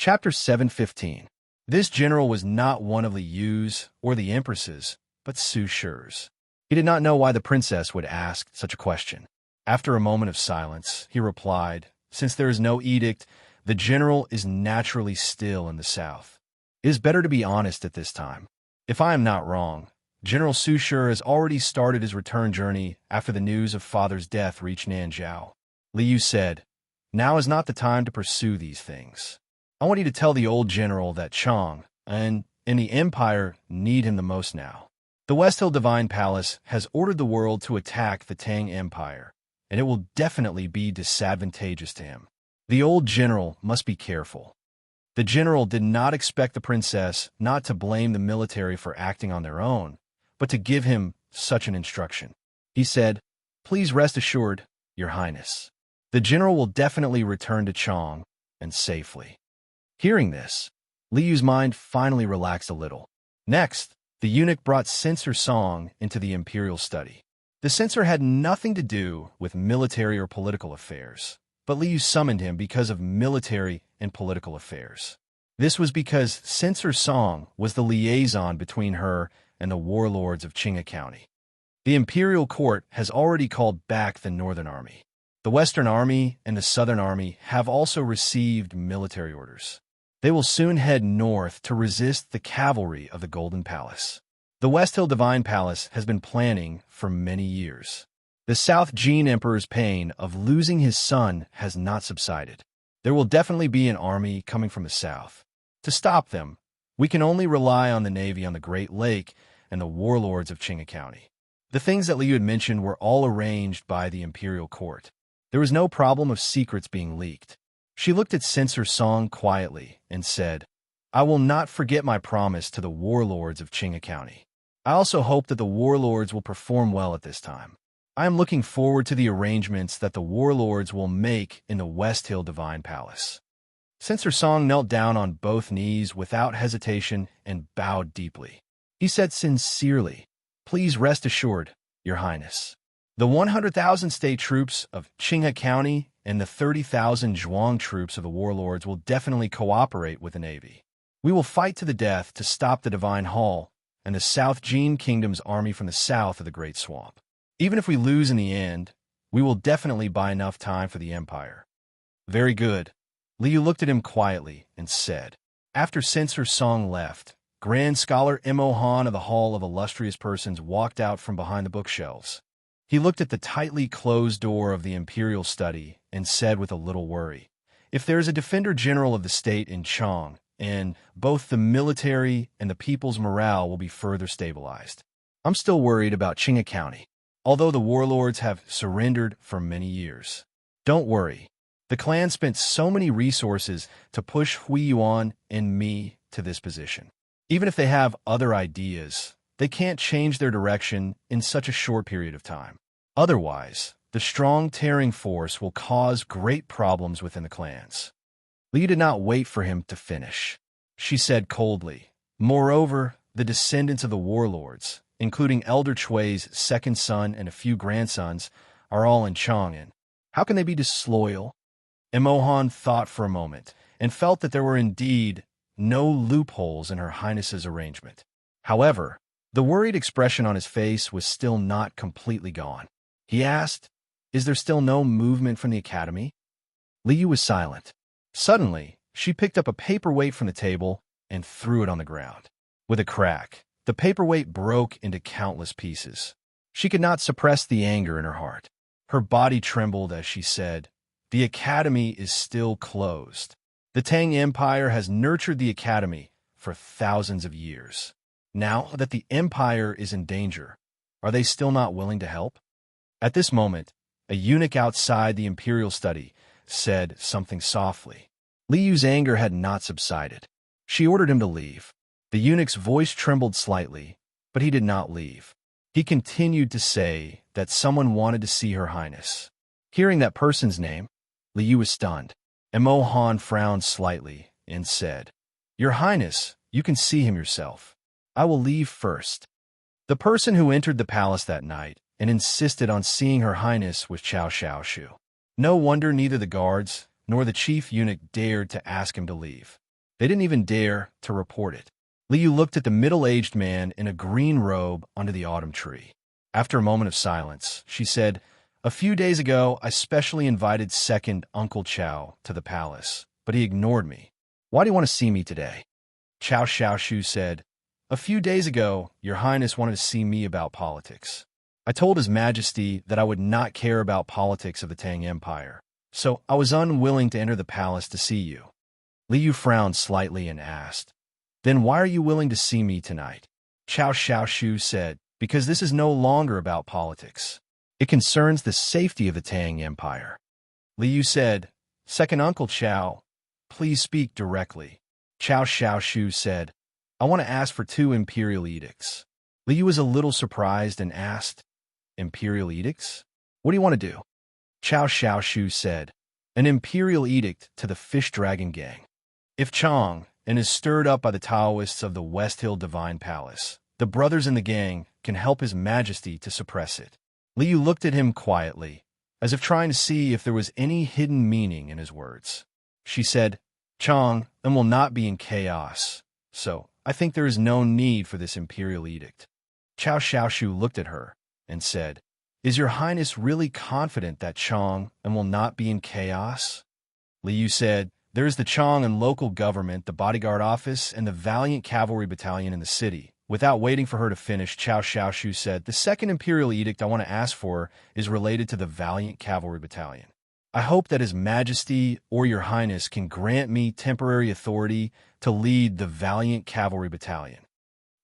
Chapter 715. This general was not one of Li Yu's or the empress's, but Su Shi's. He did not know why the princess would ask such a question. After a moment of silence, he replied, "Since there is no edict, the general is naturally still in the south. It is better to be honest at this time. If I am not wrong, General Su Shi has already started his return journey after the news of father's death reached Nanzhao." Li Yu said, "Now is not the time to pursue these things. I want you to tell the old general that Chang and the Empire need him the most now. The West Hill Divine Palace has ordered the world to attack the Tang Empire, and it will definitely be disadvantageous to him. The old general must be careful." The general did not expect the princess not to blame the military for acting on their own, but to give him such an instruction. He said, "Please rest assured, Your Highness. The general will definitely return to Chang, and safely." Hearing this, Li Yu's mind finally relaxed a little. Next, the eunuch brought Censor Song into the imperial study. The censor had nothing to do with military or political affairs, but Li Yu summoned him because of military and political affairs. This was because Censor Song was the liaison between her and the warlords of Qinga County. The imperial court has already called back the Northern Army. The Western Army and the Southern Army have also received military orders. They will soon head north to resist the cavalry of the Golden Palace. The West Hill Divine Palace has been planning for many years. The South Jin Emperor's pain of losing his son has not subsided. There will definitely be an army coming from the south. To stop them, we can only rely on the navy on the Great Lake and the warlords of Qinga County. The things that Li Yu had mentioned were all arranged by the imperial court. There was no problem of secrets being leaked. She looked at Censor Song quietly and said, "I will not forget my promise to the warlords of Qinga County. I also hope that the warlords will perform well at this time. I am looking forward to the arrangements that the warlords will make in the West Hill Divine Palace." Censor Song knelt down on both knees without hesitation and bowed deeply. He said sincerely, "Please rest assured, Your Highness. The 100,000 state troops of Qinga County and the 30,000 Zhuang troops of the warlords will definitely cooperate with the navy. We will fight to the death to stop the Divine Hall and the South Jin Kingdom's army from the south of the Great Swamp. Even if we lose in the end, we will definitely buy enough time for the Empire." "Very good." Li Yu looked at him quietly and said. After Censor Song left, Grand Scholar Mo Han of the Hall of Illustrious Persons walked out from behind the bookshelves. He looked at the tightly closed door of the imperial study and said with a little worry, "If there is a defender general of the state in Chang, and both the military and the people's morale will be further stabilized. I'm still worried about Qinga County, although the warlords have surrendered for many years. Don't worry. The clan spent so many resources to push Hui Yuan and me to this position. Even if they have other ideas, they can't change their direction in such a short period of time. Otherwise, the strong tearing force will cause great problems within the clans." Li did not wait for him to finish. She said coldly, "Moreover, the descendants of the warlords, including Elder Chui's second son and a few grandsons, are all in Chang'an. How can they be disloyal?" Mohan thought for a moment and felt that there were indeed no loopholes in Her Highness's arrangement. However, the worried expression on his face was still not completely gone. He asked, "Is there still no movement from the academy?" Li Yu was silent. Suddenly, she picked up a paperweight from the table and threw it on the ground. With a crack, the paperweight broke into countless pieces. She could not suppress the anger in her heart. Her body trembled as she said, "The academy is still closed. The Tang Empire has nurtured the academy for thousands of years. Now that the empire is in danger, are they still not willing to help?" At this moment, a eunuch outside the imperial study said something softly. Li Yu's anger had not subsided. She ordered him to leave. The eunuch's voice trembled slightly, but he did not leave. He continued to say that someone wanted to see Her Highness. Hearing that person's name, Li Yu was stunned. Mo Han frowned slightly and said, "Your Highness, you can see him yourself. I will leave first." The person who entered the palace that night and insisted on seeing Her Highness was Chao Xiaoshu. No wonder neither the guards nor the chief eunuch dared to ask him to leave. They didn't even dare to report it. Liu looked at the middle-aged man in a green robe under the autumn tree. After a moment of silence, she said, "A few days ago, I specially invited second Uncle Chow to the palace, but he ignored me. Why do you want to see me today?" Chow Xiaoshu said, "A few days ago, Your Highness wanted to see me about politics. I told His Majesty that I would not care about politics of the Tang Empire, so I was unwilling to enter the palace to see you." Liu frowned slightly and asked, "Then why are you willing to see me tonight?" Chow Xiaoshu said, "Because this is no longer about politics. It concerns the safety of the Tang Empire." Liu said, "Second Uncle Chow, please speak directly." Chow Xiaoshu said, "I want to ask for 2 imperial edicts." Liu was a little surprised and asked, "Imperial edicts? What do you want to do?" Chow Xiaoshu said, "An imperial edict to the Fish Dragon Gang. If Chang and is stirred up by the Taoists of the West Hill Divine Palace, the brothers in the gang can help His Majesty to suppress it." Liu looked at him quietly, as if trying to see if there was any hidden meaning in his words. She said, "Chang and will not be in chaos, so I think there is no need for this imperial edict." Chow Xiaoshu looked at her and said, "Is Your Highness really confident that Chang and will not be in chaos?" Liu said, "There is the Chang and local government, the bodyguard office, and the valiant cavalry battalion in the city." Without waiting for her to finish, Chow Xiaoshu said, "The second imperial edict I want to ask for is related to the valiant cavalry battalion. I hope that His Majesty or Your Highness can grant me temporary authority to lead the valiant cavalry battalion."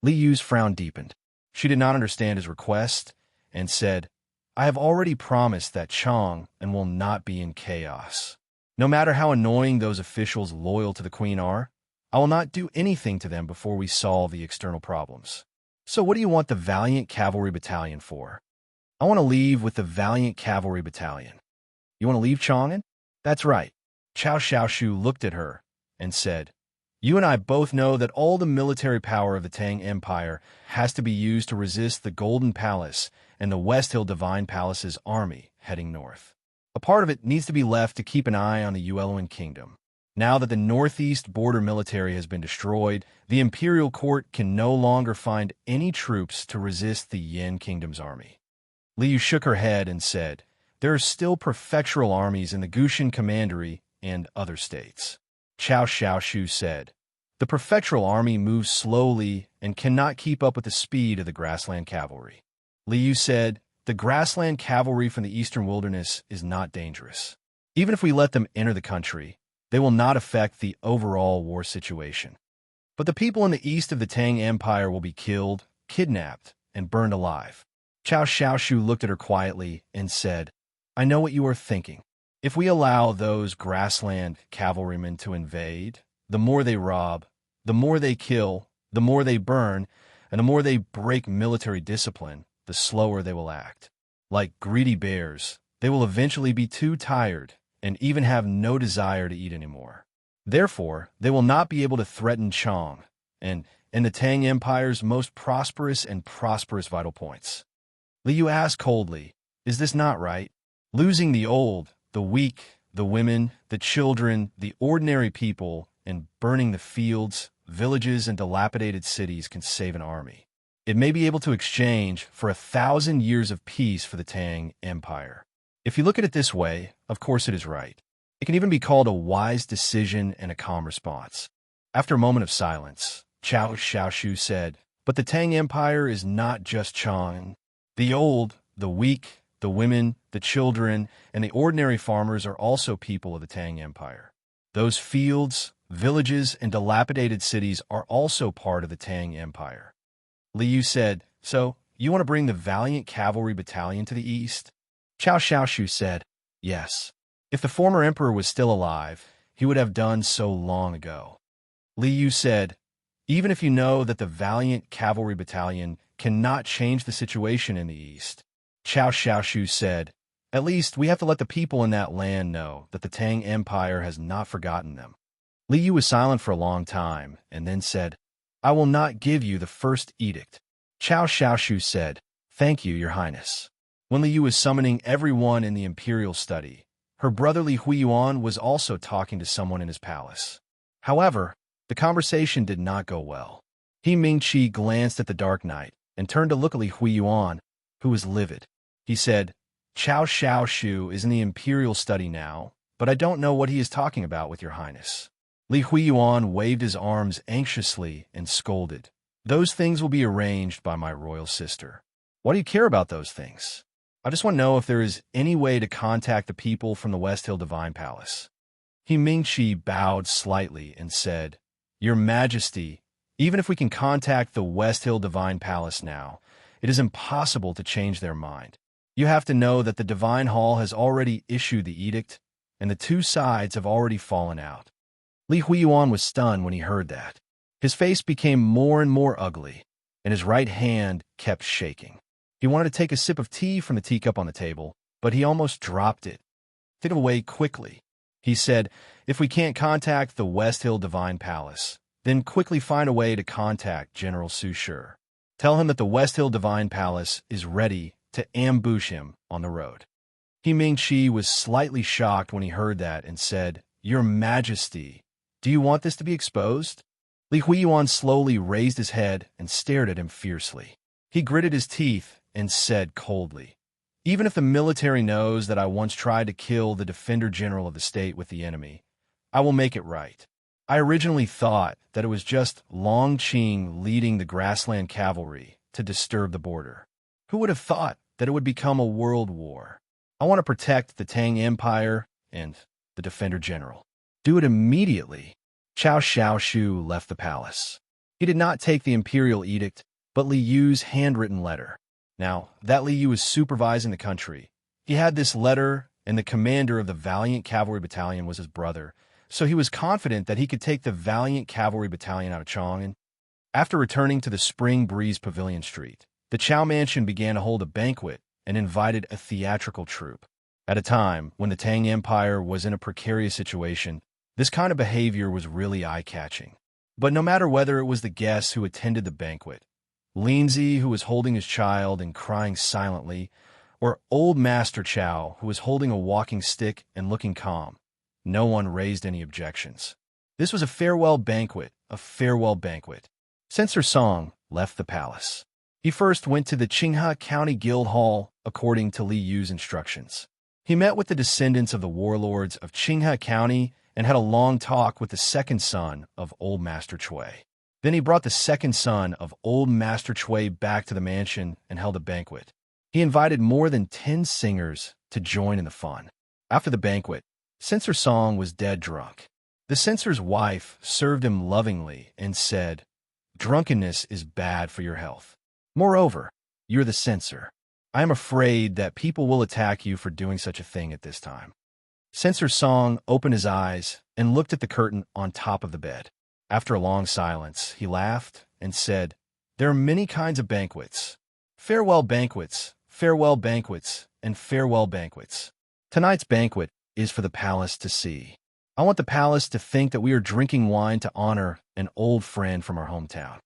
Liu's frown deepened. She did not understand his request and said, "I have already promised that Chang and will not be in chaos. No matter how annoying those officials loyal to the Queen are, I will not do anything to them before we solve the external problems. So what do you want the valiant cavalry battalion for?" "I want to leave with the valiant cavalry battalion." "You want to leave Chang'an?" "That's right." Chow Xiaoshu looked at her and said, "You and I both know that all the military power of the Tang Empire has to be used to resist the Golden Palace and the West Hill Divine Palace's army heading north. A part of it needs to be left to keep an eye on the Yueluan Kingdom. Now that the northeast border military has been destroyed, the imperial court can no longer find any troops to resist the Yin Kingdom's army." Liu shook her head and said, "There are still prefectural armies in the Gushan Commandery and other states." Chow Xiaoshu said, "The prefectural army moves slowly and cannot keep up with the speed of the grassland cavalry." Liu said, "The grassland cavalry from the eastern wilderness is not dangerous. Even if we let them enter the country, they will not affect the overall war situation. But the people in the east of the Tang Empire will be killed, kidnapped, and burned alive." Chow Xiaoshu looked at her quietly and said, "I know what you are thinking. If we allow those grassland cavalrymen to invade, the more they rob, the more they kill, the more they burn, and the more they break military discipline, the slower they will act. Like greedy bears, they will eventually be too tired and even have no desire to eat anymore. Therefore, they will not be able to threaten Chang and the Tang Empire's most prosperous vital points." Liu asked coldly, "Is this not right? Losing the old, the weak, the women, the children, the ordinary people, and burning the fields, villages, and dilapidated cities can save an army. It may be able to exchange for 1,000 years of peace for the Tang Empire. If you look at it this way, of course it is right. It can even be called a wise decision and a calm response." After a moment of silence, Chow Xiaoshu said, "But the Tang Empire is not just Chang. The old, the weak, the women, the children, and the ordinary farmers are also people of the Tang Empire. Those fields, villages, and dilapidated cities are also part of the Tang Empire." Liu said, "So, you want to bring the valiant cavalry battalion to the east?" Chow Xiaoshu said, "Yes. If the former emperor was still alive, he would have done so long ago." Liu said, "Even if you know that the valiant cavalry battalion cannot change the situation in the east," Chow Xiaoshu said, "at least we have to let the people in that land know that the Tang Empire has not forgotten them." Liu was silent for a long time and then said, "I will not give you the first edict." Chow Xiaoshu said, "Thank you, Your Highness." When Liu was summoning everyone in the imperial study, her brother Li Huiyuan was also talking to someone in his palace. However, The conversation did not go well. He Mingqi glanced at the Dark Knight and turned to look at Li Huiyuan, who was livid. He said, Chao Xiaoshu is in the imperial study now, but I don't know what he is talking about with your highness. Li Huiyuan waved his arms anxiously and scolded. Those things will be arranged by my royal sister. Why do you care about those things? I just want to know if there is any way to contact the people from the West Hill Divine Palace. He Mingqi bowed slightly and said, Your Majesty, even if we can contact the West Hill Divine Palace now, it is impossible to change their mind. You have to know that the Divine Hall has already issued the edict, and the two sides have already fallen out. Li Huiyuan was stunned when he heard that. His face became more and more ugly, and his right hand kept shaking. He wanted to take a sip of tea from the teacup on the table, but he almost dropped it. Take it away quickly. He said, If we can't contact the West Hill Divine Palace, then quickly find a way to contact General Su Shi. Tell him that the West Hill Divine Palace is ready to ambush him on the road. He Mingqi was slightly shocked when he heard that and said, Your Majesty, do you want this to be exposed? Li Huiyuan slowly raised his head and stared at him fiercely. He gritted his teeth and said coldly, Even if the military knows that I once tried to kill the Defender General of the state with the enemy, I will make it right. I originally thought that it was just Long Qing leading the grassland cavalry to disturb the border. Who would have thought that it would become a world war? I want to protect the Tang Empire and the Defender General. Do it immediately. Chao Xiaoshu left the palace. He did not take the imperial edict, but Li Yu's handwritten letter. Now, that Li Yu was supervising the country. He had this letter, and the commander of the Valiant Cavalry Battalion was his brother, so he was confident that he could take the Valiant Cavalry Battalion out of Chang'an. After returning to the Spring Breeze Pavilion Street, the Chao Mansion began to hold a banquet and invited a theatrical troupe. At a time when the Tang Empire was in a precarious situation, this kind of behavior was really eye-catching. But no matter whether it was the guests who attended the banquet, Linzi, who was holding his child and crying silently, or old Master Chow, who was holding a walking stick and looking calm, no one raised any objections. This was a farewell banquet, a farewell banquet. Censor Song left the palace. He first went to the Qinghe County Guild Hall, according to Li Yu's instructions. He met with the descendants of the warlords of Qinghe County and had a long talk with the second son of Old Master Chui. Then he brought the second son of Old Master Chui back to the mansion and held a banquet. He invited more than 10 singers to join in the fun. After the banquet, Censor Song was dead drunk. The censor's wife served him lovingly and said, Drunkenness is bad for your health. Moreover, you're the censor. I am afraid that people will attack you for doing such a thing at this time. Censor Song opened his eyes and looked at the curtain on top of the bed. After a long silence, he laughed and said, There are many kinds of banquets. Farewell banquets, and farewell banquets. Tonight's banquet is for the palace to see. I want the palace to think that we are drinking wine to honor an old friend from our hometown.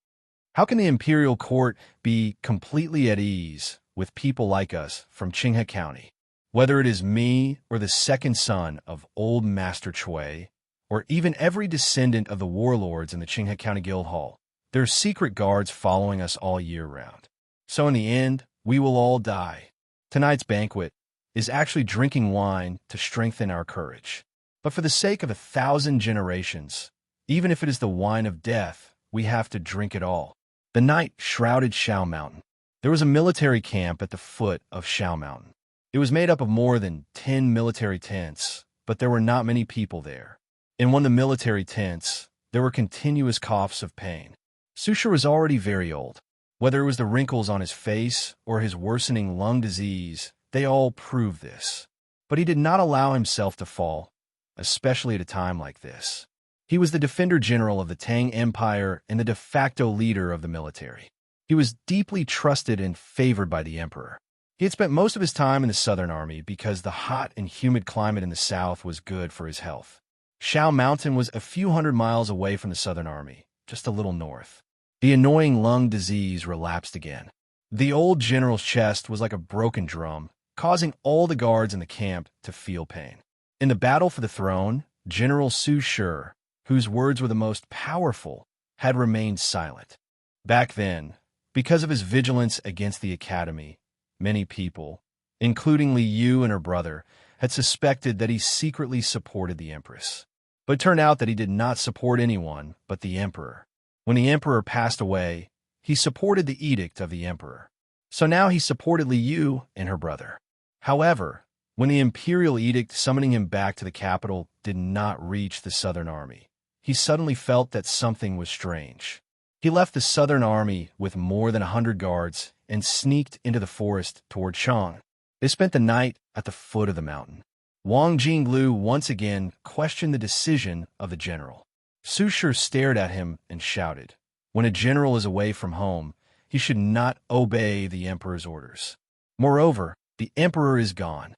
How can the imperial court be completely at ease with people like us from Qinghe County? Whether it is me or the second son of Old Master Chui, or even every descendant of the warlords in the Qinghe County Guild Hall, there are secret guards following us all year round. So in the end, we will all die. Tonight's banquet is actually drinking wine to strengthen our courage. But for the sake of 1,000 generations, even if it is the wine of death, we have to drink it all. The night shrouded Shao Mountain. There was a military camp at the foot of Shao Mountain. It was made up of more than 10 military tents, but there were not many people there. In one of the military tents, there were continuous coughs of pain. Su Shi was already very old. Whether it was the wrinkles on his face or his worsening lung disease, they all proved this. But he did not allow himself to fall, especially at a time like this. He was the Defender General of the Tang Empire and the de facto leader of the military. He was deeply trusted and favored by the emperor. He had spent most of his time in the Southern Army because the hot and humid climate in the south was good for his health. Shao Mountain was a few hundred miles away from the Southern Army, just a little north. The annoying lung disease relapsed again. The old general's chest was like a broken drum, causing all the guards in the camp to feel pain. In the battle for the throne, General Su Shi, whose words were the most powerful, had remained silent. Back then, because of his vigilance against the academy, many people, including Li Yu and her brother, had suspected that he secretly supported the empress. But it turned out that he did not support anyone but the emperor. When the emperor passed away, he supported the edict of the emperor. So now he supported Li Yu and her brother. However, when the imperial edict summoning him back to the capital did not reach the southern army, he suddenly felt that something was strange. He left the southern army with more than 100 guards and sneaked into the forest toward Chang. They spent the night at the foot of the mountain. Wang Jinglu once again questioned the decision of the general. Su Shi stared at him and shouted, "When a general is away from home, he should not obey the emperor's orders. Moreover, the emperor is gone."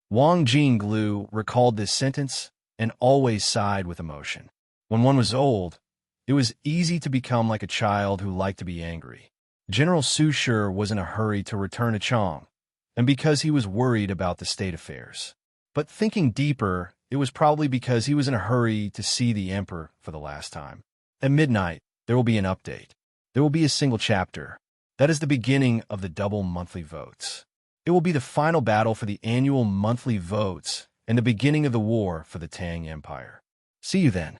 Wang Jinglu recalled this sentence and always sighed with emotion. When one was old, it was easy to become like a child who liked to be angry. General Su Shi was in a hurry to return to Chang, and because he was worried about the state affairs. But thinking deeper, it was probably because he was in a hurry to see the emperor for the last time. At midnight, there will be an update. There will be a single chapter. That is the beginning of the double monthly votes. It will be the final battle for the annual monthly votes and the beginning of the war for the Tang Empire. See you then.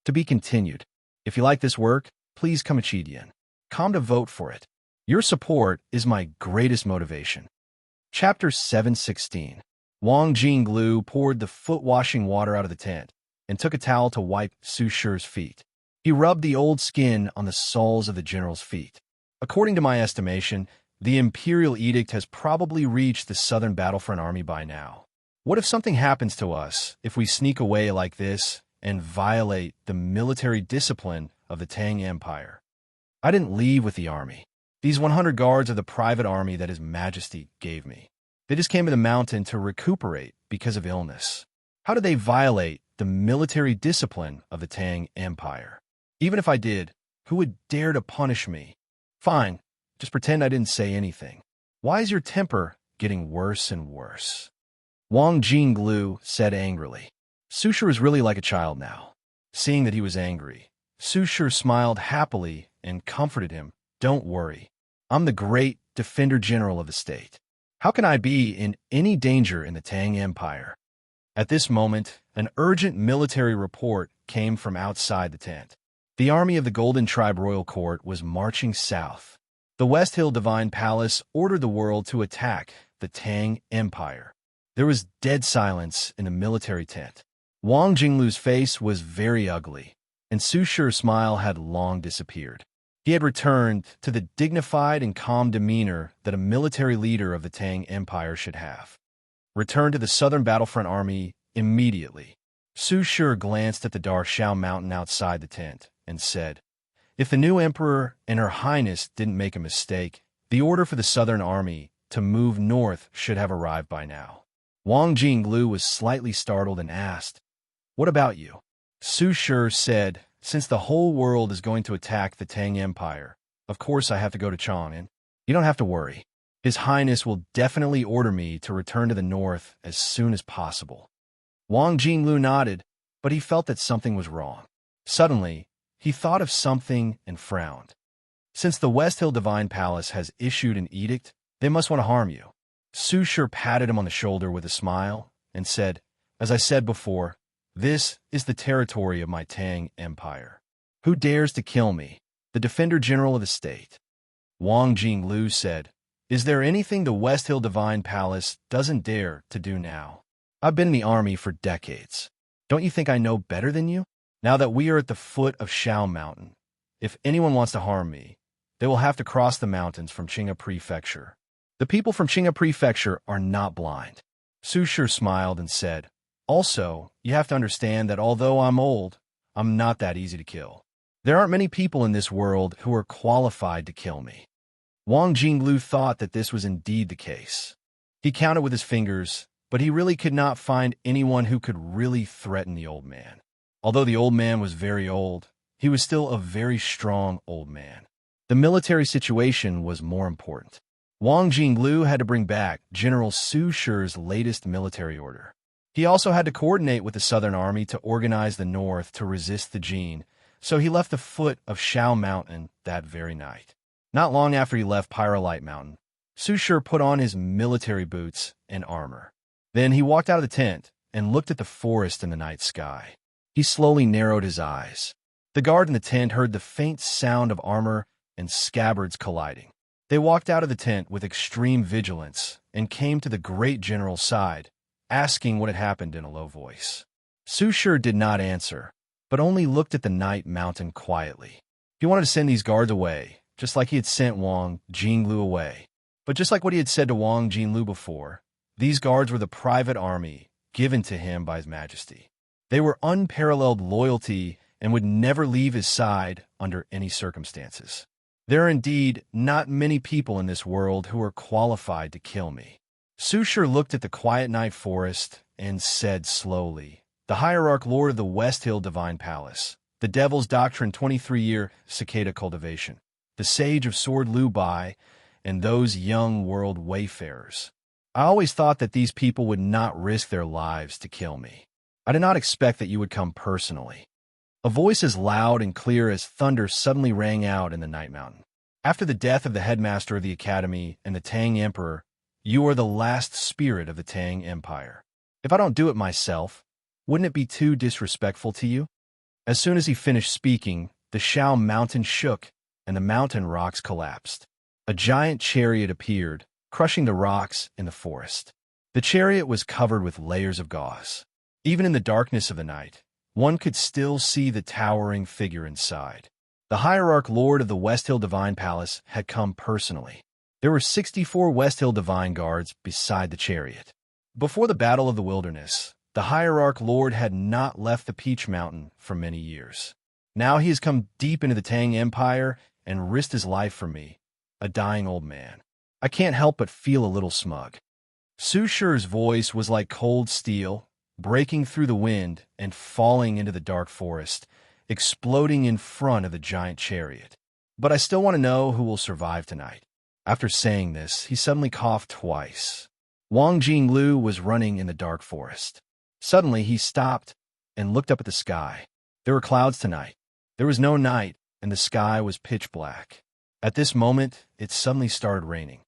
To be continued. If you like this work, please come to vote for it. Your support is my greatest motivation. Chapter 716. Wang Jinglu poured the foot-washing water out of the tent and took a towel to wipe Su Shi's feet. He rubbed the old skin on the soles of the general's feet. According to my estimation, the imperial edict has probably reached the southern battlefront army by now. What if something happens to us if we sneak away like this and violate the military discipline of the Tang Empire? I didn't leave with the army. These 100 guards are the private army that His Majesty gave me. They just came to the mountain to recuperate because of illness. How did they violate the military discipline of the Tang Empire? Even if I did, who would dare to punish me? Fine, just pretend I didn't say anything. Why is your temper getting worse and worse? Wang Jinglu said angrily. Su Shi is really like a child now. Seeing that he was angry, Su Shi smiled happily and comforted him. Don't worry. I'm the great defender general of the state. How can I be in any danger in the Tang Empire? At this moment, an urgent military report came from outside the tent. The army of the Golden Tribe Royal Court was marching south. The West Hill Divine Palace ordered the world to attack the Tang Empire. There was dead silence in the military tent. Wang Jinglu's face was very ugly, and Su Shi's smile had long disappeared. He had returned to the dignified and calm demeanor that a military leader of the Tang Empire should have. Return to the southern battlefront army immediately. Su Shi glanced at the Darshao mountain outside the tent and said, "If the new emperor and her highness didn't make a mistake, the order for the southern army to move north should have arrived by now." Wang Jinglu was slightly startled and asked, "What about you?" Su Shi said, "Since the whole world is going to attack the Tang Empire, of course I have to go to Chang'an. You don't have to worry. His Highness will definitely order me to return to the north as soon as possible." Wang Jinglu nodded, but he felt that something was wrong. Suddenly, he thought of something and frowned. Since the West Hill Divine Palace has issued an edict, they must want to harm you. Su Shi patted him on the shoulder with a smile and said, "As I said before, this is the territory of my Tang Empire. Who dares to kill me, the Defender General of the state?" Wang Jinglu said, "Is there anything the West Hill Divine Palace doesn't dare to do now? I've been in the army for decades. Don't you think I know better than you? Now that we are at the foot of Shao Mountain, if anyone wants to harm me, they will have to cross the mountains from Qinghe Prefecture. The people from Qinghe Prefecture are not blind." Su Shi smiled and said, "Also, you have to understand that although I'm old, I'm not that easy to kill. There aren't many people in this world who are qualified to kill me." Wang Jinglu thought that this was indeed the case. He counted with his fingers, but he really could not find anyone who could really threaten the old man. Although the old man was very old, he was still a very strong old man. The military situation was more important. Wang Jinglu had to bring back General Su Shi's latest military order. He also had to coordinate with the Southern Army to organize the North to resist the Jin, so he left the foot of Shao Mountain that very night. Not long after he left Pyrolite Mountain, Su Shi put on his military boots and armor. Then he walked out of the tent and looked at the forest and the night sky. He slowly narrowed his eyes. The guard in the tent heard the faint sound of armor and scabbards colliding. They walked out of the tent with extreme vigilance and came to the great general's side, asking what had happened in a low voice. Su Shi did not answer, but only looked at the night mountain quietly. He wanted to send these guards away, just like he had sent Wang Jinglu away. But just like what he had said to Wang Jinglu before, these guards were the private army given to him by His Majesty. They were unparalleled loyalty and would never leave his side under any circumstances. There are indeed not many people in this world who are qualified to kill me. Su Shi looked at the quiet night forest and said slowly, "The Hierarch Lord of the West Hill Divine Palace, the Devil's Doctrine 23-year cicada cultivation, the Sage of Sword Lu Bai, and those young world wayfarers. I always thought that these people would not risk their lives to kill me. I did not expect that you would come personally." A voice as loud and clear as thunder suddenly rang out in the night mountain. "After the death of the headmaster of the academy and the Tang Emperor, you are the last spirit of the Tang Empire. If I don't do it myself, wouldn't it be too disrespectful to you?" As soon as he finished speaking, the Shao Mountain shook and the mountain rocks collapsed. A giant chariot appeared, crushing the rocks in the forest. The chariot was covered with layers of gauze. Even in the darkness of the night, one could still see the towering figure inside. The Hierarch Lord of the West Hill Divine Palace had come personally. There were 64 West Hill Divine Guards beside the chariot. Before the Battle of the Wilderness, the Hierarch Lord had not left the Peach Mountain for many years. Now he has come deep into the Tang Empire and risked his life for me, a dying old man. I can't help but feel a little smug. Su Shi's voice was like cold steel, breaking through the wind and falling into the dark forest, exploding in front of the giant chariot. But I still want to know who will survive tonight. After saying this, he suddenly coughed twice. Wang Jinglu was running in the dark forest. Suddenly, he stopped and looked up at the sky. There were clouds tonight. There was no night, and the sky was pitch black. At this moment, it suddenly started raining.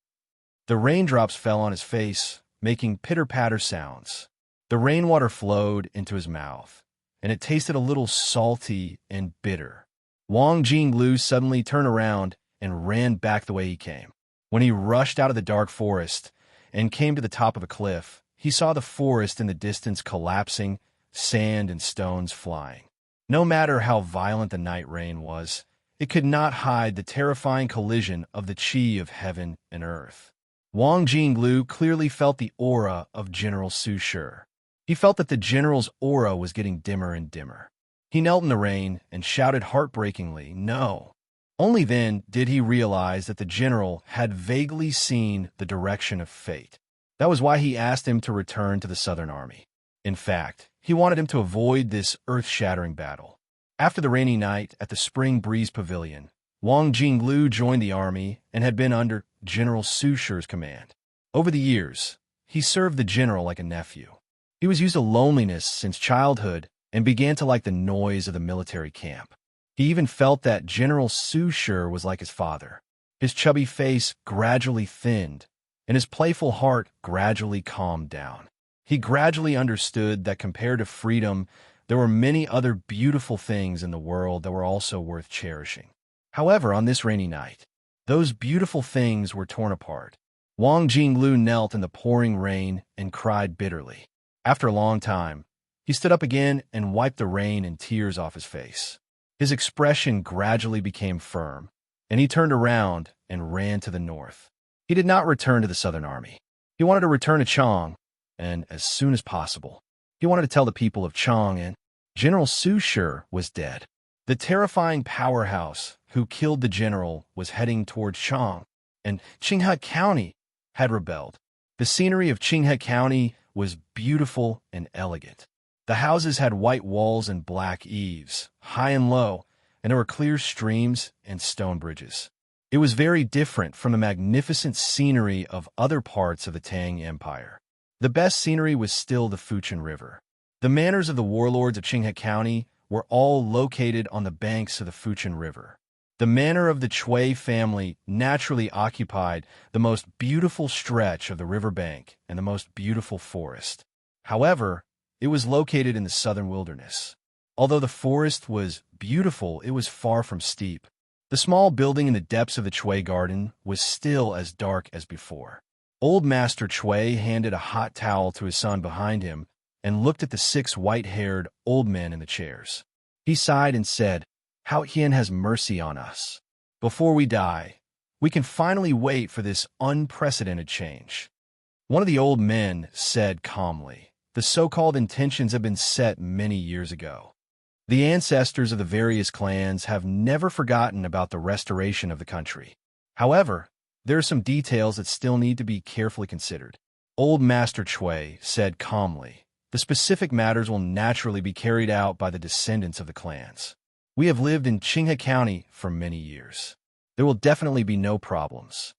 The raindrops fell on his face, making pitter-patter sounds. The rainwater flowed into his mouth, and it tasted a little salty and bitter. Wang Jinglu suddenly turned around and ran back the way he came. When he rushed out of the dark forest and came to the top of a cliff, he saw the forest in the distance collapsing, sand and stones flying. No matter how violent the night rain was, it could not hide the terrifying collision of the chi of heaven and earth. Wang Jinglu clearly felt the aura of General Su Shi. He felt that the general's aura was getting dimmer and dimmer. He knelt in the rain and shouted heartbreakingly, "No." Only then did he realize that the general had vaguely seen the direction of fate. That was why he asked him to return to the Southern Army. In fact, he wanted him to avoid this earth-shattering battle. After the rainy night at the Spring Breeze Pavilion, Wang Jinglu joined the army and had been under General Su Shi's command. Over the years, he served the general like a nephew. He was used to loneliness since childhood and began to like the noise of the military camp. He even felt that General Su Shi was like his father. His chubby face gradually thinned, and his playful heart gradually calmed down. He gradually understood that compared to freedom, there were many other beautiful things in the world that were also worth cherishing. However, on this rainy night, those beautiful things were torn apart. Wang Jinglu knelt in the pouring rain and cried bitterly. After a long time, he stood up again and wiped the rain and tears off his face. His expression gradually became firm, and he turned around and ran to the north. He did not return to the Southern Army. He wanted to return to Chang, and as soon as possible. He wanted to tell the people of Chang and General Su Shi was dead. The terrifying powerhouse who killed the general was heading towards Chang, and Qinghe County had rebelled. The scenery of Qinghe County was beautiful and elegant. The houses had white walls and black eaves, high and low, and there were clear streams and stone bridges. It was very different from the magnificent scenery of other parts of the Tang Empire. The best scenery was still the Fuchin River. The manors of the warlords of Qinghe County were all located on the banks of the Fuchin River. The manor of the Chui family naturally occupied the most beautiful stretch of the riverbank and the most beautiful forest. However, it was located in the southern wilderness. Although the forest was beautiful, it was far from steep. The small building in the depths of the Chui garden was still as dark as before. Old Master Chui handed a hot towel to his son behind him and looked at the 6 white-haired old men in the chairs. He sighed and said, "Hao Hian has mercy on us. Before we die, we can finally wait for this unprecedented change." One of the old men said calmly, "The so-called intentions have been set many years ago. The ancestors of the various clans have never forgotten about the restoration of the country. However, there are some details that still need to be carefully considered." Old Master Chui said calmly, "The specific matters will naturally be carried out by the descendants of the clans. We have lived in Qinghe County for many years. There will definitely be no problems."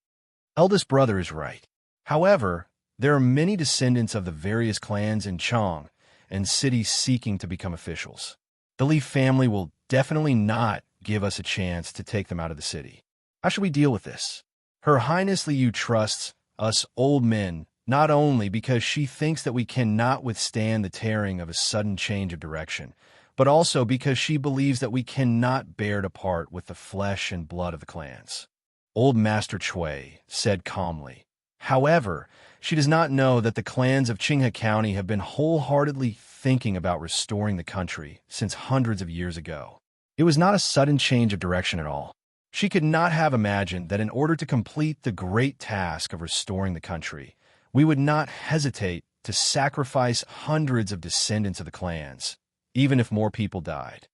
Eldest brother is right. However, there are many descendants of the various clans in Chong and cities seeking to become officials. The Li family will definitely not give us a chance to take them out of the city. How should we deal with this? Her Highness Liu trusts us old men not only because she thinks that we cannot withstand the tearing of a sudden change of direction, but also because she believes that we cannot bear to part with the flesh and blood of the clans. Old Master Chui said calmly. However, she does not know that the clans of Qinghe County have been wholeheartedly thinking about restoring the country since hundreds of years ago. It was not a sudden change of direction at all. She could not have imagined that in order to complete the great task of restoring the country, we would not hesitate to sacrifice hundreds of descendants of the clans, even if more people died.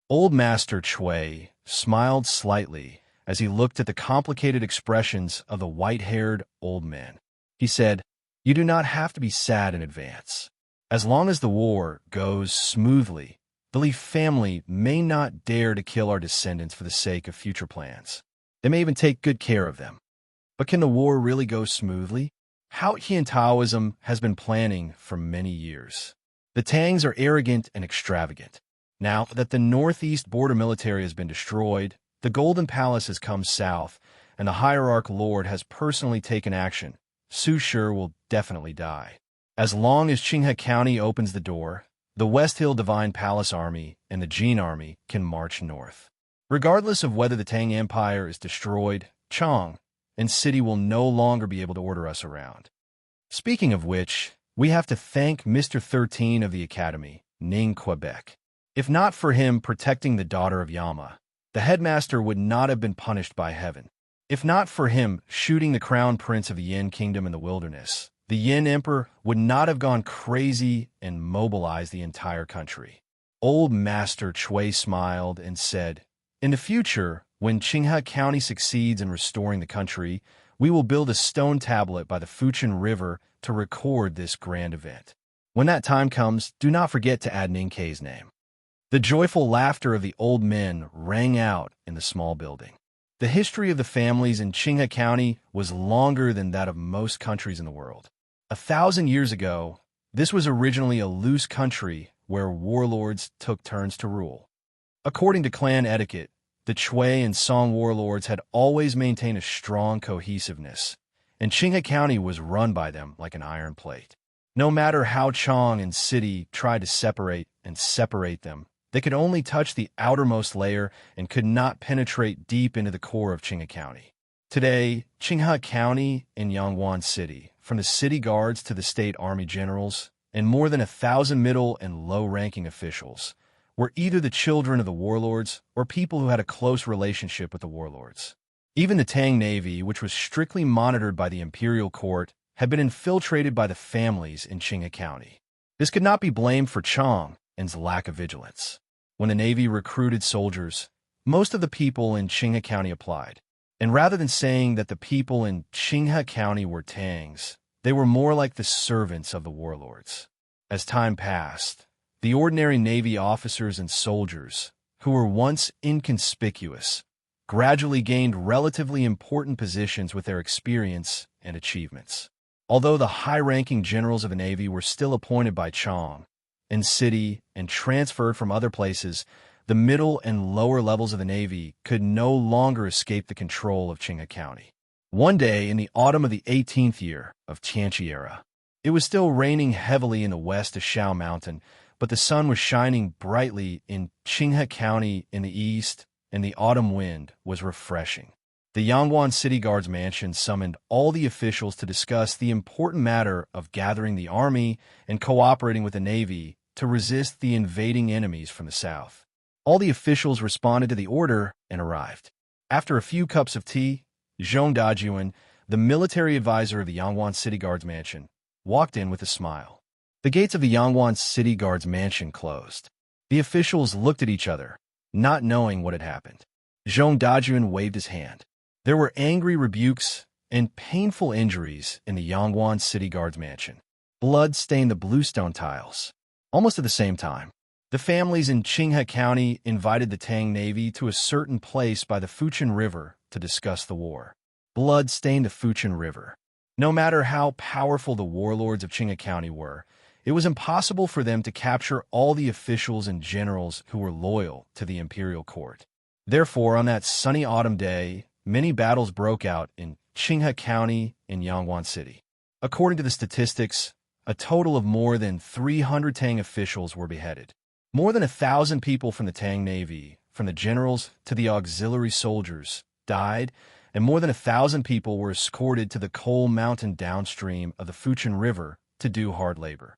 Old Master Chui smiled slightly as he looked at the complicated expressions of the white-haired old men. He said, "You do not have to be sad in advance. As long as the war goes smoothly, the Li family may not dare to kill our descendants for the sake of future plans. They may even take good care of them. But can the war really go smoothly? Hao Hian Taoism has been planning for many years. The Tangs are arrogant and extravagant. Now that the northeast border military has been destroyed, the Golden Palace has come south, and the Hierarch Lord has personally taken action, Su Shi will definitely die. As long as Qinghe County opens the door, the West Hill Divine Palace Army and the Jin Army can march north. Regardless of whether the Tang Empire is destroyed, Chong and City will no longer be able to order us around. Speaking of which, we have to thank Mr. 13 of the Academy, Ning Quebec. If not for him protecting the daughter of Yama, the headmaster would not have been punished by heaven. If not for him shooting the crown prince of the Yin Kingdom in the wilderness, the Yin Emperor would not have gone crazy and mobilized the entire country. Old Master Chui smiled and said, "In the future, when Qinghe County succeeds in restoring the country, we will build a stone tablet by the Fuchin River to record this grand event. When that time comes, do not forget to add Ninkei's name." The joyful laughter of the old men rang out in the small building. The history of the families in Qinghe County was longer than that of most countries in the world. 1,000 years ago, this was originally a loose country where warlords took turns to rule. According to clan etiquette, the Chui and Song warlords had always maintained a strong cohesiveness, and Qinghe County was run by them like an iron plate. No matter how Chong and City tried to separate them, they could only touch the outermost layer and could not penetrate deep into the core of Qinghe County. Today, Qinghe County and Yangwan City, from the city guards to the state army generals, and more than 1,000 middle and low-ranking officials, were either the children of the warlords or people who had a close relationship with the warlords. Even the Tang Navy, which was strictly monitored by the imperial court, had been infiltrated by the families in Qinghe County. This could not be blamed for Chong and's lack of vigilance. When the Navy recruited soldiers, most of the people in Qinghe County applied. And rather than saying that the people in Qinghe County were Tangs, they were more like the servants of the warlords. As time passed, the ordinary Navy officers and soldiers, who were once inconspicuous, gradually gained relatively important positions with their experience and achievements. Although the high-ranking generals of the Navy were still appointed by Chang and city and transferred from other places, the middle and lower levels of the Navy could no longer escape the control of Qinghe County. One day in the autumn of the 18th year of Tianqi era, it was still raining heavily in the west of Shao Mountain, but the sun was shining brightly in Qinghe County in the east, and the autumn wind was refreshing. The Yangguan City Guard's mansion summoned all the officials to discuss the important matter of gathering the army and cooperating with the Navy to resist the invading enemies from the south. All the officials responded to the order and arrived. After a few cups of tea, Zhong Dajuan, the military advisor of the Yangguan City Guard's mansion, walked in with a smile. The gates of the Yangguan City Guard's mansion closed. The officials looked at each other, not knowing what had happened. Zhong Dajuan waved his hand. There were angry rebukes and painful injuries in the Yangguan City Guard's mansion. Blood stained the bluestone tiles. Almost at the same time, the families in Qinghe County invited the Tang Navy to a certain place by the Fuchin River to discuss the war. Blood stained the Fuchin River. No matter how powerful the warlords of Qinghe County were, it was impossible for them to capture all the officials and generals who were loyal to the imperial court. Therefore, on that sunny autumn day, many battles broke out in Qinghe County and Yangguan City. According to the statistics, a total of more than 300 Tang officials were beheaded. More than 1,000 people from the Tang Navy, from the generals to the auxiliary soldiers, died, and more than 1,000 people were escorted to the coal mountain downstream of the Fuchin River to do hard labor.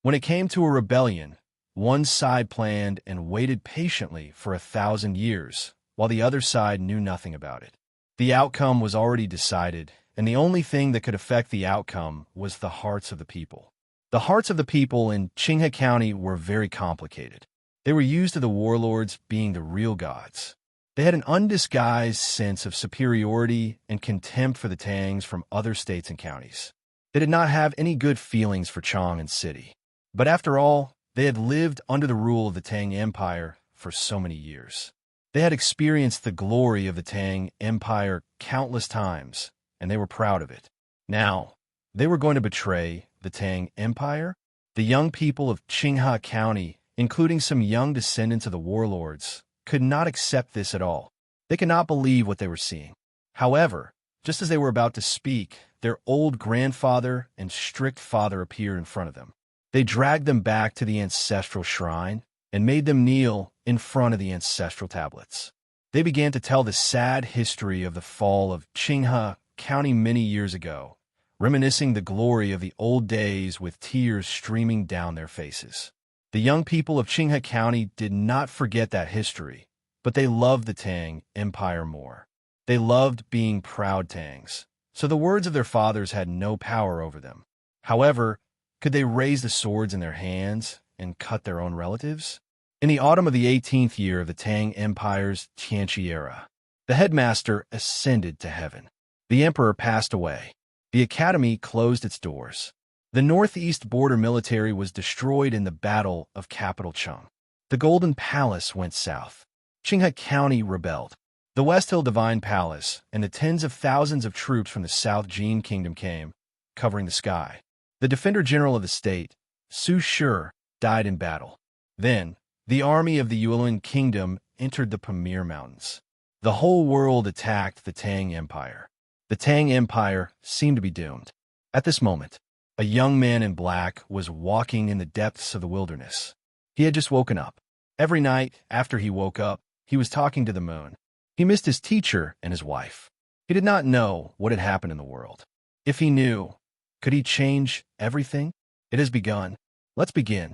When it came to a rebellion, one side planned and waited patiently for 1,000 years, while the other side knew nothing about it. The outcome was already decided, and the only thing that could affect the outcome was the hearts of the people. The hearts of the people in Qinghe County were very complicated. They were used to the warlords being the real gods. They had an undisguised sense of superiority and contempt for the Tangs from other states and counties. They did not have any good feelings for Chang and city. But after all, they had lived under the rule of the Tang Empire for so many years. They had experienced the glory of the Tang Empire countless times, and they were proud of it. Now, they were going to betray the Tang Empire? The young people of Qinghe County, including some young descendants of the warlords, could not accept this at all. They could not believe what they were seeing. However, just as they were about to speak, their old grandfather and strict father appeared in front of them. They dragged them back to the ancestral shrine and made them kneel in front of the ancestral tablets. They began to tell the sad history of the fall of Qinghe County many years ago, reminiscing the glory of the old days with tears streaming down their faces. The young people of Qinghe County did not forget that history, but they loved the Tang Empire more. They loved being proud Tangs, so the words of their fathers had no power over them. However, could they raise the swords in their hands and cut their own relatives? In the autumn of the 18th year of the Tang Empire's Tianqi era, the headmaster ascended to heaven. The emperor passed away. The academy closed its doors. The northeast border military was destroyed in the Battle of Capital Cheng. The Golden Palace went south. Qinghe County rebelled. The West Hill Divine Palace and the tens of thousands of troops from the South Jin Kingdom came, covering the sky. The Defender General of the state, Su Shi, died in battle. Then, the army of the Yulin Kingdom entered the Pamir Mountains. The whole world attacked the Tang Empire. The Tang Empire seemed to be doomed. At this moment, a young man in black was walking in the depths of the wilderness. He had just woken up. Every night after he woke up, he was talking to the moon. He missed his teacher and his wife. He did not know what had happened in the world. If he knew, could he change everything? It has begun. Let's begin.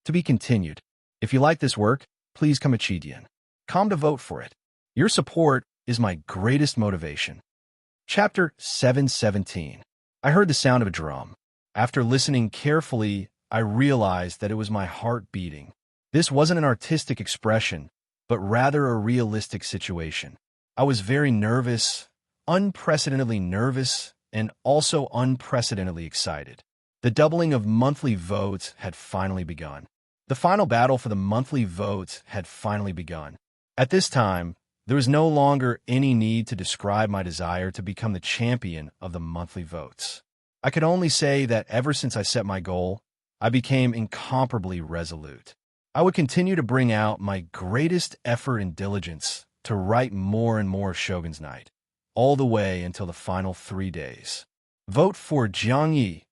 To be continued. If you like this work, please come Chidian. Come to vote for it. Your support is my greatest motivation. Chapter 717. I heard the sound of a drum. After listening carefully, I realized that it was my heart beating. This wasn't an artistic expression, but rather a realistic situation. I was very nervous, unprecedentedly nervous, and also unprecedentedly excited. The doubling of monthly votes had finally begun. The final battle for the monthly votes had finally begun. At this time, there was no longer any need to describe my desire to become the champion of the monthly votes. I could only say that ever since I set my goal, I became incomparably resolute. I would continue to bring out my greatest effort and diligence to write more and more Shogun's Night, all the way until the final 3 days. Vote for Jiang Yi.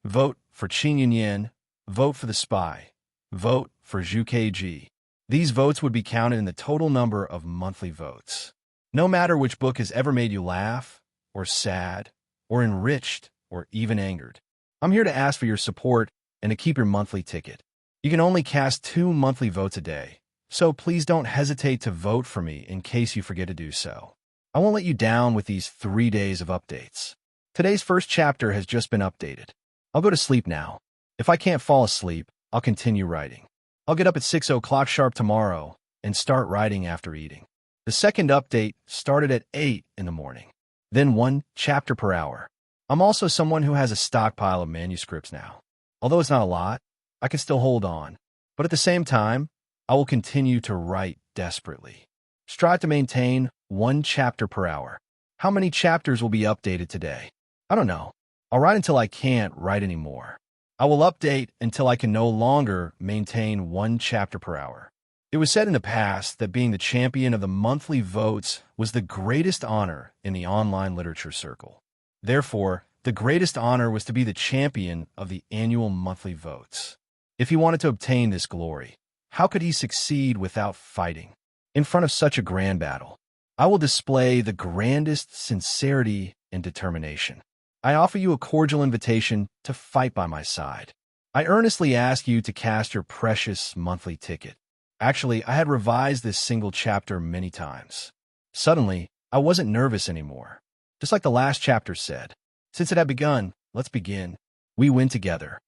Vote for Qin Yunyan. Vote for the spy. Vote for Zhu Keiji. These votes would be counted in the total number of monthly votes. No matter which book has ever made you laugh, or sad, or enriched, or even angered, I'm here to ask for your support and to keep your monthly ticket. You can only cast 2 monthly votes a day, so please don't hesitate to vote for me in case you forget to do so. I won't let you down with these 3 days of updates. Today's first chapter has just been updated. I'll go to sleep now. If I can't fall asleep, I'll continue writing. I'll get up at 6 o'clock sharp tomorrow and start writing after eating. The second update started at 8 in the morning, then 1 chapter per hour. I'm also someone who has a stockpile of manuscripts now. Although it's not a lot, I can still hold on. But at the same time, I will continue to write desperately. Strive to maintain 1 chapter per hour. How many chapters will be updated today? I don't know. I'll write until I can't write anymore. I will update until I can no longer maintain 1 chapter per hour. It was said in the past that being the champion of the monthly votes was the greatest honor in the online literature circle. Therefore, the greatest honor was to be the champion of the annual monthly votes. If he wanted to obtain this glory, how could he succeed without fighting? In front of such a grand battle, I will display the grandest sincerity and determination. I offer you a cordial invitation to fight by my side. I earnestly ask you to cast your precious monthly ticket. Actually, I had revised this single chapter many times. Suddenly, I wasn't nervous anymore. Just like the last chapter said, since it had begun, let's begin. We win together.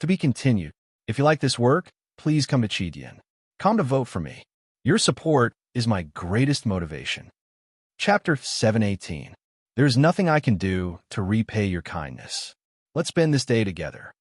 To be continued. If you like this work, please come to Chidian. Come to vote for me. Your support is my greatest motivation. Chapter 718. There's nothing I can do to repay your kindness. Let's spend this day together.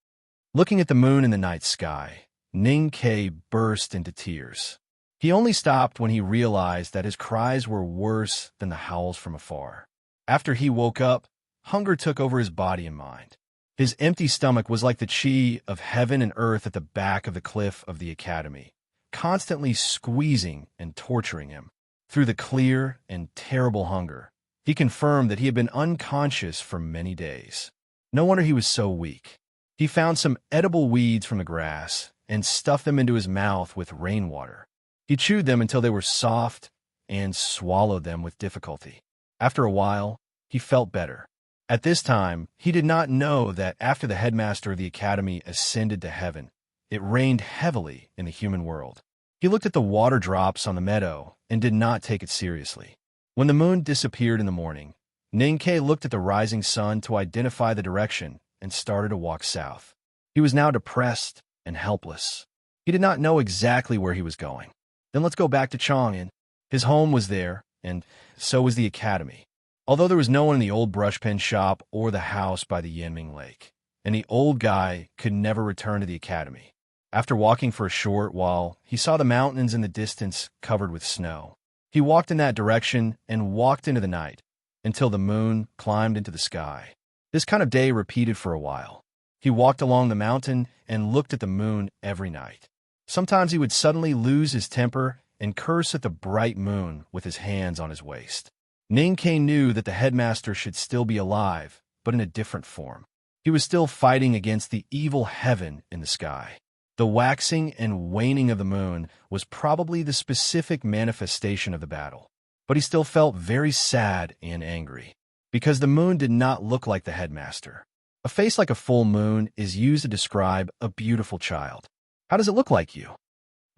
Looking at the moon in the night sky, Ning Ke burst into tears. He only stopped when he realized that his cries were worse than the howls from afar. After he woke up, hunger took over his body and mind. His empty stomach was like the chi of heaven and earth at the back of the cliff of the academy, constantly squeezing and torturing him. Through the clear and terrible hunger, he confirmed that he had been unconscious for many days. No wonder he was so weak. He found some edible weeds from the grass and stuffed them into his mouth with rainwater. He chewed them until they were soft and swallowed them with difficulty. After a while, he felt better. At this time, he did not know that after the headmaster of the academy ascended to heaven, it rained heavily in the human world. He looked at the water drops on the meadow and did not take it seriously. When the moon disappeared in the morning, Ninkei looked at the rising sun to identify the direction and started to walk south. He was now depressed and helpless. He did not know exactly where he was going. Then let's go back to Chang'an. His home was there, and so was the academy. Although there was no one in the old brushpen shop or the house by the Yanming Lake, and the old guy could never return to the academy. After walking for a short while, he saw the mountains in the distance covered with snow. He walked in that direction and walked into the night, until the moon climbed into the sky. This kind of day repeated for a while. He walked along the mountain and looked at the moon every night. Sometimes he would suddenly lose his temper and curse at the bright moon with his hands on his waist. Ninkei knew that the headmaster should still be alive, but in a different form. He was still fighting against the evil heaven in the sky. The waxing and waning of the moon was probably the specific manifestation of the battle, but he still felt very sad and angry, because the moon did not look like the headmaster. A face like a full moon is used to describe a beautiful child. How does it look like you?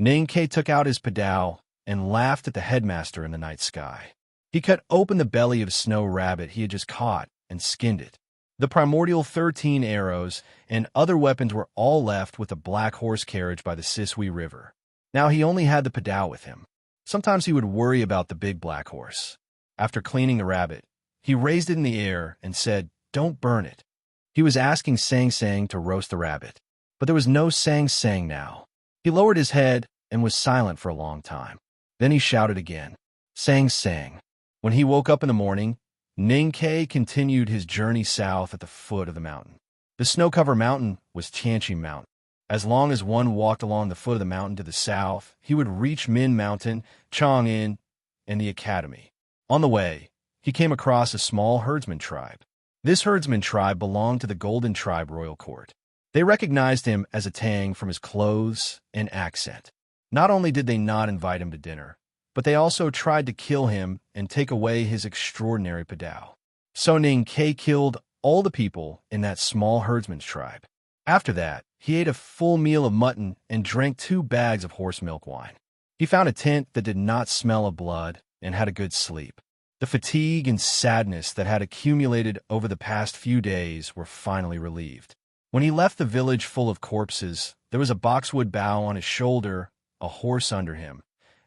Ninkei took out his padao and laughed at the headmaster in the night sky. He cut open the belly of a snow rabbit he had just caught and skinned it. The primordial 13 arrows and other weapons were all left with the black horse carriage by the Sisui River. Now he only had the padao with him. Sometimes he would worry about the big black horse. After cleaning the rabbit, he raised it in the air and said, "Don't burn it." He was asking Sang Sang to roast the rabbit, but there was no Sang Sang now. He lowered his head and was silent for a long time. Then he shouted again, "Sang Sang." When he woke up in the morning, Ninkei continued his journey south at the foot of the mountain. The snow-covered mountain was Tianqi Mountain. As long as one walked along the foot of the mountain to the south, he would reach Min Mountain, Chang'an, and the Academy. On the way, he came across a small herdsman tribe. This herdsman tribe belonged to the Golden Tribe royal court. They recognized him as a Tang from his clothes and accent. Not only did they not invite him to dinner, but they also tried to kill him and take away his extraordinary padao. So Ning Ke killed all the people in that small herdsman's tribe. After that, he ate a full meal of mutton and drank 2 bags of horse milk wine. He found a tent that did not smell of blood and had a good sleep. The fatigue and sadness that had accumulated over the past few days were finally relieved. When he left the village full of corpses, there was a boxwood bough on his shoulder, a horse under him,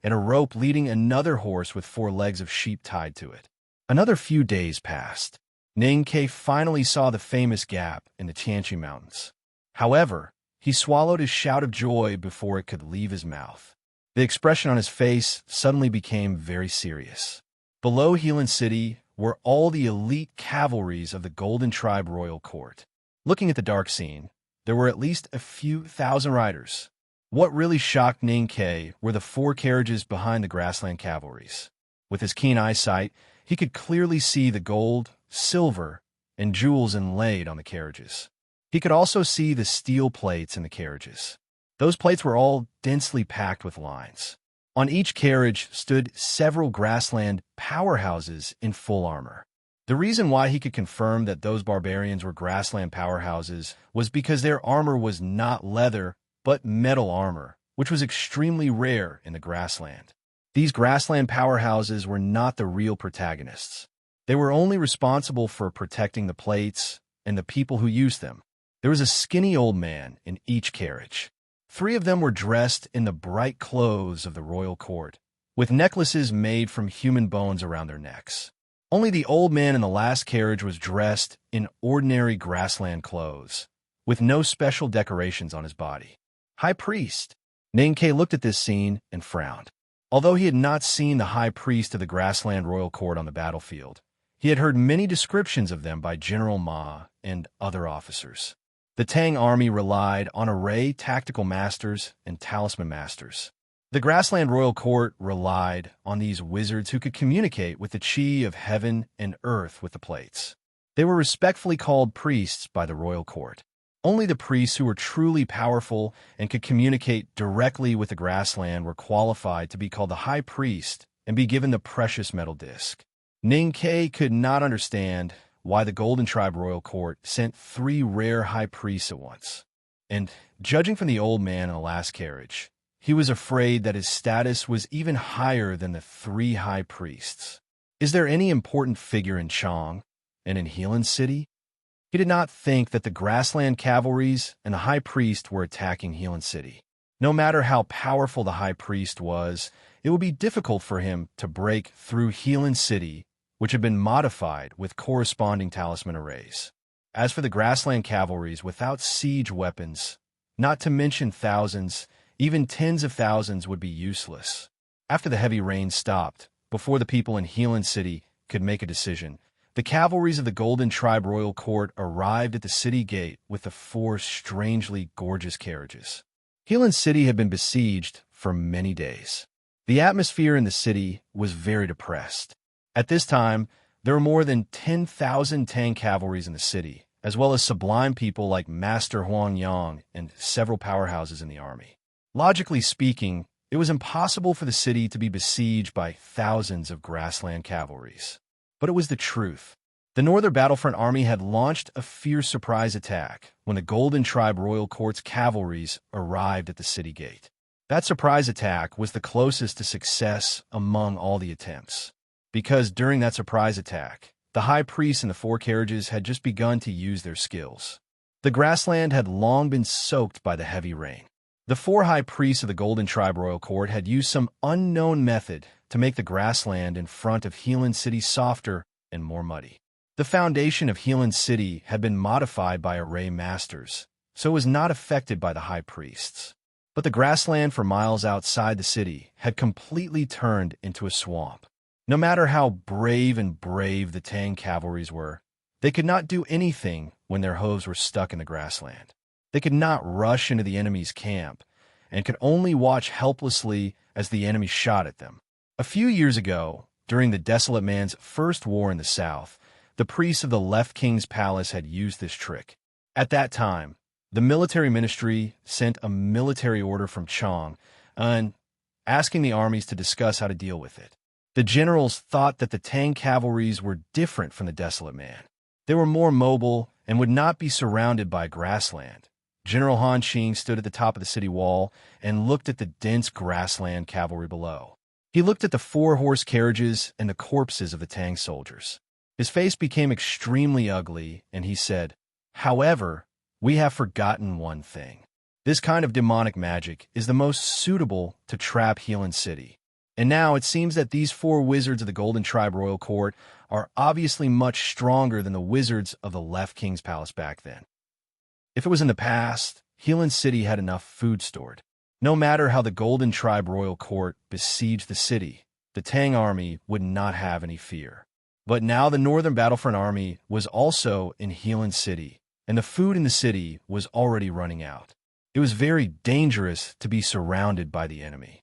and a rope leading another horse with 4 legs of sheep tied to it. Another few days passed. Ning Ke finally saw the famous gap in the Tianqi Mountains. However, he swallowed his shout of joy before it could leave his mouth. The expression on his face suddenly became very serious. Below Helan City were all the elite cavalries of the Golden Tribe royal court. Looking at the dark scene, there were at least a few thousand riders. What really shocked Ning Ke were the 4 carriages behind the grassland cavalries. With his keen eyesight, he could clearly see the gold, silver, and jewels inlaid on the carriages. He could also see the steel plates in the carriages. Those plates were all densely packed with lines. On each carriage stood several grassland powerhouses in full armor. The reason why he could confirm that those barbarians were grassland powerhouses was because their armor was not leather, but metal armor, which was extremely rare in the grassland. These grassland powerhouses were not the real protagonists. They were only responsible for protecting the plates and the people who used them. There was a skinny old man in each carriage. 3 of them were dressed in the bright clothes of the royal court, with necklaces made from human bones around their necks. Only the old man in the last carriage was dressed in ordinary grassland clothes, with no special decorations on his body. High Priest. Ning Ke looked at this scene and frowned. Although he had not seen the High Priest of the grassland royal court on the battlefield, he had heard many descriptions of them by General Ma and other officers. The Tang army relied on array tactical masters and talisman masters. The grassland royal court relied on these wizards who could communicate with the chi of heaven and earth with the plates. They were respectfully called priests by the royal court. Only the priests who were truly powerful and could communicate directly with the grassland were qualified to be called the High Priest and be given the precious metal disc. Ning Ke could not understand why the Golden Tribe royal court sent 3 rare high priests at once. And, judging from the old man in the last carriage, he was afraid that his status was even higher than the 3 high priests. Is there any important figure in Chang and in Helan City? He did not think that the grassland cavalries and the high priest were attacking Helan City. No matter how powerful the high priest was, it would be difficult for him to break through Helan City, which had been modified with corresponding talisman arrays. As for the grassland cavalries without siege weapons, not to mention thousands, even tens of thousands would be useless. After the heavy rain stopped, before the people in Helan City could make a decision, the cavalries of the Golden Tribe royal court arrived at the city gate with the 4 strangely gorgeous carriages. Helan City had been besieged for many days. The atmosphere in the city was very depressed. At this time, there were more than 10,000 Tang cavalries in the city, as well as sublime people like Master Huang Yang and several powerhouses in the army. Logically speaking, it was impossible for the city to be besieged by thousands of grassland cavalries. But it was the truth. The Northern Battlefront Army had launched a fierce surprise attack when the Golden Tribe royal court's cavalries arrived at the city gate. That surprise attack was the closest to success among all the attempts, because during that surprise attack, the high priests in the 4 carriages had just begun to use their skills. The grassland had long been soaked by the heavy rain. The 4 high priests of the Golden Tribe royal court had used some unknown method to make the grassland in front of Helan City softer and more muddy. The foundation of Helan City had been modified by array masters, so it was not affected by the high priests. But the grassland for miles outside the city had completely turned into a swamp. No matter how brave the Tang cavalries were, they could not do anything when their hooves were stuck in the grassland. They could not rush into the enemy's camp and could only watch helplessly as the enemy shot at them. A few years ago, during the Desolate Man's first war in the south, the priests of the Left King's palace had used this trick. At that time, the military ministry sent a military order from Chang and asking the armies to discuss how to deal with it. The generals thought that the Tang cavalries were different from the Desolate Man. They were more mobile and would not be surrounded by grassland. General Han Qing stood at the top of the city wall and looked at the dense grassland cavalry below. He looked at the 4-horse carriages and the corpses of the Tang soldiers. His face became extremely ugly, and he said, "However, we have forgotten one thing. This kind of demonic magic is the most suitable to trap Healan City. And now it seems that these 4 wizards of the Golden Tribe Royal Court are obviously much stronger than the wizards of the Left King's palace back then. If it was in the past, Healan City had enough food stored. No matter how the Golden Tribe Royal Court besieged the city, the Tang army would not have any fear. But now the Northern Battlefront Army was also in Healan City, and the food in the city was already running out. It was very dangerous to be surrounded by the enemy.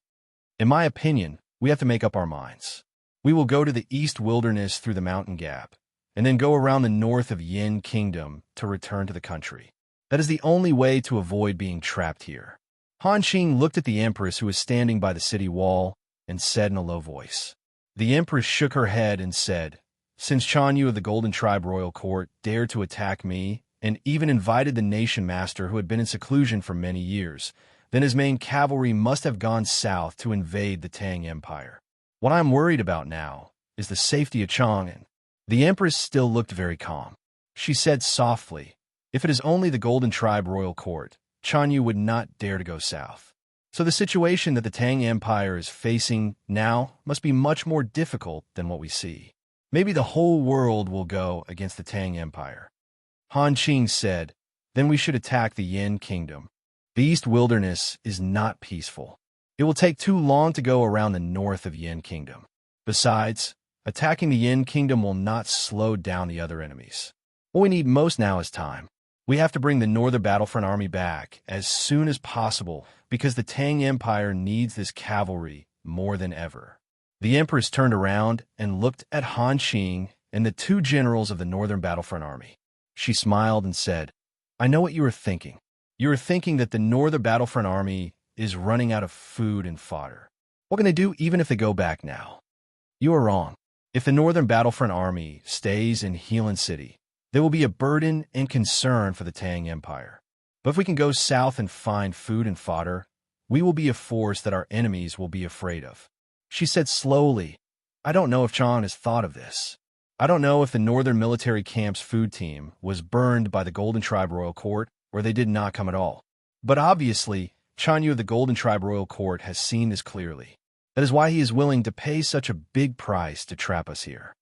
In my opinion, we have to make up our minds. We will go to the East Wilderness through the mountain gap, and then go around the north of Yin Kingdom to return to the country. That is the only way to avoid being trapped here." Han Qing looked at the Empress who was standing by the city wall and said in a low voice. The Empress shook her head and said, "Since Chan Yu of the Golden Tribe Royal Court dared to attack me and even invited the nation master who had been in seclusion for many years, then his main cavalry must have gone south to invade the Tang Empire. What I am worried about now is the safety of Chang'an." The Empress still looked very calm. She said softly, "If it is only the Golden Tribe Royal Court, Chan Yu would not dare to go south. So the situation that the Tang Empire is facing now must be much more difficult than what we see. Maybe the whole world will go against the Tang Empire." Han Qing said, "Then we should attack the Yin Kingdom. The East Wilderness is not peaceful. It will take too long to go around the north of Yin Kingdom. Besides, attacking the Yin Kingdom will not slow down the other enemies. What we need most now is time. We have to bring the Northern Battlefront Army back as soon as possible because the Tang Empire needs this cavalry more than ever." The Empress turned around and looked at Han Qing and the 2 generals of the Northern Battlefront Army. She smiled and said, "I know what you are thinking. You are thinking that the Northern Battlefront Army is running out of food and fodder. What can they do even if they go back now? You are wrong. If the Northern Battlefront Army stays in Healan City, there will be a burden and concern for the Tang Empire. But if we can go south and find food and fodder, we will be a force that our enemies will be afraid of." She said slowly, "I don't know if Chang has thought of this. I don't know if the Northern Military Camp's food team was burned by the Golden Tribe Royal Court or they did not come at all. But obviously, Chan Yu of the Golden Tribe Royal Court has seen this clearly. That is why he is willing to pay such a big price to trap us here."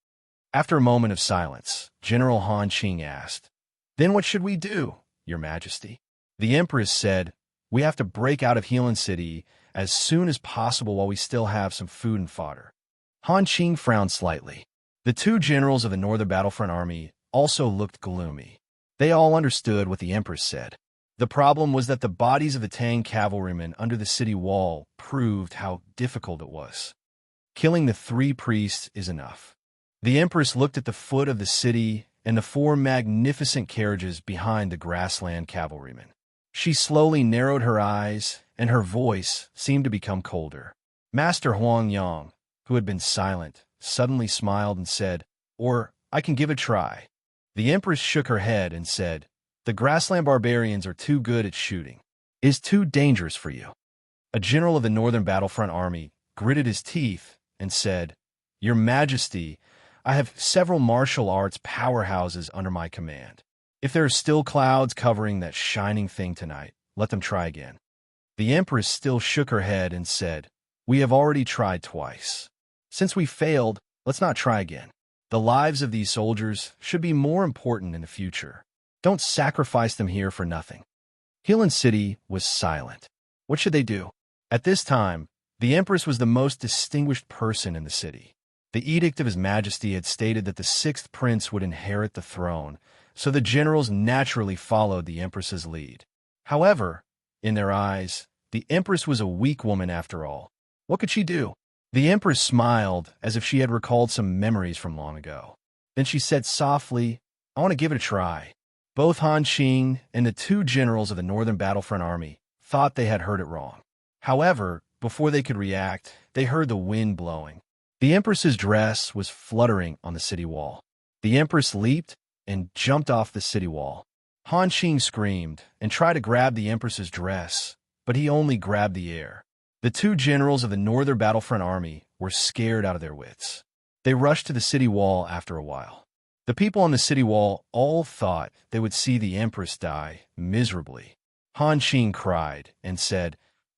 After a moment of silence, General Han Qing asked, "Then what should we do, Your Majesty?" The Empress said, "We have to break out of Healan City as soon as possible while we still have some food and fodder." Han Qing frowned slightly. The 2 generals of the Northern Battlefront Army also looked gloomy. They all understood what the Empress said. The problem was that the bodies of the Tang cavalrymen under the city wall proved how difficult it was. Killing the 3 priests is enough. The Empress looked at the foot of the city and the 4 magnificent carriages behind the grassland cavalrymen. She slowly narrowed her eyes, and her voice seemed to become colder. Master Huang Yang, who had been silent, suddenly smiled and said, "Or I can give it a try." The Empress shook her head and said, "The grassland barbarians are too good at shooting. It is too dangerous for you." A general of the Northern Battlefront Army gritted his teeth and said, "Your Majesty, I have several martial arts powerhouses under my command. If there are still clouds covering that shining thing tonight, let them try again." The Empress still shook her head and said, "We have already tried twice. Since we failed, let's not try again. The lives of these soldiers should be more important in the future. Don't sacrifice them here for nothing." Healan City was silent. What should they do? At this time, the Empress was the most distinguished person in the city. The edict of His Majesty had stated that the sixth prince would inherit the throne, so the generals naturally followed the empress's lead. However, in their eyes, the empress was a weak woman after all. What could she do? The empress smiled as if she had recalled some memories from long ago. Then she said softly, "I want to give it a try." Both Han Qing and the two generals of the Northern Battlefront Army thought they had heard it wrong. However, before they could react, they heard the wind blowing. The empress's dress was fluttering on the city wall. The empress leaped and jumped off the city wall. Han Qing screamed and tried to grab the empress's dress, but he only grabbed the air. The two generals of the Northern Battlefront Army were scared out of their wits. They rushed to the city wall after a while. The people on the city wall all thought they would see the empress die miserably. Han Qing cried and said,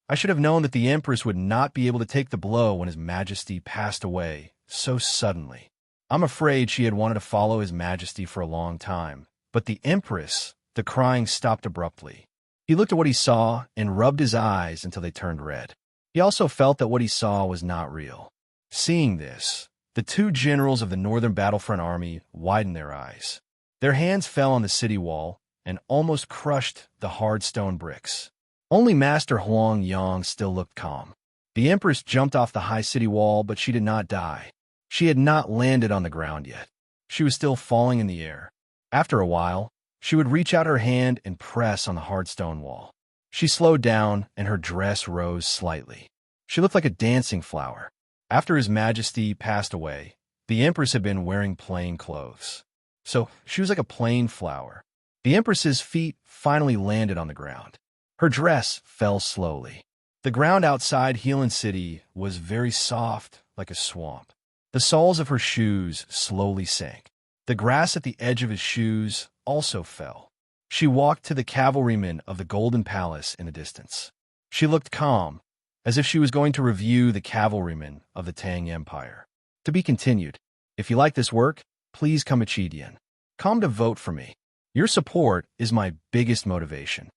"I should have known that the empress would not be able to take the blow when His Majesty passed away so suddenly. I'm afraid she had wanted to follow His Majesty for a long time." But the empress, the crying stopped abruptly. He looked at what he saw and rubbed his eyes until they turned red. He also felt that what he saw was not real. Seeing this, the two generals of the Northern Battlefront Army widened their eyes. Their hands fell on the city wall and almost crushed the hard stone bricks. Only Master Huang Yang still looked calm. The empress jumped off the high city wall, but she did not die. She had not landed on the ground yet. She was still falling in the air. After a while, she would reach out her hand and press on the hard stone wall. She slowed down, and her dress rose slightly. She looked like a dancing flower. After His Majesty passed away, the empress had been wearing plain clothes. So she was like a plain flower. The empress's feet finally landed on the ground. Her dress fell slowly. The ground outside Healing City was very soft, like a swamp. The soles of her shoes slowly sank. The grass at the edge of his shoes also fell. She walked to the cavalrymen of the Golden Palace in the distance. She looked calm, as if she was going to review the cavalrymen of the Tang Empire. To be continued. If you like this work, please come Chidian. Come to vote for me. Your support is my biggest motivation.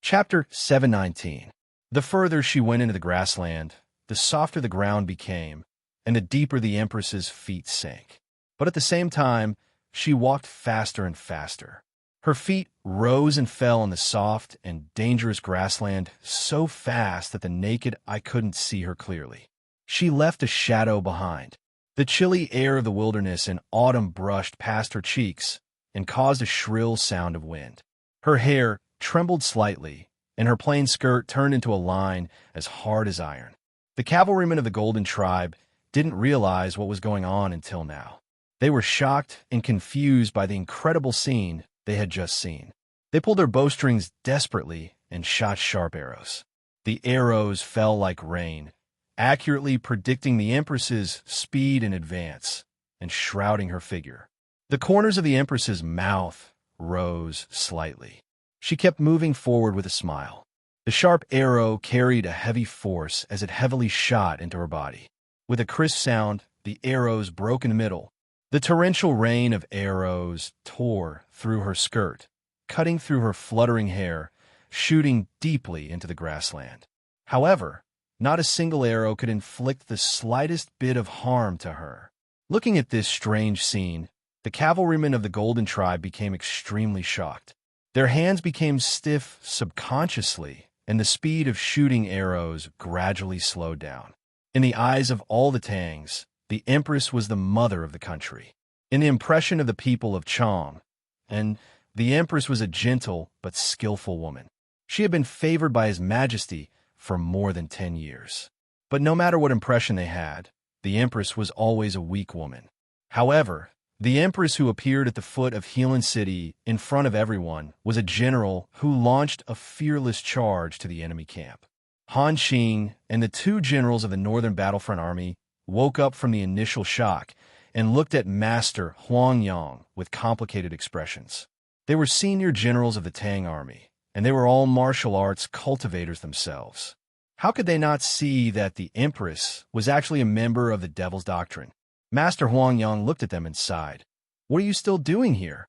Chapter 719. The further she went into the grassland, the softer the ground became, and the deeper the empress's feet sank. But at the same time, she walked faster and faster. Her feet rose and fell on the soft and dangerous grassland so fast that the naked eye couldn't see her clearly. She left a shadow behind. The chilly air of the wilderness in autumn brushed past her cheeks and caused a shrill sound of wind. Her hair trembled slightly, and her plain skirt turned into a line as hard as iron. The cavalrymen of the Golden Tribe didn't realize what was going on until now. They were shocked and confused by the incredible scene they had just seen. They pulled their bowstrings desperately and shot sharp arrows. The arrows fell like rain, accurately predicting the empress's speed and advance, and shrouding her figure. The corners of the empress's mouth rose slightly. She kept moving forward with a smile. The sharp arrow carried a heavy force as it heavily shot into her body. With a crisp sound, the arrows broke in the middle. The torrential rain of arrows tore through her skirt, cutting through her fluttering hair, shooting deeply into the grassland. However, not a single arrow could inflict the slightest bit of harm to her. Looking at this strange scene, the cavalrymen of the Golden Tribe became extremely shocked. Their hands became stiff subconsciously, and the speed of shooting arrows gradually slowed down. In the eyes of all the Tangs, the empress was the mother of the country. In the impression of the people of Chong, and the empress was a gentle but skillful woman. She had been favored by His Majesty for more than 10 years. But no matter what impression they had, the empress was always a weak woman. However, the empress who appeared at the foot of Healing City in front of everyone was a general who launched a fearless charge to the enemy camp. Han Qing and the two generals of the Northern Battlefront Army woke up from the initial shock and looked at Master Huang Yang with complicated expressions. They were senior generals of the Tang Army, and they were all martial arts cultivators themselves. How could they not see that the empress was actually a member of the Devil's Doctrine? Master Huang Yang looked at them and sighed. "What are you still doing here?"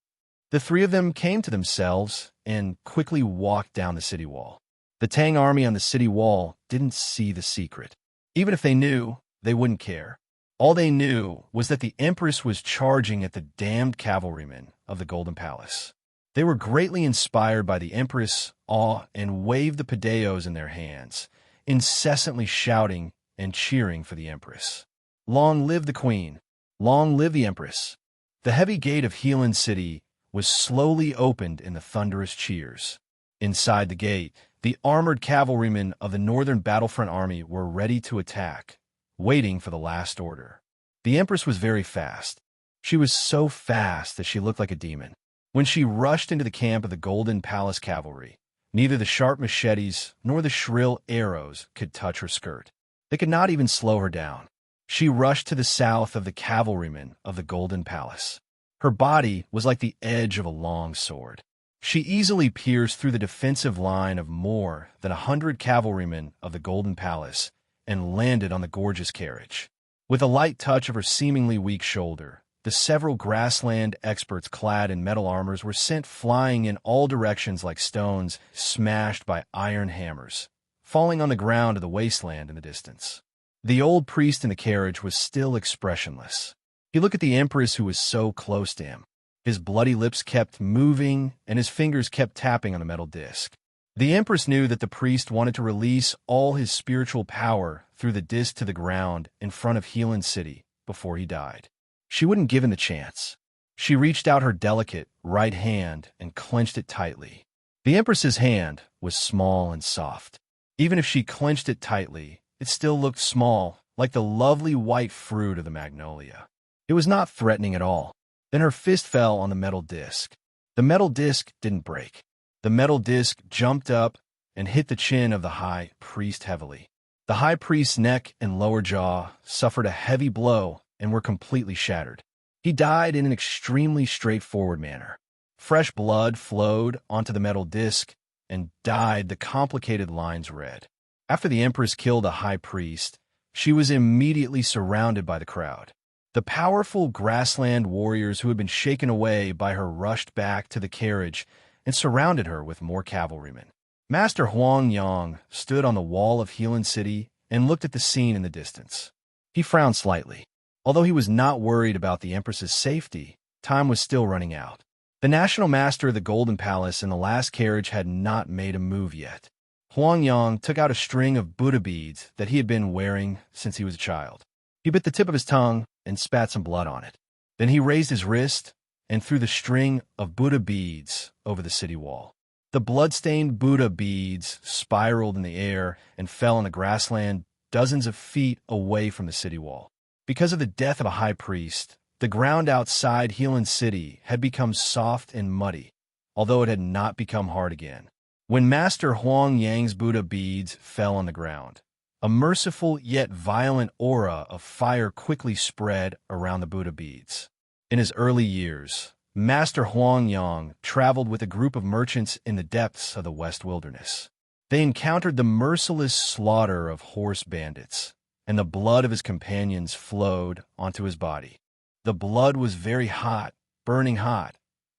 The three of them came to themselves and quickly walked down the city wall. The Tang army on the city wall didn't see the secret. Even if they knew, they wouldn't care. All they knew was that the Empress was charging at the damned cavalrymen of the Golden Palace. They were greatly inspired by the Empress' awe and waved the padeos in their hands, incessantly shouting and cheering for the Empress. Long live the Queen! Long live the Empress! The heavy gate of Helan City was slowly opened in the thunderous cheers. Inside the gate, the armored cavalrymen of the Northern Battlefront Army were ready to attack, waiting for the last order. The Empress was very fast. She was so fast that she looked like a demon. When she rushed into the camp of the Golden Palace Cavalry, neither the sharp machetes nor the shrill arrows could touch her skirt. They could not even slow her down. She rushed to the south of the cavalrymen of the Golden Palace. Her body was like the edge of a long sword. She easily pierced through the defensive line of more than 100 cavalrymen of the Golden Palace and landed on the gorgeous carriage. With a light touch of her seemingly weak shoulder, the several grassland experts clad in metal armors were sent flying in all directions like stones smashed by iron hammers, falling on the ground of the wasteland in the distance. The old priest in the carriage was still expressionless. He looked at the Empress who was so close to him. His bloody lips kept moving, and his fingers kept tapping on the metal disc. The Empress knew that the priest wanted to release all his spiritual power through the disc to the ground in front of Helan City before he died. She wouldn't give him the chance. She reached out her delicate right hand and clenched it tightly. The Empress's hand was small and soft. Even if she clenched it tightly, it still looked small, like the lovely white fruit of the magnolia. It was not threatening at all. Then her fist fell on the metal disc. The metal disc didn't break. The metal disc jumped up and hit the chin of the high priest heavily. The high priest's neck and lower jaw suffered a heavy blow and were completely shattered. He died in an extremely straightforward manner. Fresh blood flowed onto the metal disc and dyed the complicated lines red. After the Empress killed the high priest, she was immediately surrounded by the crowd. The powerful grassland warriors who had been shaken away by her rushed back to the carriage and surrounded her with more cavalrymen. Master Huang Yang stood on the wall of Helan City and looked at the scene in the distance. He frowned slightly. Although he was not worried about the Empress's safety, time was still running out. The National Master of the Golden Palace and the last carriage had not made a move yet. Huang Yang took out a string of Buddha beads that he had been wearing since he was a child. He bit the tip of his tongue and spat some blood on it. Then he raised his wrist and threw the string of Buddha beads over the city wall. The blood-stained Buddha beads spiraled in the air and fell on the grassland dozens of feet away from the city wall. Because of the death of a high priest, the ground outside Helan City had become soft and muddy, although it had not become hard again. When Master Huang Yang's Buddha beads fell on the ground, a merciful yet violent aura of fire quickly spread around the Buddha beads. In his early years, Master Huang Yang traveled with a group of merchants in the depths of the West Wilderness. They encountered the merciless slaughter of horse bandits, and the blood of his companions flowed onto his body. The blood was very hot, burning hot,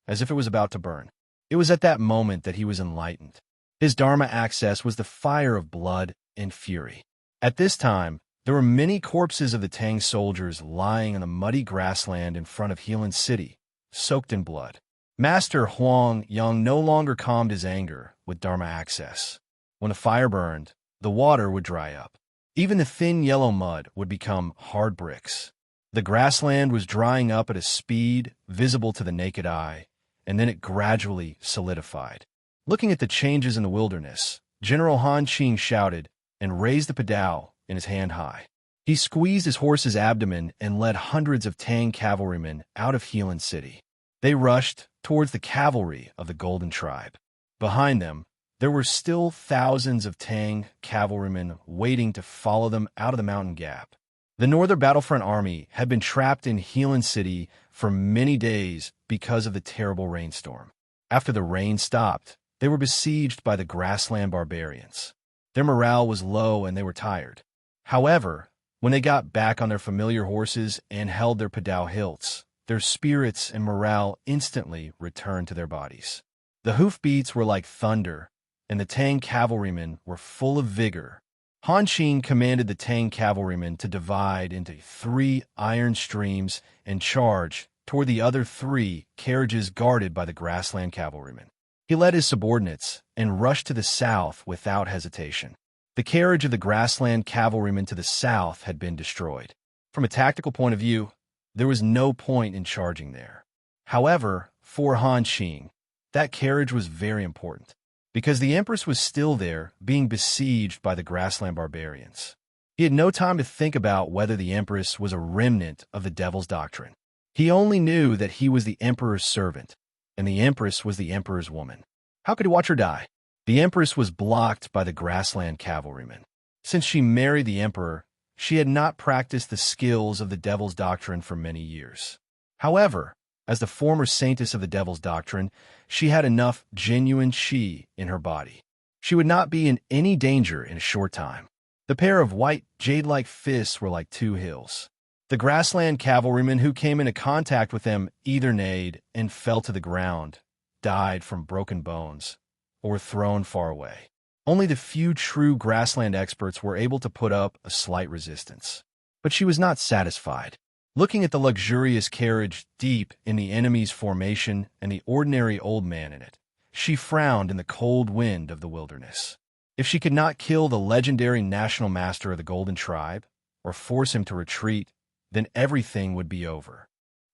as if it was about to burn. It was at that moment that he was enlightened. His Dharma access was the fire of blood and fury. At this time, there were many corpses of the Tang soldiers lying in the muddy grassland in front of Helan City, soaked in blood. Master Huang Yang no longer calmed his anger with Dharma access. When the fire burned, the water would dry up. Even the thin yellow mud would become hard bricks. The grassland was drying up at a speed visible to the naked eye, and then it gradually solidified. Looking at the changes in the wilderness, General Han Qing shouted and raised the padao in his hand high. He squeezed his horse's abdomen and led hundreds of Tang cavalrymen out of Helan City. They rushed towards the cavalry of the Golden Tribe. Behind them, there were still thousands of Tang cavalrymen waiting to follow them out of the mountain gap. The Northern Battlefront Army had been trapped in Helan City for many days because of the terrible rainstorm. After the rain stopped, they were besieged by the grassland barbarians. Their morale was low and they were tired. However, when they got back on their familiar horses and held their padao hilts, their spirits and morale instantly returned to their bodies. The hoofbeats were like thunder, and the Tang cavalrymen were full of vigor Han Qing commanded the Tang cavalrymen to divide into 3 iron streams and charge toward the other 3 carriages guarded by the grassland cavalrymen. He led his subordinates and rushed to the south without hesitation. The carriage of the grassland cavalrymen to the south had been destroyed. From a tactical point of view, there was no point in charging there. However, for Han Qing, that carriage was very important, because the Empress was still there, being besieged by the grassland barbarians. He had no time to think about whether the Empress was a remnant of the Devil's Doctrine. He only knew that he was the Emperor's servant, and the Empress was the Emperor's woman. How could he watch her die? The Empress was blocked by the grassland cavalrymen. Since she married the Emperor, she had not practiced the skills of the Devil's Doctrine for many years. However, as the former saintess of the Devil's Doctrine, she had enough genuine qi in her body. She would not be in any danger in a short time. The pair of white, jade-like fists were like 2 hills. The grassland cavalrymen who came into contact with them either neighed and fell to the ground, died from broken bones, or were thrown far away. Only the few true grassland experts were able to put up a slight resistance. But she was not satisfied. Looking at the luxurious carriage deep in the enemy's formation and the ordinary old man in it, she frowned in the cold wind of the wilderness. If she could not kill the legendary national master of the Golden Tribe, or force him to retreat, then everything would be over.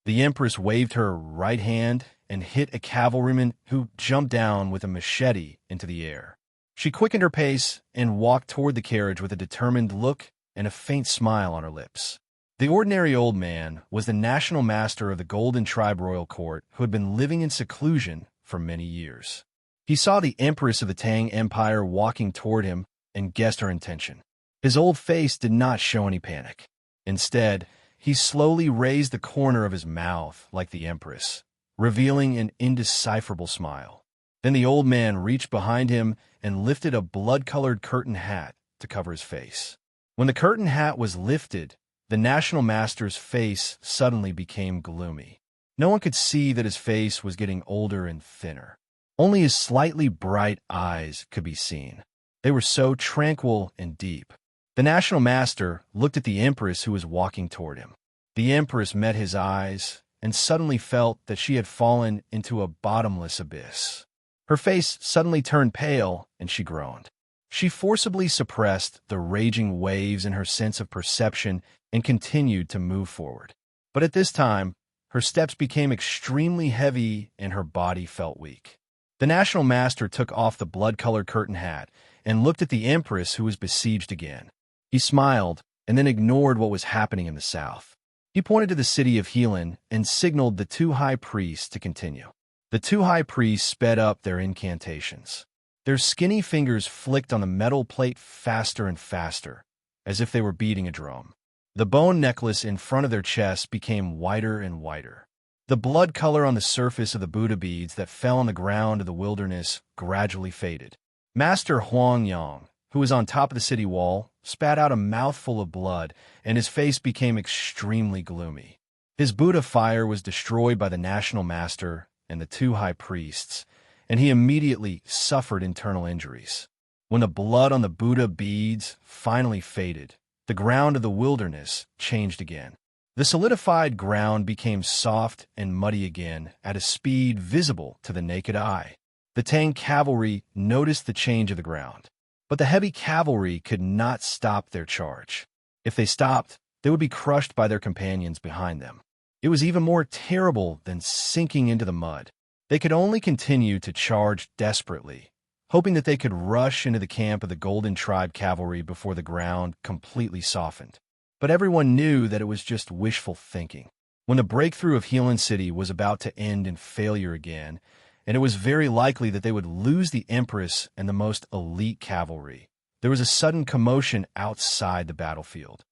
The Empress waved her right hand and hit a cavalryman who jumped down with a machete into the air. She quickened her pace and walked toward the carriage with a determined look and a faint smile on her lips. The ordinary old man was the national master of the Golden Tribe royal court who had been living in seclusion for many years. He saw the Empress of the Tang Empire walking toward him and guessed her intention. His old face did not show any panic. Instead, he slowly raised the corner of his mouth like the Empress, revealing an indecipherable smile. Then the old man reached behind him and lifted a blood-colored curtain hat to cover his face. When the curtain hat was lifted, the national master's face suddenly became gloomy. No one could see that his face was getting older and thinner. Only his slightly bright eyes could be seen. They were so tranquil and deep. The national master looked at the Empress who was walking toward him. The Empress met his eyes and suddenly felt that she had fallen into a bottomless abyss. Her face suddenly turned pale and she groaned. She forcibly suppressed the raging waves in her sense of perception and continued to move forward. But at this time, her steps became extremely heavy and her body felt weak. The national master took off the blood-colored curtain hat and looked at the Empress who was besieged again. He smiled and then ignored what was happening in the south. He pointed to the city of Helan and signaled the 2 high priests to continue. The 2 high priests sped up their incantations. Their skinny fingers flicked on the metal plate faster and faster, as if they were beating a drum. The bone necklace in front of their chests became whiter and whiter. The blood color on the surface of the Buddha beads that fell on the ground of the wilderness gradually faded. Master Huang Yang, who was on top of the city wall, spat out a mouthful of blood, and his face became extremely gloomy. His Buddha fire was destroyed by the national master and the 2 high priests, and he immediately suffered internal injuries. When the blood on the Buddha beads finally faded, the ground of the wilderness changed again. The solidified ground became soft and muddy again at a speed visible to the naked eye. The Tang cavalry noticed the change of the ground, but the heavy cavalry could not stop their charge. If they stopped, they would be crushed by their companions behind them. It was even more terrible than sinking into the mud. They could only continue to charge desperately, hoping that they could rush into the camp of the Golden Tribe cavalry before the ground completely softened. But everyone knew that it was just wishful thinking. When the breakthrough of Helan City was about to end in failure again, and it was very likely that they would lose the Empress and the most elite cavalry, there was a sudden commotion outside the battlefield.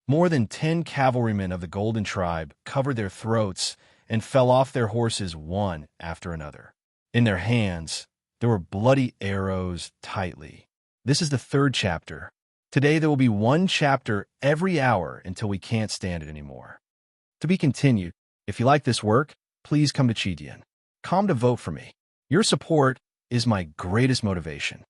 More than 10 cavalrymen of the Golden Tribe covered their throats and fell off their horses one after another. In their hands, there were bloody arrows tightly. This is the 3rd chapter. Today there will be 1 chapter every hour until we can't stand it anymore. To be continued. If you like this work, please come to Chidian. Come to vote for me. Your support is my greatest motivation.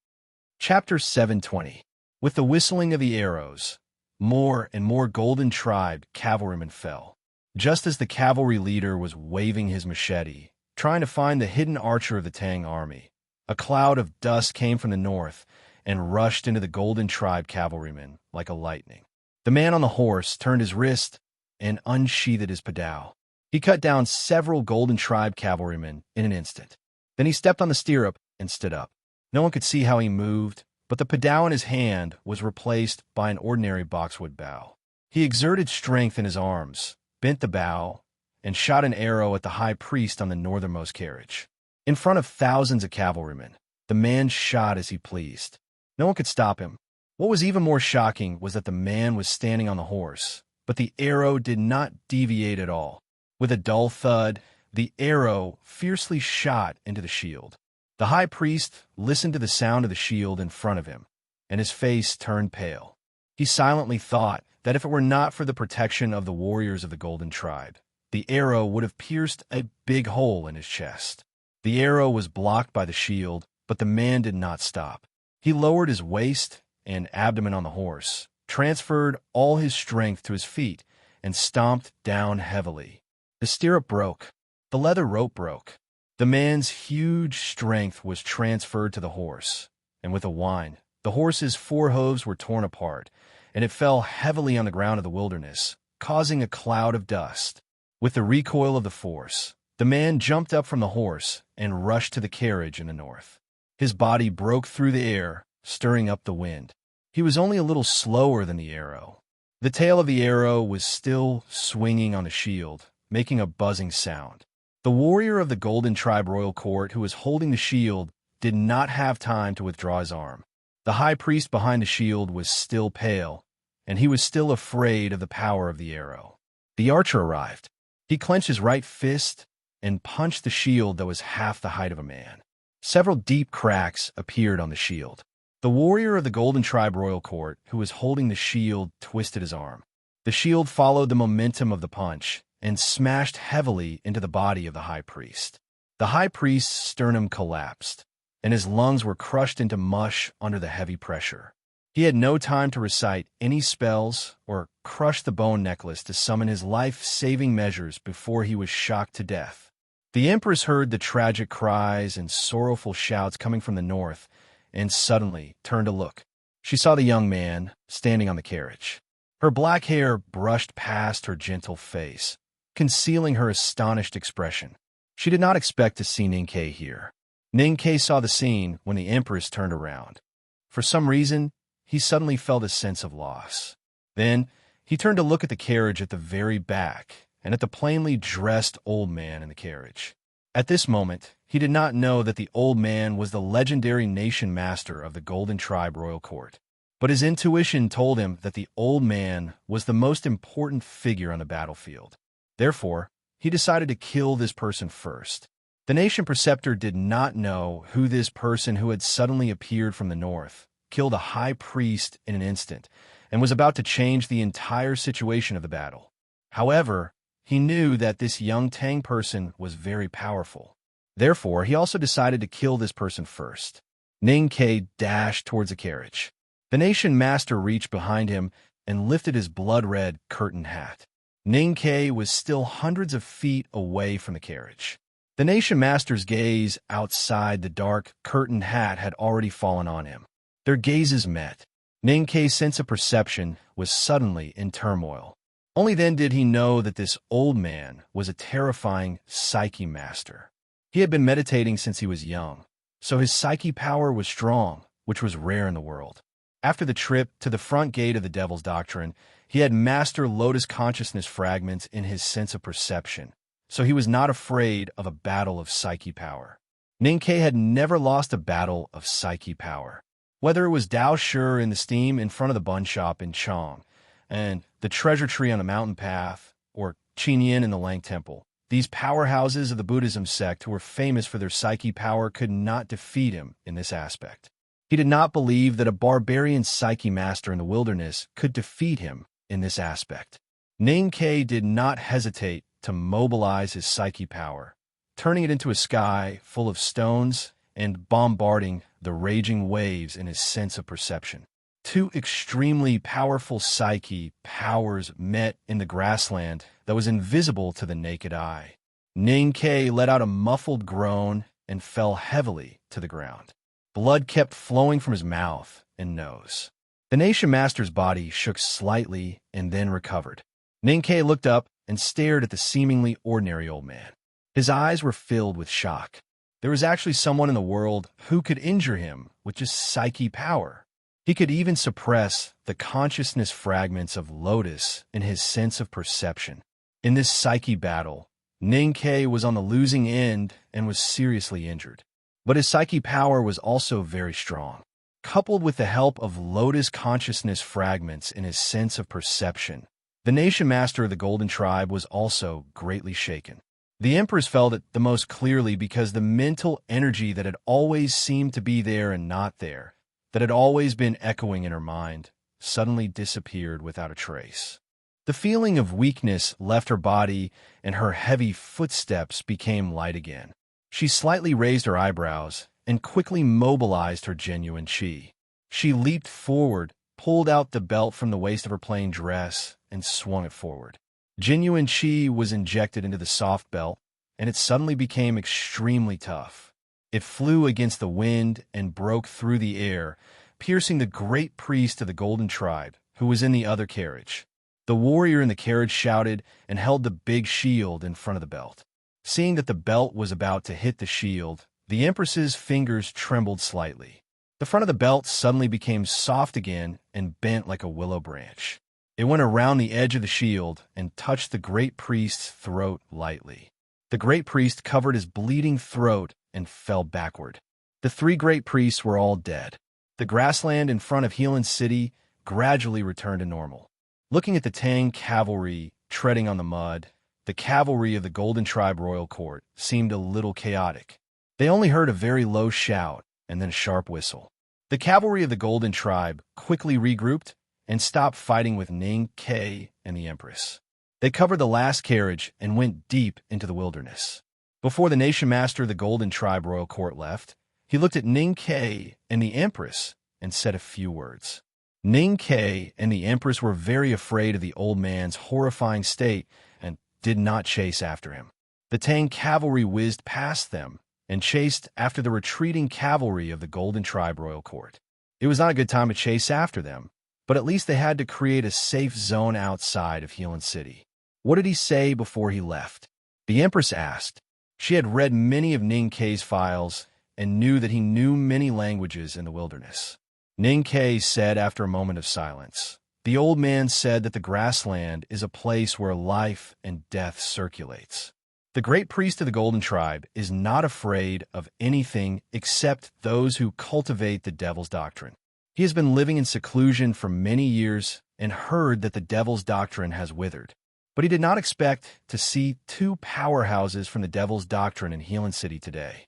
Chapter 720. With the whistling of the arrows, more and more golden tribe cavalrymen fell. Just as the cavalry leader was waving his machete, trying to find the hidden archer of the Tang army, a cloud of dust came from the north and rushed into the golden tribe cavalrymen like a lightning. The man on the horse turned his wrist and unsheathed his padao. He cut down several golden tribe cavalrymen in an instant. Then he stepped on the stirrup and stood up. No one could see how he moved, but the padao in his hand was replaced by an ordinary boxwood bow. He exerted strength in his arms, bent the bow, and shot an arrow at the high priest on the northernmost carriage. In front of thousands of cavalrymen, the man shot as he pleased. No one could stop him. What was even more shocking was that the man was standing on the horse, but the arrow did not deviate at all. With a dull thud, the arrow fiercely shot into the shield. The high priest listened to the sound of the shield in front of him, and his face turned pale. He silently thought that if it were not for the protection of the warriors of the Golden Tribe, the arrow would have pierced a big hole in his chest. The arrow was blocked by the shield, but the man did not stop. He lowered his waist and abdomen on the horse, transferred all his strength to his feet, and stomped down heavily. The stirrup broke. The leather rope broke. The man's huge strength was transferred to the horse, and with a whine, the horse's four hooves were torn apart, and it fell heavily on the ground of the wilderness, causing a cloud of dust. With the recoil of the force, the man jumped up from the horse and rushed to the carriage in the north. His body broke through the air, stirring up the wind. He was only a little slower than the arrow. The tail of the arrow was still swinging on the shield, making a buzzing sound. The warrior of the Golden Tribe Royal Court who was holding the shield did not have time to withdraw his arm. The high priest behind the shield was still pale, and he was still afraid of the power of the arrow. The archer arrived. He clenched his right fist and punched the shield that was half the height of a man. Several deep cracks appeared on the shield. The warrior of the Golden Tribe Royal Court who was holding the shield twisted his arm. The shield followed the momentum of the punch and smashed heavily into the body of the high priest. The high priest's sternum collapsed, and his lungs were crushed into mush under the heavy pressure. He had no time to recite any spells or crush the bone necklace to summon his life-saving measures before he was shocked to death. The empress heard the tragic cries and sorrowful shouts coming from the north and suddenly turned to look. She saw the young man standing on the carriage. Her black hair brushed past her gentle face, concealing her astonished expression. She did not expect to see Ninkei here. Ninkei saw the scene when the empress turned around. For some reason, he suddenly felt a sense of loss. Then, he turned to look at the carriage at the very back and at the plainly dressed old man in the carriage. At this moment, he did not know that the old man was the legendary nation master of the Golden Tribe Royal Court. But his intuition told him that the old man was the most important figure on the battlefield. Therefore, he decided to kill this person first. The nation preceptor did not know who this person who had suddenly appeared from the north, killed a high priest in an instant, and was about to change the entire situation of the battle. However, he knew that this young Tang person was very powerful. Therefore, he also decided to kill this person first. Ninkei dashed towards the carriage. The nation master reached behind him and lifted his blood-red curtain hat. Ninkei was still hundreds of feet away from the carriage. The nation master's gaze outside the dark curtained hat had already fallen on him. Their gazes met. Ninkei's sense of perception was suddenly in turmoil. Only then did he know that this old man was a terrifying psyche master. He had been meditating since he was young, so his psyche power was strong, which was rare in the world. After the trip to the front gate of the Devil's Doctrine, he had master lotus consciousness fragments in his sense of perception, so he was not afraid of a battle of psyche power. Ninkei had never lost a battle of psyche power. Whether it was Dao Shi in the steam in front of the bun shop in Chong, and the treasure tree on the mountain path, or Qin Yin in the Lang Temple, these powerhouses of the Buddhism sect who were famous for their psyche power could not defeat him in this aspect. He did not believe that a barbarian psyche master in the wilderness could defeat him in this aspect. Ninkei did not hesitate to mobilize his psyche power, turning it into a sky full of stones and bombarding the raging waves in his sense of perception. Two extremely powerful psyche powers met in the grassland that was invisible to the naked eye. Ninkei let out a muffled groan and fell heavily to the ground. Blood kept flowing from his mouth and nose. The Nation Master's body shook slightly and then recovered. Ninkei looked up and stared at the seemingly ordinary old man. His eyes were filled with shock. There was actually someone in the world who could injure him with just psyche power. He could even suppress the consciousness fragments of Lotus in his sense of perception. In this psyche battle, Ninkei was on the losing end and was seriously injured. But his psyche power was also very strong. Coupled with the help of Lotus consciousness fragments in his sense of perception, the Nation Master of the Golden Tribe was also greatly shaken. The Empress felt it the most clearly because the mental energy that had always seemed to be there and not there, that had always been echoing in her mind, suddenly disappeared without a trace. The feeling of weakness left her body, and her heavy footsteps became light again. She slightly raised her eyebrows and quickly mobilized her genuine chi. She leaped forward, pulled out the belt from the waist of her plain dress, and swung it forward. Genuine chi was injected into the soft belt, and it suddenly became extremely tough. It flew against the wind and broke through the air, piercing the great priest of the Golden Tribe, who was in the other carriage. The warrior in the carriage shouted and held the big shield in front of the belt. Seeing that the belt was about to hit the shield, the Empress's fingers trembled slightly. The front of the belt suddenly became soft again and bent like a willow branch. It went around the edge of the shield and touched the great priest's throat lightly. The great priest covered his bleeding throat and fell backward. The three great priests were all dead. The grassland in front of Healan City gradually returned to normal. Looking at the Tang cavalry treading on the mud, the cavalry of the Golden Tribe Royal Court seemed a little chaotic. They only heard a very low shout and then a sharp whistle. The cavalry of the Golden Tribe quickly regrouped and stopped fighting with Ninkei and the Empress. They covered the last carriage and went deep into the wilderness. Before the Nation Master of the Golden Tribe Royal Court left, he looked at Ninkei and the Empress and said a few words. Ninkei and the Empress were very afraid of the old man's horrifying state and did not chase after him. The Tang cavalry whizzed past them and chased after the retreating cavalry of the Golden Tribe Royal Court. It was not a good time to chase after them, but at least they had to create a safe zone outside of Healan City. What did he say before he left? The Empress asked. She had read many of Ninkei's files and knew that he knew many languages in the wilderness. Ninkei said after a moment of silence, "The old man said that the grassland is a place where life and death circulates. The great priest of the Golden Tribe is not afraid of anything except those who cultivate the devil's doctrine. He has been living in seclusion for many years and heard that the devil's doctrine has withered. But he did not expect to see two powerhouses from the devil's doctrine in Healan City today.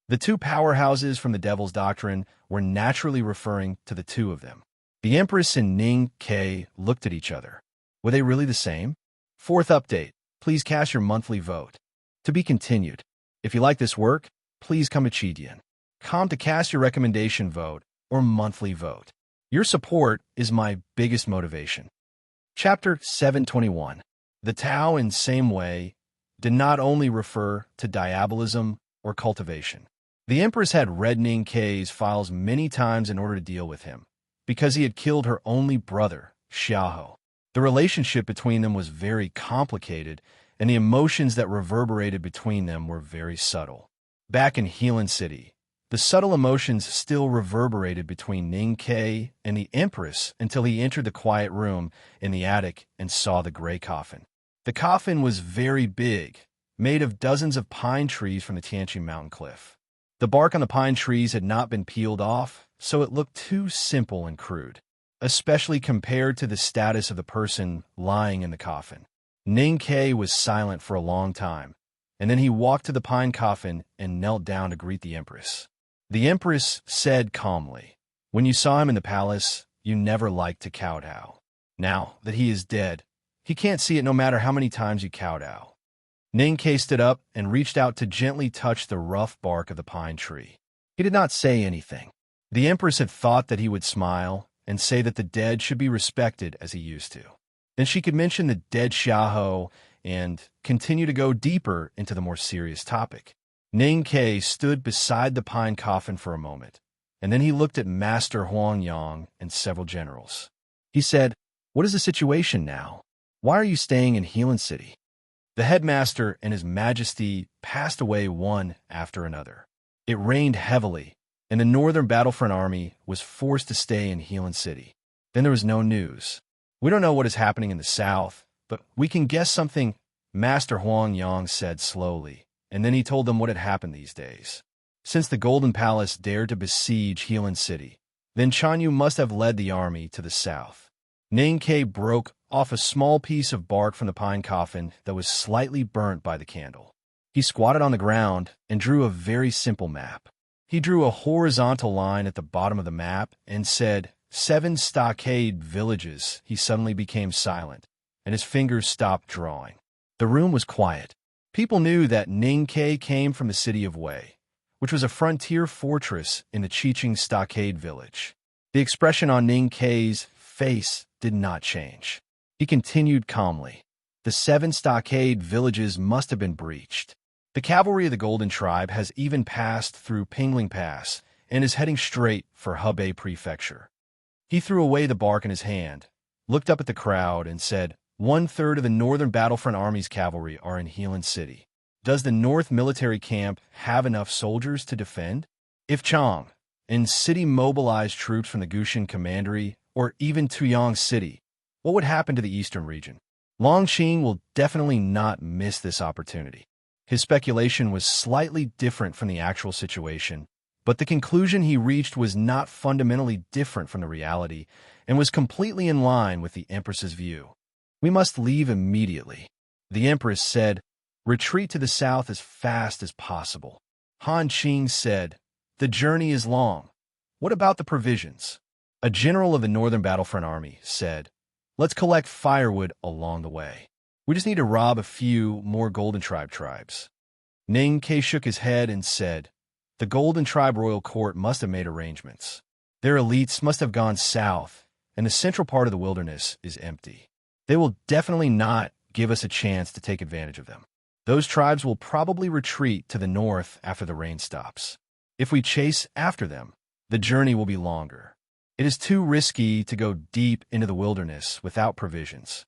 The two powerhouses from the devil's doctrine were naturally referring to the two of them. The Empress and Ninkei looked at each other. Were they really the same? Fourth update. Please cast your monthly vote. To be continued. If you like this work, please come to Chidian. Come to cast your recommendation vote or monthly vote. Your support is my biggest motivation. Chapter 721. The Tao in same way did not only refer to diabolism or cultivation. The Empress had read Ninkei's files many times in order to deal with him, because he had killed her only brother, Xiaoho. The relationship between them was very complicated, and the emotions that reverberated between them were very subtle. Back in Healan City, the subtle emotions still reverberated between Ninkei and the Empress until he entered the quiet room in the attic and saw the gray coffin. The coffin was very big, made of dozens of pine trees from the Tianqi mountain cliff. The bark on the pine trees had not been peeled off, so it looked too simple and crude, especially compared to the status of the person lying in the coffin. Ninkei was silent for a long time, and then he walked to the pine coffin and knelt down to greet the Empress. The Empress said calmly, "When you saw him in the palace, you never liked to kowtow. Now that he is dead, he can't see it no matter how many times you kowtow." Ninkei stood up and reached out to gently touch the rough bark of the pine tree. He did not say anything. The Empress had thought that he would smile, and say that the dead should be respected as he used to. Then she could mention the dead Xiahou and continue to go deeper into the more serious topic. Ning Ke stood beside the pine coffin for a moment, and then he looked at Master Huang Yang and several generals. He said, "What is the situation now? Why are you staying in Healan City?" The headmaster and his majesty passed away one after another. It rained heavily, and the Northern Battlefront Army was forced to stay in Healan City. Then there was no news. "We don't know what is happening in the south, but we can guess something," Master Huang Yang said slowly, and then he told them what had happened these days. Since the Golden Palace dared to besiege Healan City, then Chanyu must have led the army to the south. Ning Ke broke off a small piece of bark from the pine coffin that was slightly burnt by the candle. He squatted on the ground and drew a very simple map. He drew a horizontal line at the bottom of the map and said, 7 stockade villages." He suddenly became silent, and his fingers stopped drawing. The room was quiet. People knew that Ning Ke came from the city of Wei, which was a frontier fortress in the Qiqing stockade village. The expression on Ning Ke's face did not change. He continued calmly. The 7 stockade villages must have been breached. The cavalry of the Golden Tribe has even passed through Pingling Pass and is heading straight for Hebei Prefecture. He threw away the bark in his hand, looked up at the crowd, and said, 1/3 of the Northern Battlefront Army's cavalry are in Healan City. Does the North military camp have enough soldiers to defend? If Chang and City mobilized troops from the Gushan Commandery or even Tuyang City, what would happen to the eastern region? Longqing will definitely not miss this opportunity. His speculation was slightly different from the actual situation, but the conclusion he reached was not fundamentally different from the reality and was completely in line with the Empress's view. "We must leave immediately," the Empress said. "Retreat to the south as fast as possible." Han Qing said, "The journey is long. What about the provisions?" A general of the Northern Battlefront Army said, "Let's collect firewood along the way. We just need to rob a few more Golden Tribe tribes." Ning Ke shook his head and said, "The Golden Tribe Royal Court must have made arrangements. Their elites must have gone south, and the central part of the wilderness is empty. They will definitely not give us a chance to take advantage of them. Those tribes will probably retreat to the north after the rain stops. If we chase after them, the journey will be longer. It is too risky to go deep into the wilderness without provisions."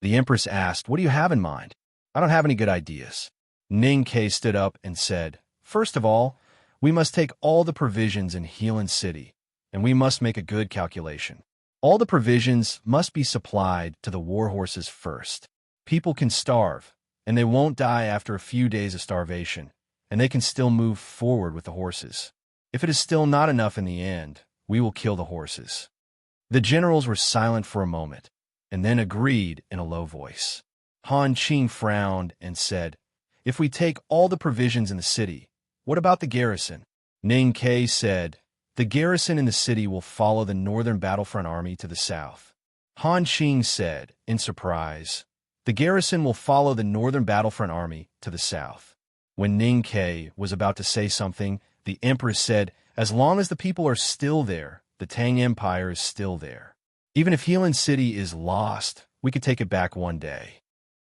The Empress asked, "What do you have in mind?" "I don't have any good ideas." Ning Ke stood up and said, "First of all, we must take all the provisions in Healan City, and we must make a good calculation. All the provisions must be supplied to the war horses first. People can starve, and they won't die after a few days of starvation, and they can still move forward with the horses. If it is still not enough in the end, we will kill the horses." The generals were silent for a moment, and then agreed in a low voice. Han Qing frowned and said, "If we take all the provisions in the city, what about the garrison?" Ning Ke said, "The garrison in the city will follow the Northern Battlefront Army to the south." Han Qing said, in surprise, "The garrison will follow the Northern Battlefront Army to the south." When Ning Ke was about to say something, the Empress said, "As long as the people are still there, the Tang Empire is still there. Even if Healan City is lost, we could take it back one day."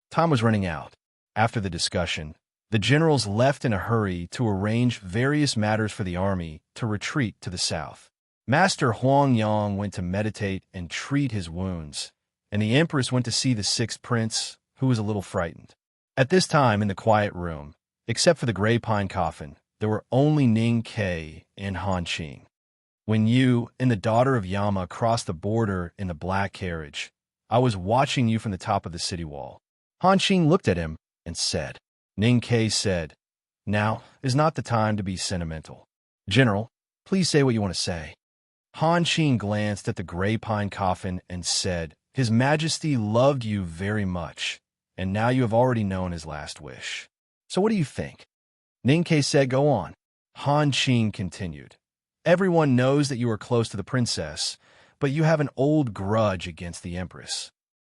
Time was running out. After the discussion, the generals left in a hurry to arrange various matters for the army to retreat to the south. Master Huang Yang went to meditate and treat his wounds, and the Empress went to see the 6th prince, who was a little frightened. At this time, in the quiet room, except for the gray pine coffin, there were only Ning Ke and Han Qing. "When you and the daughter of Yama crossed the border in the black carriage, I was watching you from the top of the city wall." Han Qing looked at him and said. Ning Ke said, "Now is not the time to be sentimental. General, please say what you want to say." Han Qing glanced at the gray pine coffin and said, "His Majesty loved you very much, and now you have already known his last wish. So what do you think?" Ning Ke said, "Go on." Han Qing continued, "Everyone knows that you are close to the princess, but you have an old grudge against the Empress.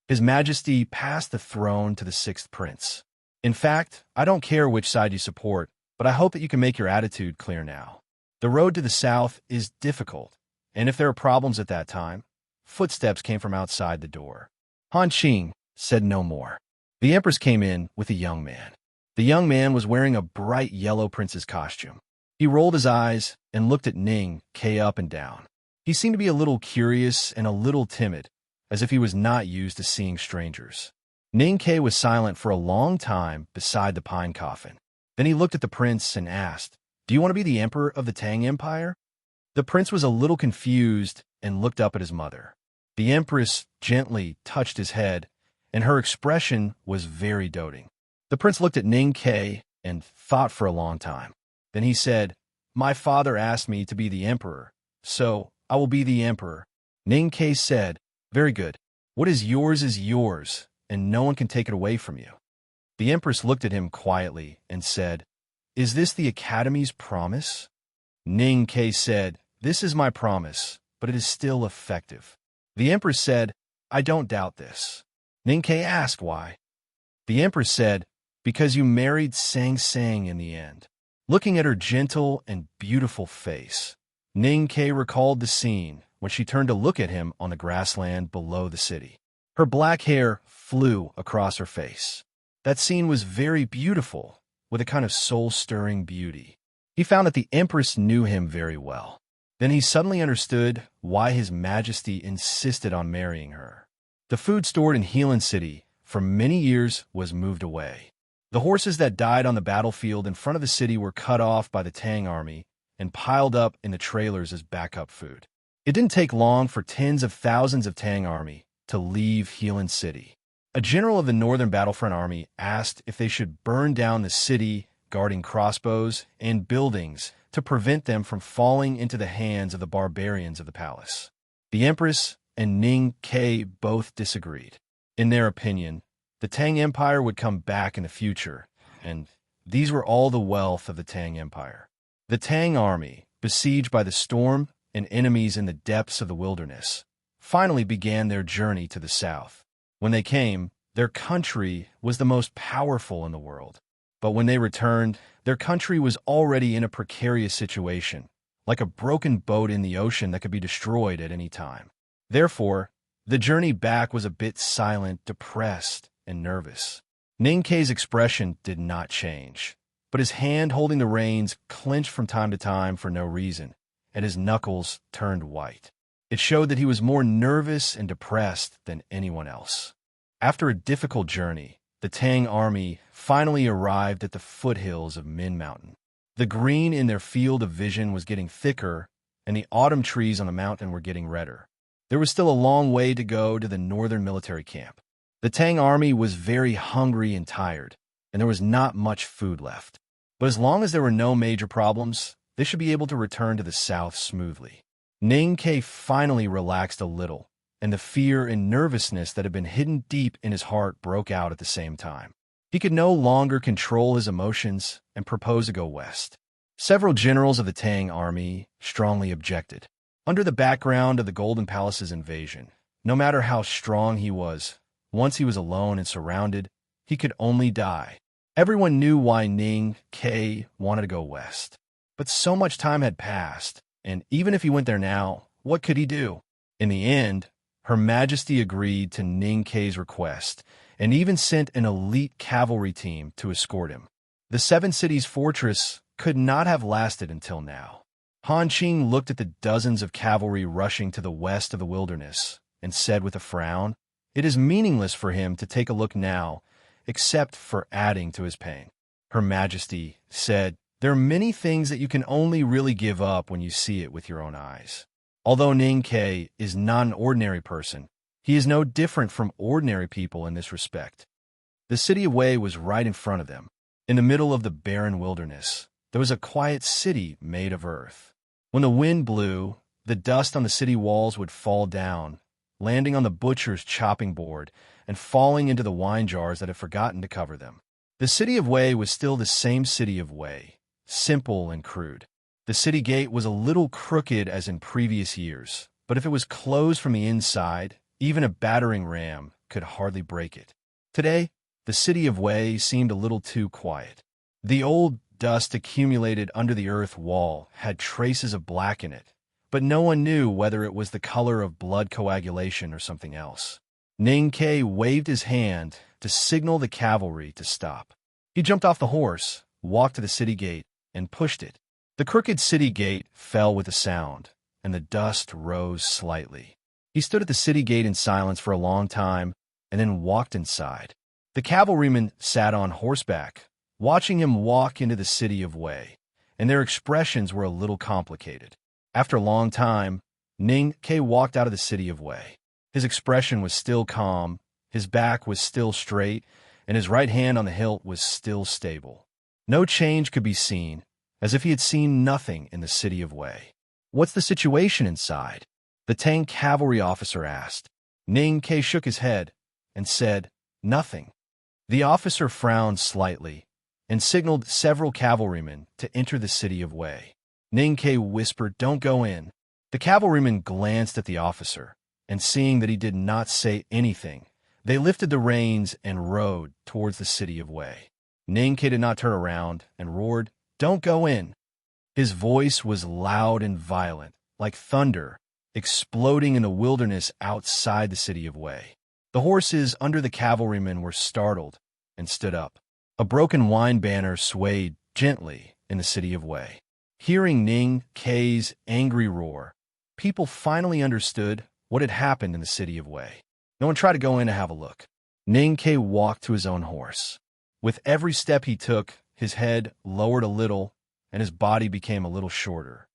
His Majesty passed the throne to the 6th prince. In fact, I don't care which side you support, but I hope that you can make your attitude clear now. The road to the south is difficult, And if there are problems at that time, footsteps came from outside the door. Han Qing said no more. The Empress came in with a young man. The young man was wearing a bright yellow prince's costume. He rolled his eyes and looked at Ning Ke up and down. He seemed to be a little curious and a little timid, as if he was not used to seeing strangers. Ning Ke was silent for a long time beside the pine coffin. Then he looked at the prince and asked, "Do you want to be the emperor of the Tang Empire?" The prince was a little confused and looked up at his mother. The empress gently touched his head, and her expression was very doting. The prince looked at Ning Ke and thought for a long time. Then he said, "My father asked me to be the emperor, so I will be the emperor." Ning Ke said, "Very good. What is yours, and no one can take it away from you." The empress looked at him quietly and said, "Is this the Academy's promise?" Ning Ke said, "This is my promise, but it is still effective." The empress said, "I don't doubt this." Ning Ke asked why. The empress said, "Because you married Sang Sang in the end." Looking at her gentle and beautiful face, Ning Ke recalled the scene when she turned to look at him on the grassland below the city. Her black hair flew across her face. That scene was very beautiful, with a kind of soul-stirring beauty. He found that the empress knew him very well. Then he suddenly understood why His Majesty insisted on marrying her. The food stored in Healan City for many years was moved away. The horses that died on the battlefield in front of the city were cut off by the Tang army and piled up in the trailers as backup food. It didn't take long for tens of thousands of Tang army to leave Healan City. A general of the Northern Battlefront Army asked if they should burn down the city, guarding crossbows and buildings to prevent them from falling into the hands of the barbarians of the palace. The Empress and Ning Ke both disagreed. In their opinion, the Tang Empire would come back in the future, and these were all the wealth of the Tang Empire. The Tang army, besieged by the storm and enemies in the depths of the wilderness, finally began their journey to the south. When they came, their country was the most powerful in the world. But when they returned, their country was already in a precarious situation, like a broken boat in the ocean that could be destroyed at any time. Therefore, the journey back was a bit silent, depressed, and nervous. Ning Ke's expression did not change, but his hand holding the reins clenched from time to time for no reason, and his knuckles turned white. It showed that he was more nervous and depressed than anyone else. After a difficult journey, the Tang army finally arrived at the foothills of Min Mountain. The green in their field of vision was getting thicker, and the autumn trees on the mountain were getting redder. There was still a long way to go to the northern military camp. The Tang army was very hungry and tired, and there was not much food left. But as long as there were no major problems, they should be able to return to the south smoothly. Ning Ke finally relaxed a little, and the fear and nervousness that had been hidden deep in his heart broke out at the same time. He could no longer control his emotions and proposed to go west. Several generals of the Tang army strongly objected. Under the background of the Golden Palace's invasion, no matter how strong he was, once he was alone and surrounded, he could only die. Everyone knew why Ning Ke wanted to go west. But so much time had passed, and even if he went there now, what could he do? In the end, Her Majesty agreed to Ning Ke's request and even sent an elite cavalry team to escort him. The Seven Cities fortress could not have lasted until now. Han Qing looked at the dozens of cavalry rushing to the west of the wilderness and said with a frown, "It is meaningless for him to take a look now, except for adding to his pain." Her Majesty said, "There are many things that you can only really give up when you see it with your own eyes." Although Ning Ke is not an ordinary person, he is no different from ordinary people in this respect. The city of Wei was right in front of them. In the middle of the barren wilderness, there was a quiet city made of earth. When the wind blew, the dust on the city walls would fall down, landing on the butcher's chopping board and falling into the wine jars that had forgotten to cover them. The city of Wei was still the same city of Wei, simple and crude. The city gate was a little crooked as in previous years, but if it was closed from the inside, even a battering ram could hardly break it. Today, the city of Wei seemed a little too quiet. The old dust accumulated under the earth wall had traces of black in it, but no one knew whether it was the color of blood coagulation or something else. Ning Ke waved his hand to signal the cavalry to stop. He jumped off the horse, walked to the city gate, and pushed it. The crooked city gate fell with a sound, and the dust rose slightly. He stood at the city gate in silence for a long time, and then walked inside. The cavalrymen sat on horseback, watching him walk into the city of Wei, and their expressions were a little complicated. After a long time, Ning Ke walked out of the city of Wei. His expression was still calm, his back was still straight, and his right hand on the hilt was still stable. No change could be seen, as if he had seen nothing in the city of Wei. "What's the situation inside?" the Tang cavalry officer asked. Ning Ke shook his head and said, "Nothing." The officer frowned slightly and signaled several cavalrymen to enter the city of Wei. Ning Ke whispered, "Don't go in." The cavalrymen glanced at the officer, and seeing that he did not say anything, they lifted the reins and rode towards the city of Wei. Ning Ke did not turn around and roared, "Don't go in." His voice was loud and violent, like thunder, exploding in the wilderness outside the city of Wei. The horses under the cavalrymen were startled and stood up. A broken wine banner swayed gently in the city of Wei. Hearing Ning Ke's angry roar, people finally understood what had happened in the city of Wei. No one tried to go in to have a look. Ning Ke walked to his own horse. With every step he took, his head lowered a little, and his body became a little shorter.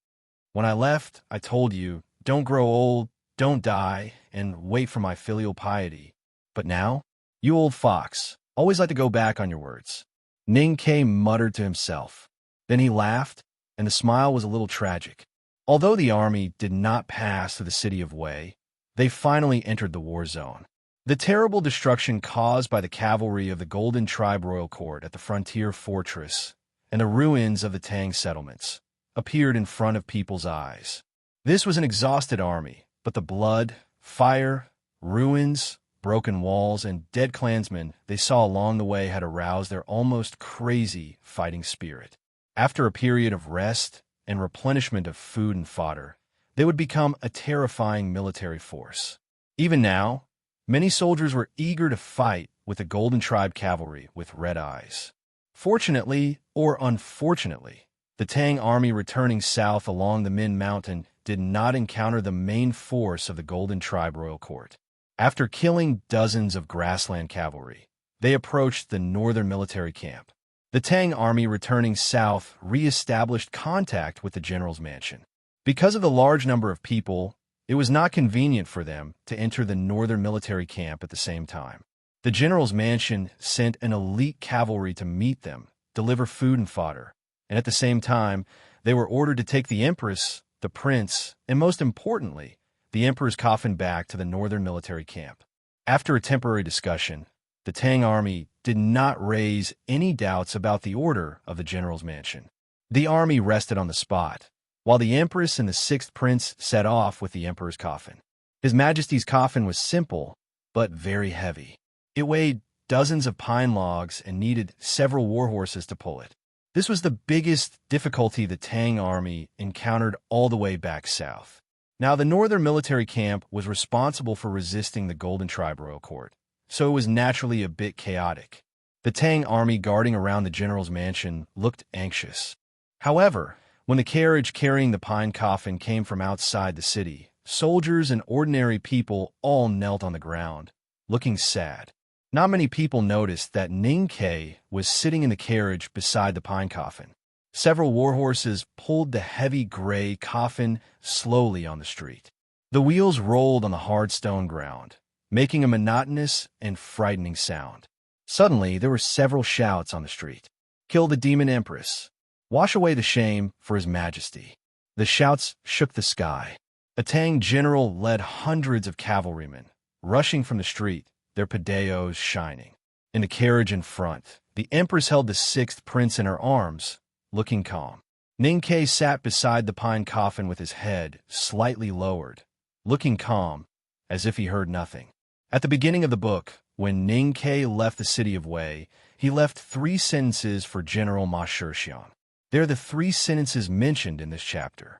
"When I left, I told you, don't grow old, don't die, and wait for my filial piety. But now, you old fox, always like to go back on your words." Ning Ke muttered to himself. Then he laughed, and the smile was a little tragic. Although the army did not pass through the city of Wei, they finally entered the war zone. The terrible destruction caused by the cavalry of the Golden Tribe Royal Court at the frontier fortress and the ruins of the Tang settlements appeared in front of people's eyes. This was an exhausted army, but the blood, fire, ruins, broken walls, and dead clansmen they saw along the way had aroused their almost crazy fighting spirit. After a period of rest and replenishment of food and fodder, they would become a terrifying military force. Even now, many soldiers were eager to fight with the Golden Tribe cavalry with red eyes. Fortunately, or unfortunately, the Tang army returning south along the Min Mountain did not encounter the main force of the Golden Tribe Royal Court. After killing dozens of grassland cavalry, they approached the northern military camp. The Tang army returning south re-established contact with the general's mansion. Because of the large number of people, it was not convenient for them to enter the northern military camp at the same time. The general's mansion sent an elite cavalry to meet them, deliver food and fodder, and at the same time, they were ordered to take the empress, the prince, and most importantly, the emperor's coffin back to the northern military camp. After a temporary discussion, the Tang army did not raise any doubts about the order of the general's mansion. The army rested on the spot, while the empress and the sixth prince set off with the emperor's coffin. His Majesty's coffin was simple, but very heavy. It weighed dozens of pine logs and needed several war horses to pull it. This was the biggest difficulty the Tang army encountered all the way back south. Now, the northern military camp was responsible for resisting the Golden Tribe Royal Court, so it was naturally a bit chaotic. The Tang army guarding around the general's mansion looked anxious. However, when the carriage carrying the pine coffin came from outside the city, soldiers and ordinary people all knelt on the ground, looking sad. Not many people noticed that Ning Ke was sitting in the carriage beside the pine coffin. Several war horses pulled the heavy gray coffin slowly on the street. The wheels rolled on the hard stone ground, making a monotonous and frightening sound. Suddenly, there were several shouts on the street. "Kill the demon empress! Wash away the shame for His Majesty!" The shouts shook the sky. A Tang general led hundreds of cavalrymen, rushing from the street, their padeos shining. In the carriage in front, the empress held the sixth prince in her arms, looking calm. Ning Ke sat beside the pine coffin with his head slightly lowered, looking calm, as if he heard nothing. At the beginning of the book, when Ning Ke left the city of Wei, he left 3 sentences for General Ma Shixian. They're the 3 sentences mentioned in this chapter.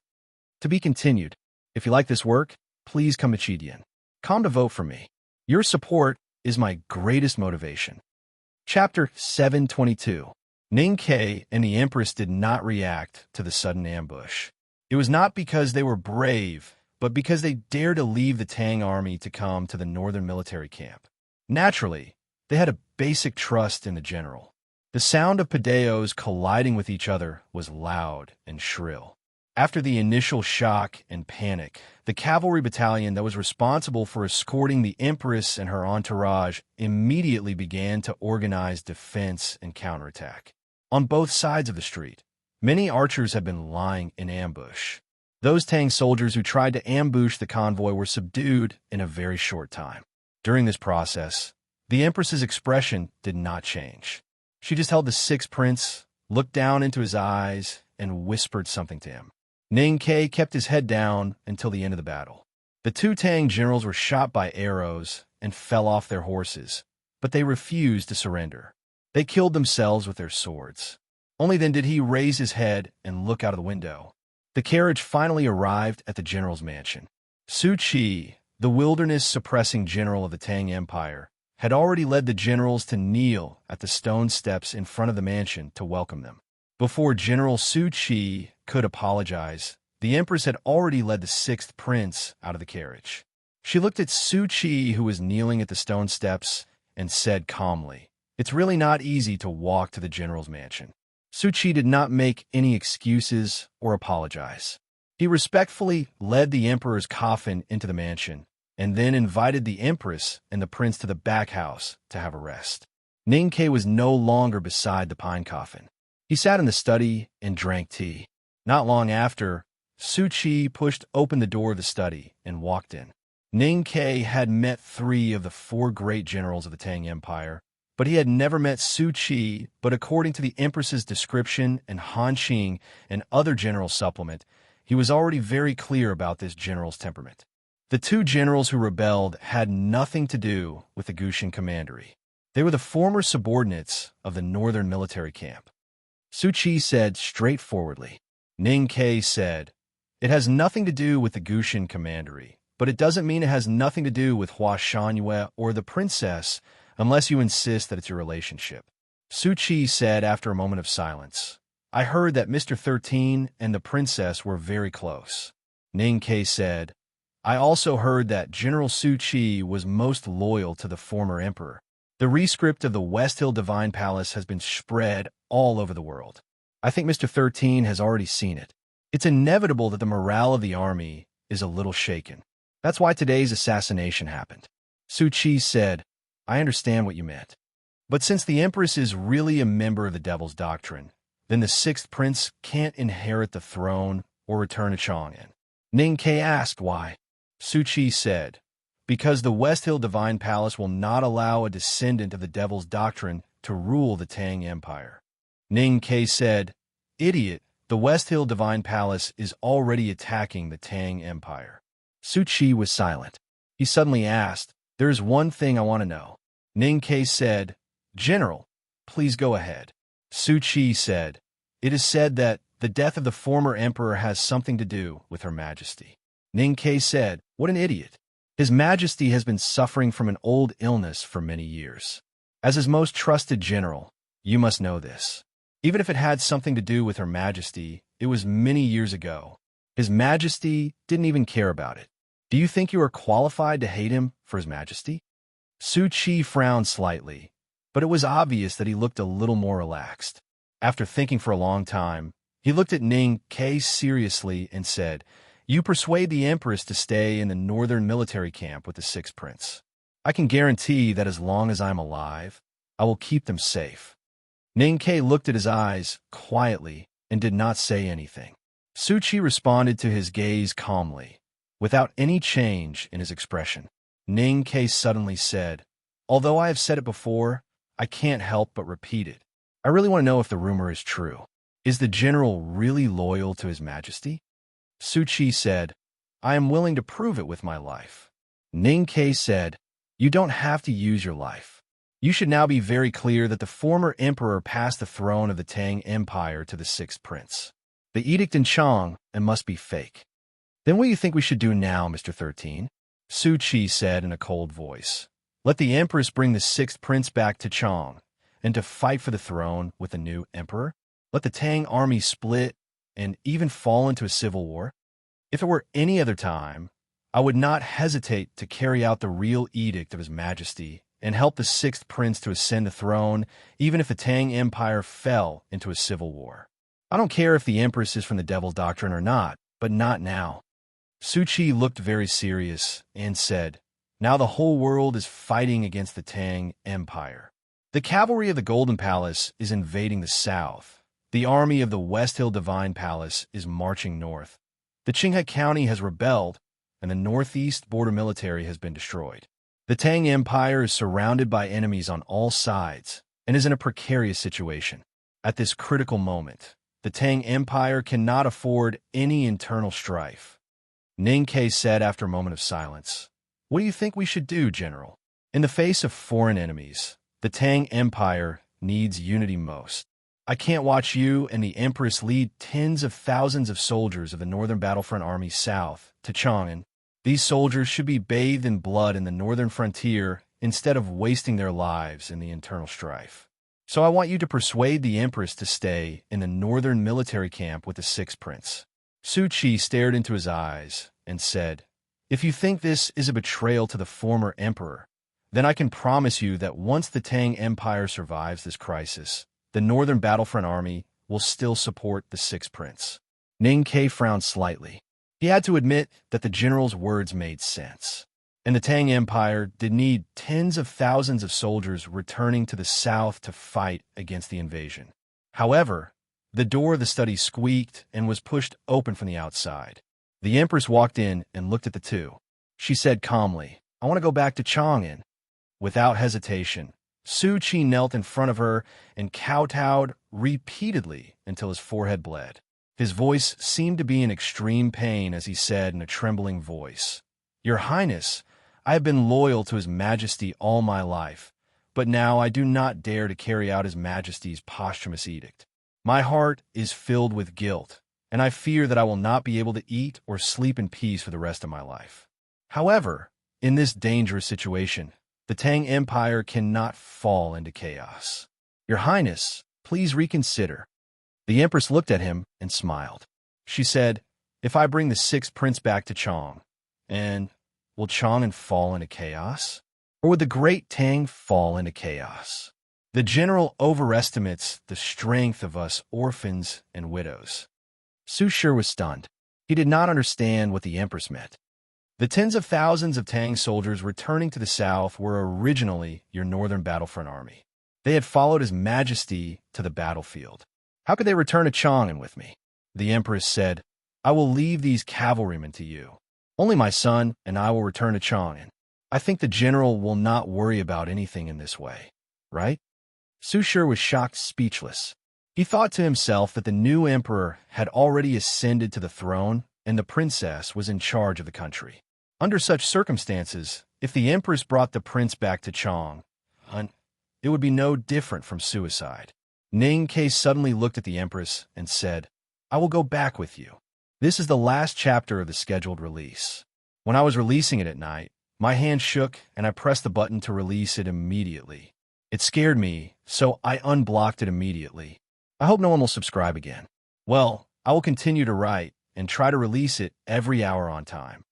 To be continued. If you like this work, please come to Chidian. Come to vote for me. Your support is my greatest motivation. Chapter 722. Ning Ke and the Empress did not react to the sudden ambush. It was not because they were brave, but because they dared to leave the Tang army to come to the northern military camp. Naturally, they had a basic trust in the general. The sound of padeos colliding with each other was loud and shrill. After the initial shock and panic, the cavalry battalion that was responsible for escorting the Empress and her entourage immediately began to organize defense and counterattack. On both sides of the street, many archers had been lying in ambush. Those Tang soldiers who tried to ambush the convoy were subdued in a very short time. During this process, the Empress's expression did not change. She just held the sixth prince, looked down into his eyes, and whispered something to him. Ning Ke kept his head down until the end of the battle. The two Tang generals were shot by arrows and fell off their horses, but they refused to surrender. They killed themselves with their swords. Only then did he raise his head and look out of the window. The carriage finally arrived at the general's mansion. Su Qi, the wilderness-suppressing general of the Tang Empire, had already led the generals to kneel at the stone steps in front of the mansion to welcome them. Before General Su Qi could apologize, the Empress had already led the sixth prince out of the carriage. She looked at Su Qi, who was kneeling at the stone steps, and said calmly, "It's really not easy to walk to the general's mansion." Su Qi did not make any excuses or apologize. He respectfully led the emperor's coffin into the mansion, and then invited the Empress and the prince to the back house to have a rest. Ning Ke was no longer beside the pine coffin. He sat in the study and drank tea. Not long after, Su Qi pushed open the door of the study and walked in. Ning Ke had met 3 of the 4 great generals of the Tang Empire, but he had never met Su Qi. But according to the Empress's description and Han Qing and other general supplement, he was already very clear about this general's temperament. The 2 generals who rebelled had nothing to do with the Gushan commandery. They were the former subordinates of the northern military camp. Su Qi said straightforwardly. Ning Ke said, "It has nothing to do with the Gushan commandery, but it doesn't mean it has nothing to do with Hua Shanyue or the princess, unless you insist that it's your relationship." Su Qi said after a moment of silence, "I heard that Mr. 13 and the princess were very close." Ning Ke said, "I also heard that General Su Qi was most loyal to the former emperor. The rescript of the West Hill Divine Palace has been spread all over the world. I think Mr. 13 has already seen it. It's inevitable that the morale of the army is a little shaken. That's why today's assassination happened." Su Qi said, "I understand what you meant. But since the Empress is really a member of the Devil's Doctrine, then the 6th prince can't inherit the throne or return to Chang'an." Ning Ke asked why. Su Qi said, "Because the West Hill Divine Palace will not allow a descendant of the Devil's Doctrine to rule the Tang Empire." Ning Ke said, "Idiot, the West Hill Divine Palace is already attacking the Tang Empire." Su Qi was silent. He suddenly asked, "There is one thing I want to know." Ning Ke said, "General, please go ahead." Su Qi said, "It is said that the death of the former emperor has something to do with Her Majesty." Ning Ke said, "What an idiot. His Majesty has been suffering from an old illness for many years. As his most trusted general, you must know this. Even if it had something to do with Her Majesty, it was many years ago. His Majesty didn't even care about it. Do you think you are qualified to hate him for His Majesty?" Su Qi frowned slightly, but it was obvious that he looked a little more relaxed. After thinking for a long time, he looked at Ning Ke seriously and said, "You persuade the Empress to stay in the northern military camp with the 6th prince. I can guarantee that as long as I'm alive, I will keep them safe." Ning Ke looked at his eyes quietly and did not say anything. Su Qi responded to his gaze calmly, without any change in his expression. Ning Ke suddenly said, "Although I have said it before, I can't help but repeat it. I really want to know if the rumor is true. Is the general really loyal to His Majesty?" Su Qi said, "I am willing to prove it with my life." Ning Ke said, "You don't have to use your life. You should now be very clear that the former emperor passed the throne of the Tang Empire to the 6th prince. The edict in Chang and must be fake." Then what do you think we should do now, Mr. 13? Su Chi said in a cold voice. Let the Empress bring the sixth prince back to Chang, and to fight for the throne with the new emperor? Let the Tang army split and even fall into a civil war? If it were any other time, I would not hesitate to carry out the real edict of His Majesty and help the sixth prince to ascend the throne, even if the Tang Empire fell into a civil war. I don't care if the Empress is from the Devil's Doctrine or not, but not now. Su Chi looked very serious and said, Now the whole world is fighting against the Tang Empire. The cavalry of the Golden Palace is invading the south. The army of the West Hill Divine Palace is marching north. The Qinghe County has rebelled, and the northeast border military has been destroyed. The Tang Empire is surrounded by enemies on all sides and is in a precarious situation. At this critical moment, the Tang Empire cannot afford any internal strife. Ning Ke said after a moment of silence, What do you think we should do, General? In the face of foreign enemies, the Tang Empire needs unity most. I can't watch you and the Empress lead tens of thousands of soldiers of the Northern Battlefront Army south to Chang'an. These soldiers should be bathed in blood in the northern frontier instead of wasting their lives in the internal strife. So I want you to persuade the Empress to stay in the northern military camp with the sixth prince. Su Chi stared into his eyes and said, If you think this is a betrayal to the former emperor, then I can promise you that once the Tang Empire survives this crisis, the Northern Battlefront Army will still support the sixth prince. Ning Ke frowned slightly. He had to admit that the general's words made sense, and the Tang Empire did need tens of thousands of soldiers returning to the south to fight against the invasion. However, the door of the study squeaked and was pushed open from the outside. The Empress walked in and looked at the two. She said calmly, I want to go back to Chang'an. Without hesitation, Su Chi knelt in front of her and kowtowed repeatedly until his forehead bled. His voice seemed to be in extreme pain as he said in a trembling voice, Your Highness, I have been loyal to His Majesty all my life, but now I do not dare to carry out His Majesty's posthumous edict. My heart is filled with guilt, and I fear that I will not be able to eat or sleep in peace for the rest of my life. However, in this dangerous situation, the Tang Empire cannot fall into chaos. Your Highness, please reconsider. The Empress looked at him and smiled. She said, If I bring the sixth prince back to Chang, and will Chang'an fall into chaos? Or would the great Tang fall into chaos? The general overestimates the strength of us orphans and widows. Su Shi was stunned. He did not understand what the Empress meant. The tens of thousands of Tang soldiers returning to the south were originally your Northern Battlefront Army. They had followed His Majesty to the battlefield. How could they return to Chang'an with me? The Empress said, I will leave these cavalrymen to you. Only my son and I will return to Chang'an. I think the general will not worry about anything in this way, right? Su Shi was shocked speechless. He thought to himself that the new emperor had already ascended to the throne and the princess was in charge of the country. Under such circumstances, if the Empress brought the prince back to Chang'an, it would be no different from suicide. Ning Ke suddenly looked at the Empress and said, I will go back with you. This is the last chapter of the scheduled release. When I was releasing it at night, my hand shook and I pressed the button to release it immediately. It scared me, so I unblocked it immediately. I hope no one will subscribe again. Well, I will continue to write and try to release it every hour on time.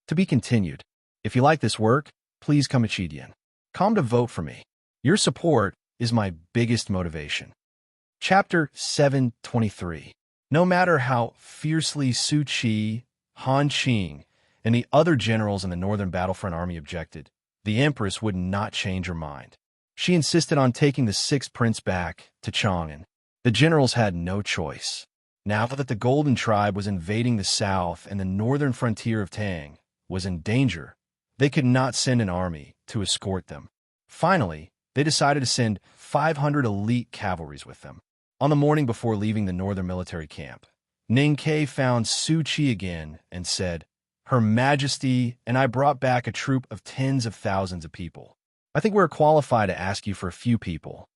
To be continued. If you like this work, please come to vote for me. Your support is my biggest motivation. Chapter 723. No matter how fiercely Su Chi, Han Qing, and the other generals in the Northern Battlefront Army objected, the Empress would not change her mind. She insisted on taking the sixth prince back to Chang'an. The generals had no choice. Now that the Golden Tribe was invading the south and the northern frontier of Tang was in danger, they could not send an army to escort them. Finally, they decided to send 500 elite cavalries with them. On the morning before leaving the northern military camp, Ning Ke found Su Chi again and said, Her Majesty and I brought back a troop of tens of thousands of people. I think we're qualified to ask you for a few people.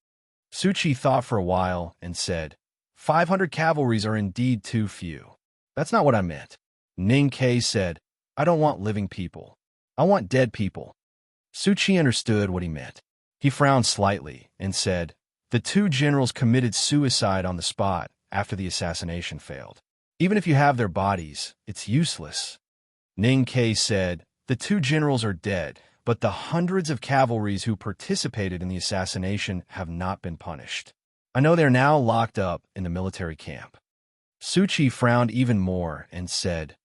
Su Chi thought for a while and said, 500 cavalries are indeed too few. That's not what I meant. Ning Ke said, I don't want living people. I want dead people. Su Qi understood what he meant. He frowned slightly and said, the two generals committed suicide on the spot after the assassination failed. Even if you have their bodies, it's useless. Ning Ke said, the two generals are dead, but the hundreds of cavalries who participated in the assassination have not been punished. I know they're now locked up in the military camp. Su Qi frowned even more and said,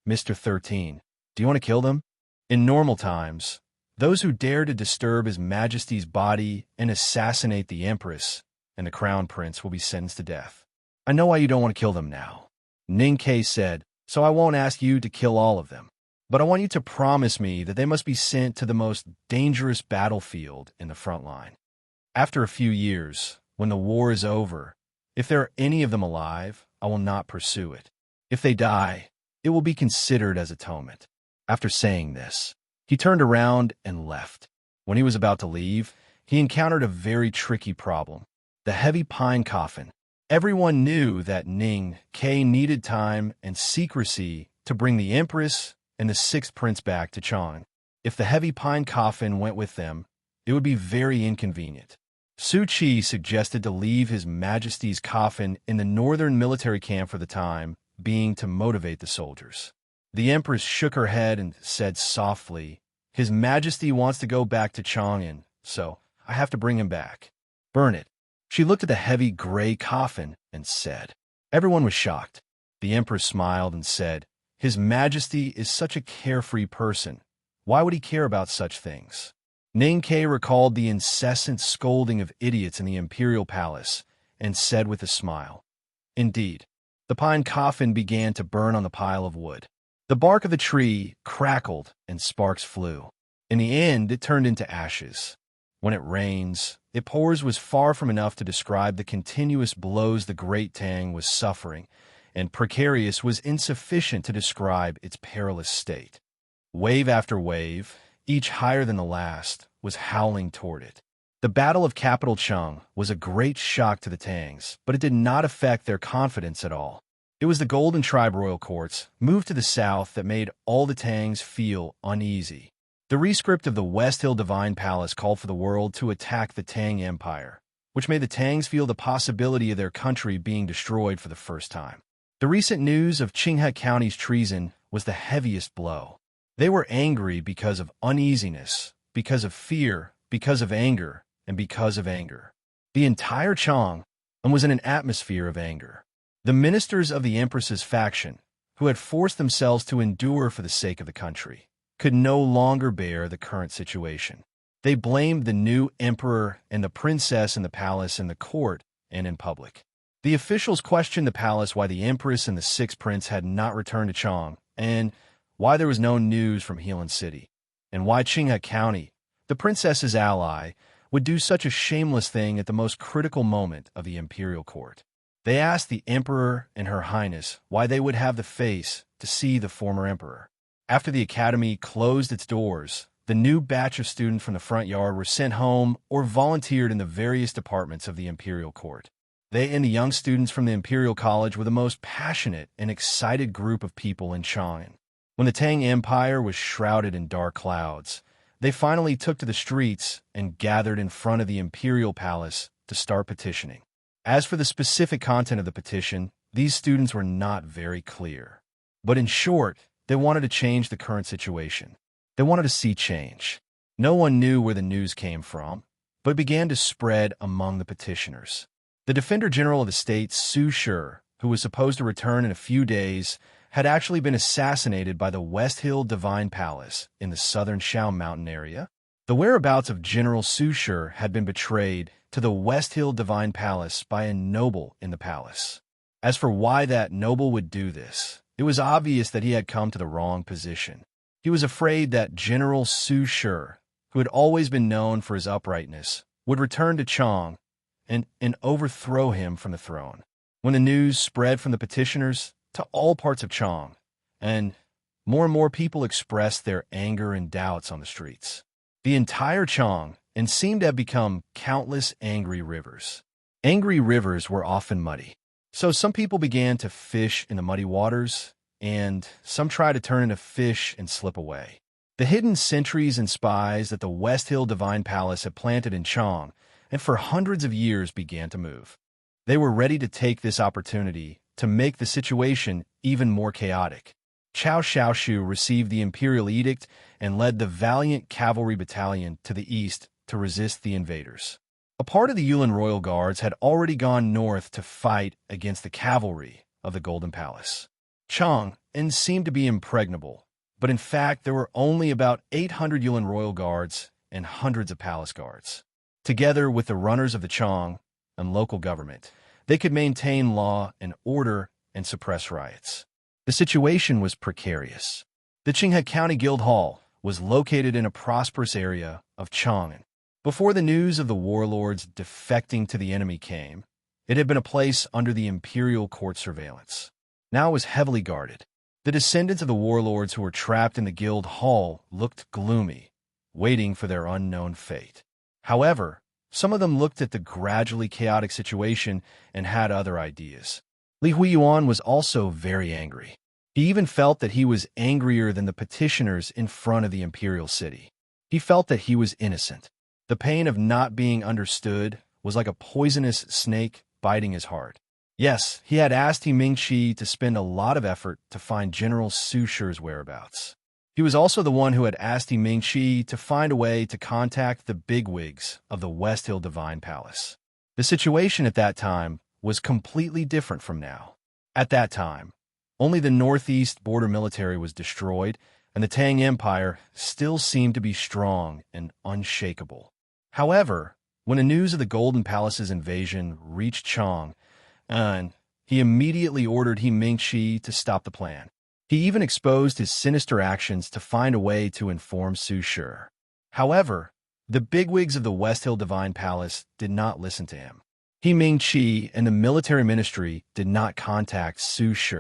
Mr. 13, do you want to kill them? In normal times, those who dare to disturb His Majesty's body and assassinate the Empress and the Crown Prince will be sentenced to death. I know why you don't want to kill them now. Ning Ke said, so I won't ask you to kill all of them. But I want you to promise me that they must be sent to the most dangerous battlefield in the front line. After a few years, when the war is over, if there are any of them alive, I will not pursue it. If they die, it will be considered as atonement. After saying this, he turned around and left. When he was about to leave, he encountered a very tricky problem: the heavy pine coffin. Everyone knew that Ning Ke needed time and secrecy to bring the Empress and the sixth prince back to Chang. If the heavy pine coffin went with them, it would be very inconvenient. Su Qi suggested to leave His Majesty's coffin in the northern military camp for the time being to motivate the soldiers. The Empress shook her head and said softly, His Majesty wants to go back to Chang'an, so I have to bring him back. Burn it. She looked at the heavy gray coffin and said. Everyone was shocked. The Empress smiled and said, His Majesty is such a carefree person. Why would he care about such things? Ning Ke recalled the incessant scolding of idiots in the imperial palace and said with a smile, Indeed. The pine coffin began to burn on the pile of wood. The bark of the tree crackled and sparks flew. In the end, it turned into ashes. When it rains, it pours was far from enough to describe the continuous blows the great Tang was suffering, and precarious was insufficient to describe its perilous state. Wave after wave, each higher than the last, was howling toward it. The Battle of Capital Cheng was a great shock to the Tangs, but it did not affect their confidence at all. It was the Golden Tribe royal courts, moved to the south, that made all the Tangs feel uneasy. The rescript of the West Hill Divine Palace called for the world to attack the Tang Empire, which made the Tangs feel the possibility of their country being destroyed for the first time. The recent news of Qinghe County's treason was the heaviest blow. They were angry because of uneasiness, because of fear, because of anger, and because of anger. The entire Chang was in an atmosphere of anger. The ministers of the Empress's faction, who had forced themselves to endure for the sake of the country, could no longer bear the current situation. They blamed the new emperor and the princess in the palace, in the court, and in public. The officials questioned the palace why the empress and the sixth prince had not returned to Chang, and why there was no news from Helan City, and why Qinghe County, the princess's ally, would do such a shameless thing at the most critical moment of the imperial court. They asked the emperor and her highness why they would have the face to see the former emperor. After the academy closed its doors, the new batch of students from the front yard were sent home or volunteered in the various departments of the imperial court. They and the young students from the imperial college were the most passionate and excited group of people in Chang'an. When the Tang Empire was shrouded in dark clouds, they finally took to the streets and gathered in front of the imperial palace to start petitioning. As for the specific content of the petition, these students were not very clear. But in short, they wanted to change the current situation. They wanted to see change. No one knew where the news came from, but it began to spread among the petitioners. The Defender General of the state, Su Shi, who was supposed to return in a few days, had actually been assassinated by the West Hill Divine Palace in the southern Shao Mountain area. The whereabouts of General Su Shi had been betrayed to the West Hill Divine Palace by a noble in the palace. As for why that noble would do this, it was obvious that he had come to the wrong position. He was afraid that General Su Shi, who had always been known for his uprightness, would return to Chang and overthrow him from the throne. When the news spread from the petitioners to all parts of Chang, and more people expressed their anger and doubts on the streets. The entire Chang and seemed to have become countless angry rivers. Angry rivers were often muddy, so some people began to fish in the muddy waters, and some try to turn into fish and slip away. The hidden sentries and spies that the West Hill Divine Palace had planted in Chang and for hundreds of years began to move. They were ready to take this opportunity to make the situation even more chaotic. Cao Xiaoshu received the imperial edict and led the valiant cavalry battalion to the east to resist the invaders. A part of the Yulin Royal Guards had already gone north to fight against the cavalry of the Golden Palace. Chang seemed to be impregnable, but in fact there were only about 800 Yulin Royal Guards and hundreds of palace guards. Together with the runners of the Chang and local government, they could maintain law and order and suppress riots. The situation was precarious. The Qinghe County Guild Hall was located in a prosperous area of Chang'an. Before the news of the warlords defecting to the enemy came, it had been a place under the imperial court surveillance. Now it was heavily guarded. The descendants of the warlords who were trapped in the guild hall looked gloomy, waiting for their unknown fate. However, some of them looked at the gradually chaotic situation and had other ideas. Li Huiyuan was also very angry. He even felt that he was angrier than the petitioners in front of the imperial city. He felt that he was innocent. The pain of not being understood was like a poisonous snake biting his heart. Yes, he had asked He Mingqi to spend a lot of effort to find General Su Shi's whereabouts. He was also the one who had asked He Mingqi to find a way to contact the bigwigs of the West Hill Divine Palace. The situation at that time was completely different from now. At that time, only the northeast border military was destroyed, and the Tang Empire still seemed to be strong and unshakable. However, when the news of the Golden Palace's invasion reached Chang, he immediately ordered He Mingqi to stop the plan. He even exposed his sinister actions to find a way to inform Su Shi. However, the bigwigs of the West Hill Divine Palace did not listen to him. He Mingqi and the military ministry did not contact Su Shi.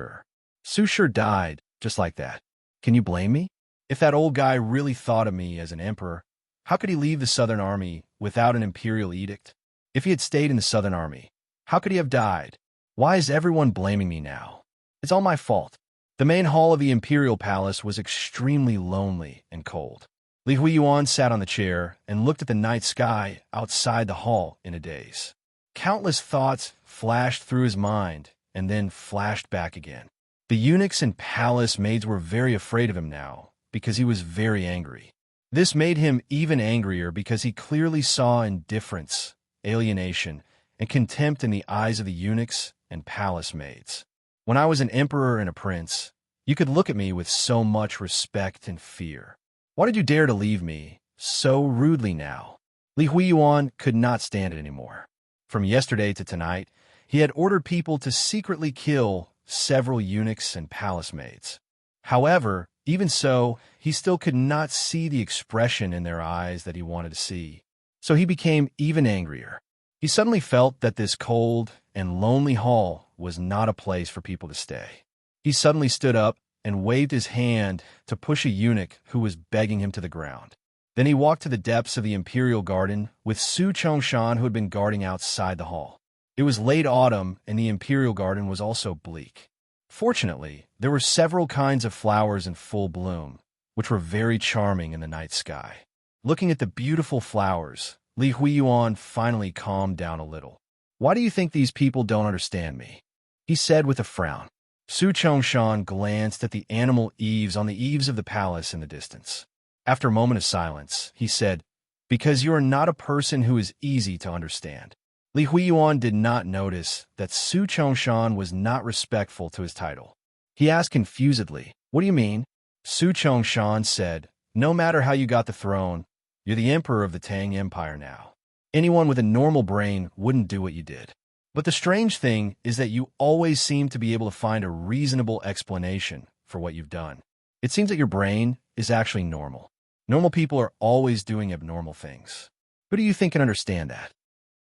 Su Shi died just like that. Can you blame me? If that old guy really thought of me as an emperor, how could he leave the Southern Army without an imperial edict? If he had stayed in the Southern Army, how could he have died? Why is everyone blaming me now? It's all my fault. The main hall of the imperial palace was extremely lonely and cold. Li Huiyuan sat on the chair and looked at the night sky outside the hall in a daze. Countless thoughts flashed through his mind and then flashed back again. The eunuchs and palace maids were very afraid of him now because he was very angry. This made him even angrier because he clearly saw indifference, alienation, and contempt in the eyes of the eunuchs and palace maids. When I was an emperor and a prince, you could look at me with so much respect and fear. Why did you dare to leave me so rudely now? Li Huiyuan could not stand it anymore. From yesterday to tonight, he had ordered people to secretly kill several eunuchs and palace maids. However, even so, he still could not see the expression in their eyes that he wanted to see. So he became even angrier. He suddenly felt that this cold and lonely hall was not a place for people to stay. He suddenly stood up and waved his hand to push a eunuch who was begging him to the ground. Then he walked to the depths of the imperial garden with Su Chongshan, who had been guarding outside the hall. It was late autumn, and the imperial garden was also bleak. Fortunately, there were several kinds of flowers in full bloom, which were very charming in the night sky. Looking at the beautiful flowers, Li Huiyuan finally calmed down a little. Why do you think these people don't understand me? He said with a frown. Su Chongshan glanced at the animal eaves on the eaves of the palace in the distance. After a moment of silence, he said, "Because you are not a person who is easy to understand." Li Huiyuan did not notice that Su Chongshan was not respectful to his title. He asked confusedly, "What do you mean?" Su Chongshan said, "No matter how you got the throne, you're the emperor of the Tang Empire now. Anyone with a normal brain wouldn't do what you did. But the strange thing is that you always seem to be able to find a reasonable explanation for what you've done. It seems that your brain is actually normal. Normal people are always doing abnormal things. Who do you think can understand that?"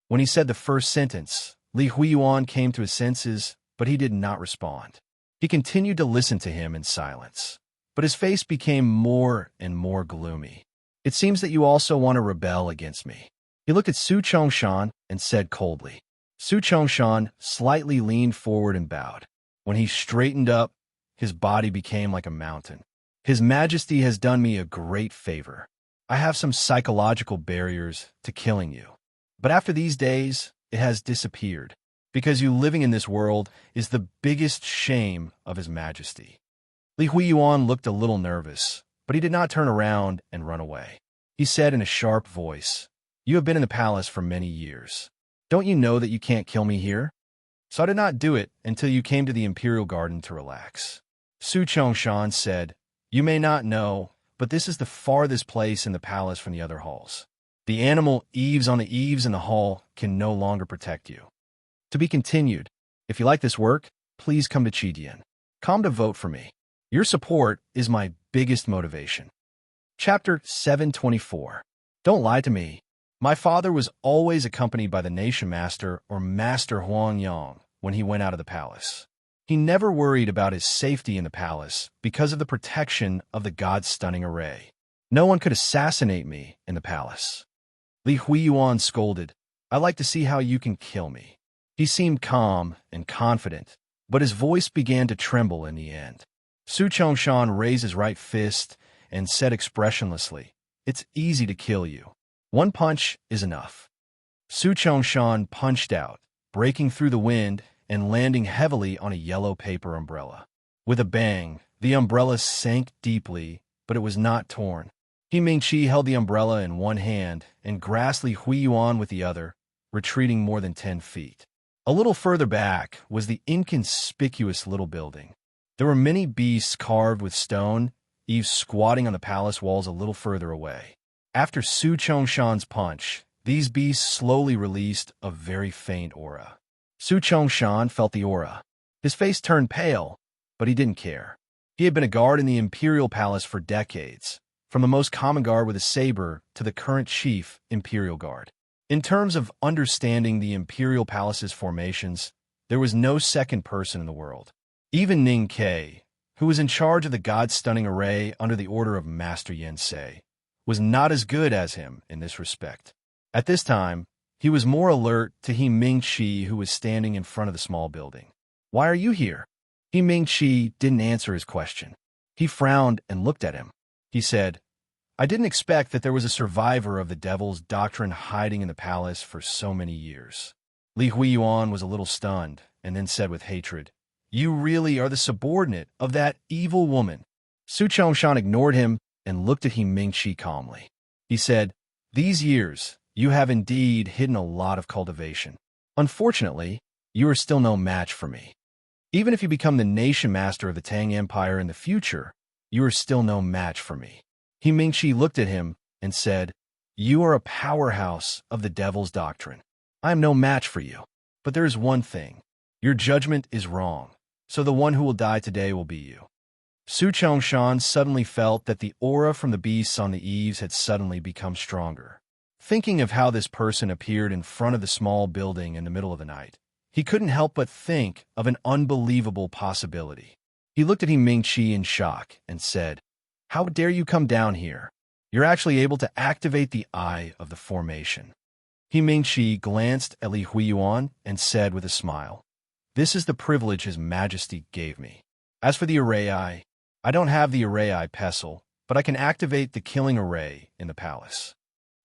When he said the first sentence, Li Huiyuan came to his senses, but he did not respond. He continued to listen to him in silence, but his face became more and more gloomy. "It seems that you also want to rebel against me." He looked at Su Chongshan and said coldly. Su Chongshan slightly leaned forward and bowed. When he straightened up, his body became like a mountain. His Majesty has done me a great favor. I have some psychological barriers to killing you. But after these days, it has disappeared, because you living in this world is the biggest shame of His Majesty. Li Huiyuan looked a little nervous, but he did not turn around and run away. He said in a sharp voice, "You have been in the palace for many years. Don't you know that you can't kill me here? So I did not do it until you came to the Imperial Garden to relax." Su Chongshan said, "You may not know, but this is the farthest place in the palace from the other halls. The animal eaves on the eaves in the hall can no longer protect you." To be continued. If you like this work, please come to Qidian. Come to vote for me. Your support is my biggest motivation. Chapter 724. Don't lie to me. My father was always accompanied by the Nation Master or Master Huang Yang when he went out of the palace. He never worried about his safety in the palace because of the protection of the God's stunning array. No one could assassinate me in the palace. Li Huiyuan scolded, "I like to see how you can kill me." He seemed calm and confident, but his voice began to tremble in the end. Su Chongshan raised his right fist and said expressionlessly, "It's easy to kill you. One punch is enough." Su Chongshan punched out, breaking through the wind and landing heavily on a yellow paper umbrella. With a bang, the umbrella sank deeply, but it was not torn. He Mingqi held the umbrella in one hand and grasped Li Huiyuan with the other, retreating more than 10 feet. A little further back was the inconspicuous little building. There were many beasts carved with stone, eves squatting on the palace walls a little further away. After Su Chongshan's punch, these beasts slowly released a very faint aura. Su Chongshan felt the aura. His face turned pale, but he didn't care. He had been a guard in the Imperial Palace for decades, from the most common guard with a saber to the current chief Imperial Guard. In terms of understanding the Imperial Palace's formations, there was no second person in the world. Even Ning Ke, who was in charge of the God-stunning array under the order of Master Yen Sei, was not as good as him in this respect. At this time, he was more alert to He Mingqi, who was standing in front of the small building. "Why are you here?" He Mingqi didn't answer his question. He frowned and looked at him. He said, "I didn't expect that there was a survivor of the devil's doctrine hiding in the palace for so many years." Li Huiyuan was a little stunned, and then said with hatred, "You really are the subordinate of that evil woman." Su Chongshan ignored him and looked at He Mingqi calmly. He said, "These years, you have indeed hidden a lot of cultivation. Unfortunately, you are still no match for me. Even if you become the nation master of the Tang Empire in the future, you are still no match for me." He Mingqi looked at him and said, "You are a powerhouse of the devil's doctrine. I am no match for you. But there is one thing. Your judgment is wrong, so the one who will die today will be you." Su Chongshan suddenly felt that the aura from the beasts on the eaves had suddenly become stronger. Thinking of how this person appeared in front of the small building in the middle of the night, he couldn't help but think of an unbelievable possibility. He looked at He Mingqi in shock and said, "How dare you come down here? You're actually able to activate the Eye of the Formation." He Mingqi glanced at Li Huiyuan and said with a smile, "This is the privilege His Majesty gave me. As for the Array Eye, I don't have the Array Eye pestle, but I can activate the killing array in the palace."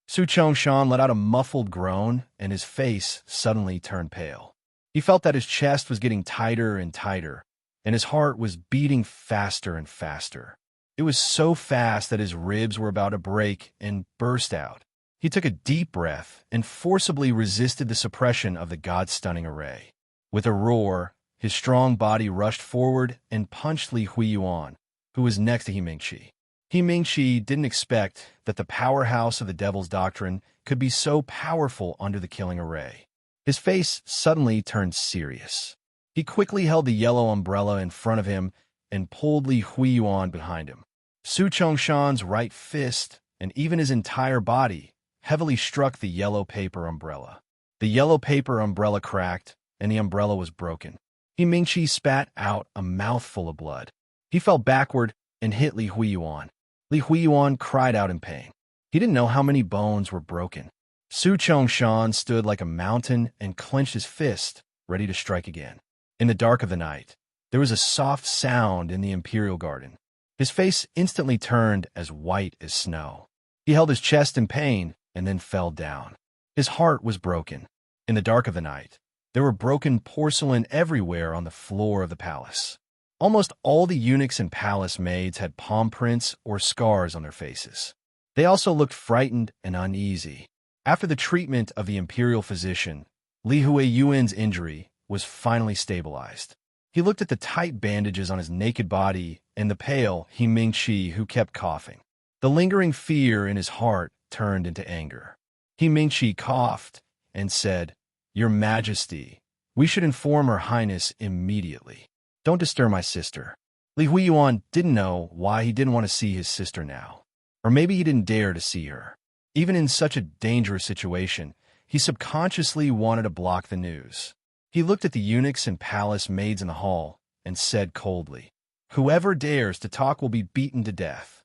Su Chongshan let out a muffled groan, and his face suddenly turned pale. He felt that his chest was getting tighter and tighter, and his heart was beating faster and faster. It was so fast that his ribs were about to break and burst out. He took a deep breath and forcibly resisted the suppression of the God-stunning array. With a roar, his strong body rushed forward and punched Li Huiyuan, who was next to He Mingqi. He Mingqi didn't expect that the powerhouse of the devil's doctrine could be so powerful under the killing array. His face suddenly turned serious. He quickly held the yellow umbrella in front of him and pulled Li Huiyuan behind him. Su Chongshan's right fist, and even his entire body, heavily struck the yellow paper umbrella. The yellow paper umbrella cracked, and the umbrella was broken. He Mingqi spat out a mouthful of blood. He fell backward and hit Li Huiyuan. Li Huiyuan cried out in pain. He didn't know how many bones were broken. Su Chongshan stood like a mountain and clenched his fist, ready to strike again. In the dark of the night, There was a soft sound in the imperial garden. His face instantly turned as white as snow. He held his chest in pain and then fell down. His heart was broken. In the dark of the night, there were broken porcelain everywhere on the floor of the palace. Almost all the eunuchs and palace maids had palm prints or scars on their faces. They also looked frightened and uneasy. After the treatment of the imperial physician, Li Huiyuan's injury was finally stabilized. He looked at the tight bandages on his naked body and the pale He Mingqi who kept coughing. The lingering fear in his heart turned into anger. He Mingqi coughed and said, "Your Majesty, we should inform Her Highness immediately. Don't disturb my sister." Li Huiyuan didn't know why he didn't want to see his sister now. Or maybe he didn't dare to see her. Even in such a dangerous situation, he subconsciously wanted to block the news. He looked at the eunuchs and palace maids in the hall and said coldly, "Whoever dares to talk will be beaten to death."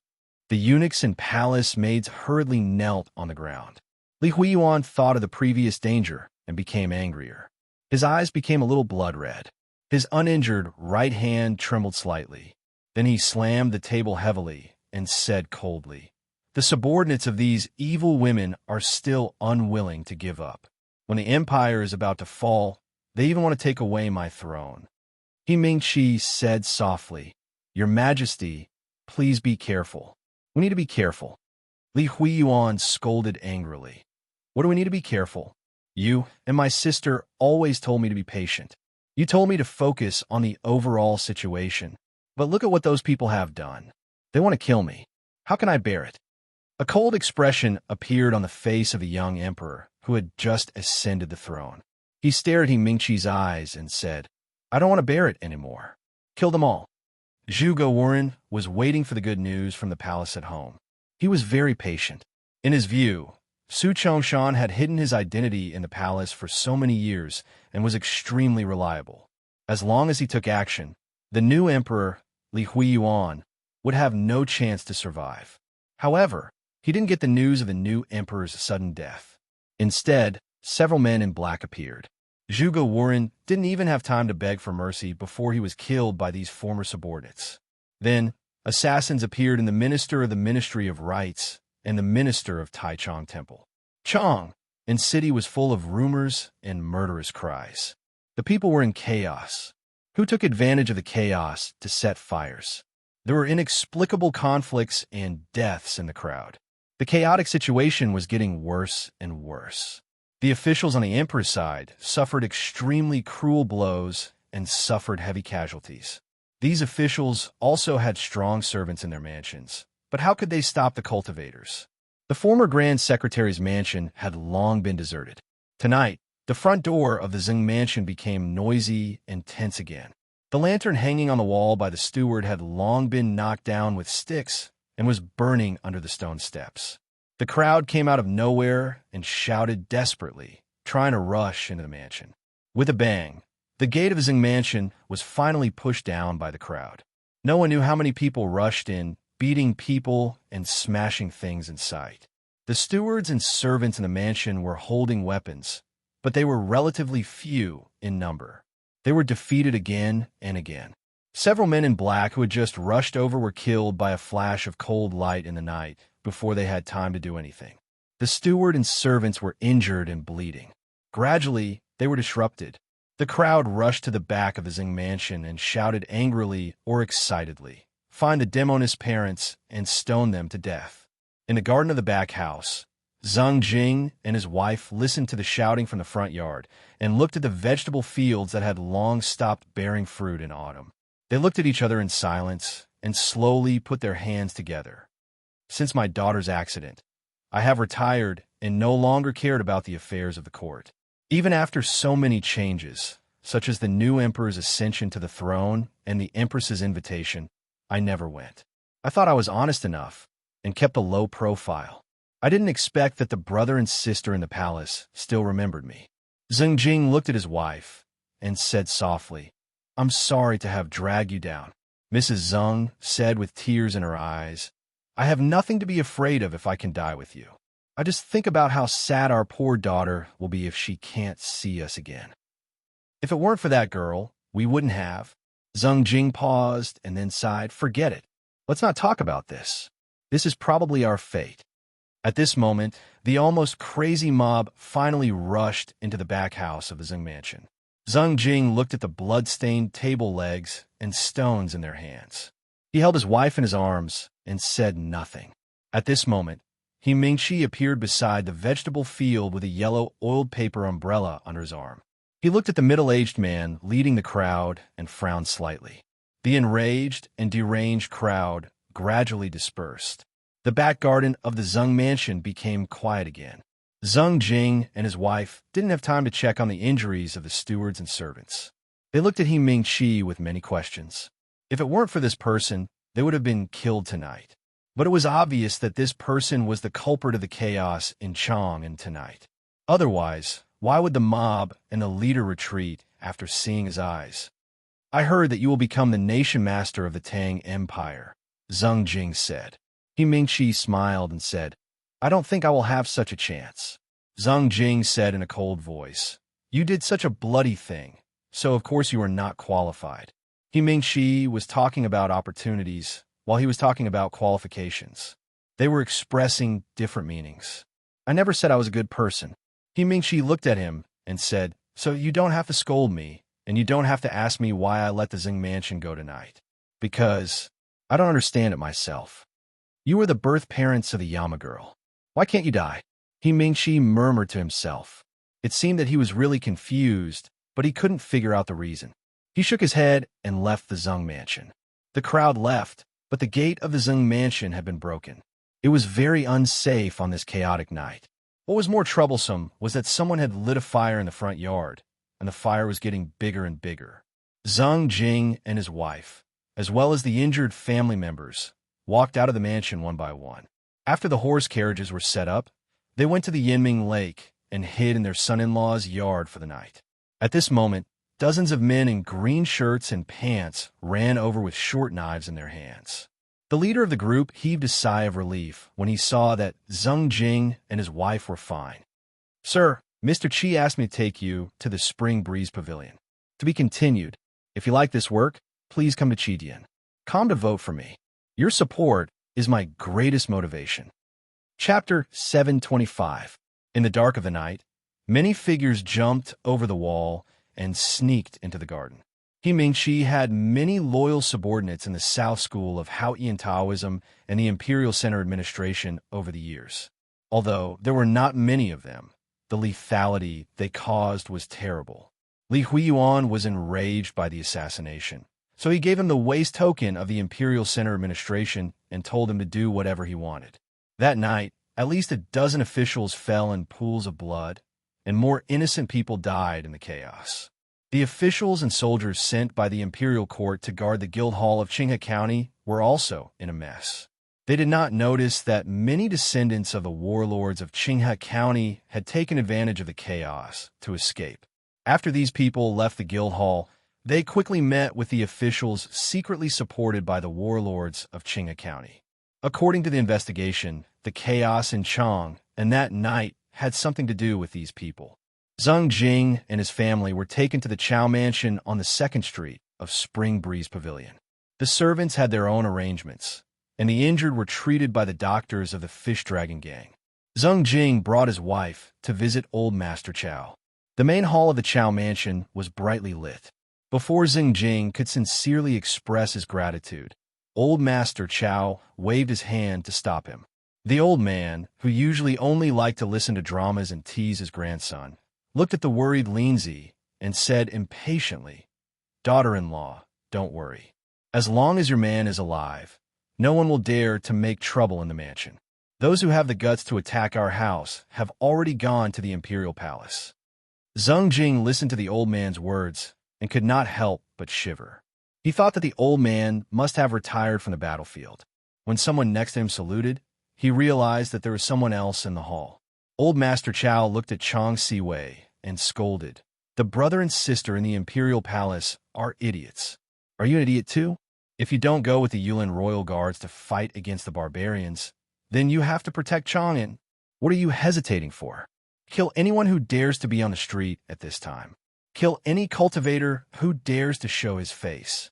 The eunuchs and palace maids hurriedly knelt on the ground. Li Huiyuan thought of the previous danger and became angrier. His eyes became a little blood red. His uninjured right hand trembled slightly. Then he slammed the table heavily and said coldly, "The subordinates of these evil women are still unwilling to give up. When the empire is about to fall, they even want to take away my throne." He Mingqi said softly, "Your Majesty, please be careful. We need to be careful." Li Huiyuan scolded angrily. "What do we need to be careful? You and my sister always told me to be patient. You told me to focus on the overall situation. But look at what those people have done. They want to kill me. How can I bear it?" A cold expression appeared on the face of the young emperor who had just ascended the throne. He stared at He Mingqi's eyes and said, "I don't want to bear it anymore. Kill them all." Zhuge Warren was waiting for the good news from the palace at home. He was very patient. In his view, Su Chongshan had hidden his identity in the palace for so many years and was extremely reliable. As long as he took action, the new emperor, Li Huiyuan, would have no chance to survive. However, he didn't get the news of the new emperor's sudden death. Instead, several men in black appeared. Zhuge Warren didn't even have time to beg for mercy before he was killed by these former subordinates. Then, assassins appeared in the minister of the Ministry of Rites and the minister of Taichung Temple. Chong and city was full of rumors and murderous cries. The people were in chaos. Who took advantage of the chaos to set fires? There were inexplicable conflicts and deaths in the crowd. The chaotic situation was getting worse and worse. The officials on the emperor's side suffered extremely cruel blows and suffered heavy casualties. These officials also had strong servants in their mansions. But how could they stop the cultivators? The former Grand Secretary's mansion had long been deserted. Tonight, the front door of the Zeng mansion became noisy and tense again. The lantern hanging on the wall by the steward had long been knocked down with sticks and was burning under the stone steps. The crowd came out of nowhere and shouted desperately, trying to rush into the mansion. With a bang, the gate of the Zeng mansion was finally pushed down by the crowd. No one knew how many people rushed in, beating people and smashing things in sight. The stewards and servants in the mansion were holding weapons, but they were relatively few in number. They were defeated again and again. Several men in black who had just rushed over were killed by a flash of cold light in the night before they had time to do anything. The steward and servants were injured and bleeding. Gradually, they were disrupted. The crowd rushed to the back of the Zeng mansion and shouted angrily or excitedly, "Find the demoness parents and stone them to death." In the garden of the back house, Zhang Jing and his wife listened to the shouting from the front yard and looked at the vegetable fields that had long stopped bearing fruit in autumn. They looked at each other in silence and slowly put their hands together. "Since my daughter's accident, I have retired and no longer cared about the affairs of the court. Even after so many changes, such as the new emperor's ascension to the throne and the empress's invitation, I never went. I thought I was honest enough and kept a low profile. I didn't expect that the brother and sister in the palace still remembered me." Zheng Jing looked at his wife and said softly, "I'm sorry to have dragged you down." Mrs. Zheng said with tears in her eyes, "I have nothing to be afraid of if I can die with you. I just think about how sad our poor daughter will be if she can't see us again. If it weren't for that girl, we wouldn't have." Zheng Jing paused and then sighed. Forget it. Let's not talk about this. This is probably our fate. At this moment, the almost crazy mob finally rushed into the back house of the Zheng mansion. Zheng Jing looked at the blood-stained table legs and stones in their hands. He held his wife in his arms and said nothing. At this moment, He Mingshi appeared beside the vegetable field with a yellow oiled paper umbrella under his arm. He looked at the middle-aged man leading the crowd and frowned slightly. The enraged and deranged crowd gradually dispersed. The back garden of the Zheng mansion became quiet again. Zheng Jing and his wife didn't have time to check on the injuries of the stewards and servants. They looked at He Mingshi with many questions. If it weren't for this person, they would have been killed tonight. But it was obvious that this person was the culprit of the chaos in Chang'an tonight. Otherwise, why would the mob and the leader retreat after seeing his eyes? I heard that you will become the nation master of the Tang Empire, Zheng Jing said. He Mingshi smiled and said, I don't think I will have such a chance. Zheng Jing said in a cold voice, You did such a bloody thing, so of course you are not qualified. He Mingshi was talking about opportunities, while he was talking about qualifications. They were expressing different meanings. I never said I was a good person. He Mingshi looked at him and said, So you don't have to scold me, and you don't have to ask me why I let the Zheng mansion go tonight. Because I don't understand it myself. You are the birth parents of the Yama girl. Why can't you die? He Mingshi murmured to himself. It seemed that he was really confused, but he couldn't figure out the reason. He shook his head and left the Zheng mansion. The crowd left, but the gate of the Zheng mansion had been broken. It was very unsafe on this chaotic night. What was more troublesome was that someone had lit a fire in the front yard, and the fire was getting bigger and bigger. Zheng Jing and his wife, as well as the injured family members, walked out of the mansion one by one. After the horse carriages were set up, they went to the Yinming Lake and hid in their son-in-law's yard for the night. At this moment, dozens of men in green shirts and pants ran over with short knives in their hands. The leader of the group heaved a sigh of relief when he saw that Zheng Jing and his wife were fine. Sir, Mr. Qi asked me to take you to the Spring Breeze Pavilion. To be continued. If you like this work, please come to Qidian. Come to vote for me. Your support is my greatest motivation. Chapter 725. In the dark of the night, many figures jumped over the wall and sneaked into the garden. He Mingshi had many loyal subordinates in the South School of Haoyan Taoism and the Imperial Center Administration over the years. Although there were not many of them, the lethality they caused was terrible. Li Huiyuan was enraged by the assassination, so he gave him the waste token of the Imperial Center Administration and told him to do whatever he wanted. That night, at least a dozen officials fell in pools of blood, and more innocent people died in the chaos. The officials and soldiers sent by the Imperial Court to guard the Guild Hall of Qinghe County were also in a mess. They did not notice that many descendants of the warlords of Qinghe County had taken advantage of the chaos to escape. After these people left the Guild Hall, they quickly met with the officials secretly supported by the warlords of Qinghe County. According to the investigation, the chaos in Chang and that night had something to do with these people. Zheng Jing and his family were taken to the Chow Mansion on the 2nd Street of Spring Breeze Pavilion. The servants had their own arrangements, and the injured were treated by the doctors of the Fish Dragon Gang. Zheng Jing brought his wife to visit Old Master Chow. The main hall of the Chow Mansion was brightly lit. Before Zheng Jing could sincerely express his gratitude, Old Master Chow waved his hand to stop him. The old man, who usually only liked to listen to dramas and tease his grandson, looked at the worried Linzi and said impatiently, Daughter-in-law, don't worry. As long as your man is alive, no one will dare to make trouble in the mansion. Those who have the guts to attack our house have already gone to the Imperial Palace. Zheng Jing listened to the old man's words and could not help but shiver. He thought that the old man must have retired from the battlefield. When someone next to him saluted, he realized that there was someone else in the hall. Old Master Chow looked at Chang Siwei and scolded. The brother and sister in the Imperial Palace are idiots. Are you an idiot too? If you don't go with the Yulin Royal Guards to fight against the barbarians, then you have to protect Chang'an. What are you hesitating for? Kill anyone who dares to be on the street at this time. Kill any cultivator who dares to show his face.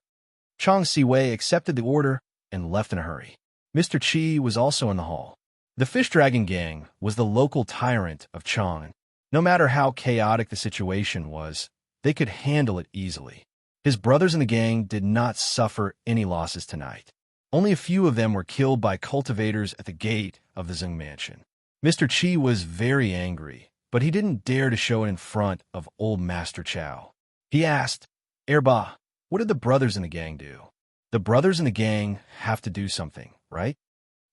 Chang Siwei accepted the order and left in a hurry. Mr. Qi was also in the hall. The Fish Dragon Gang was the local tyrant of Chang. No matter how chaotic the situation was, they could handle it easily. His brothers in the gang did not suffer any losses tonight. Only a few of them were killed by cultivators at the gate of the Zeng mansion. Mr. Qi was very angry, but he didn't dare to show it in front of old Master Chow. He asked, "Erba, what did the brothers in the gang do?" "The brothers in the gang have to do something, right?"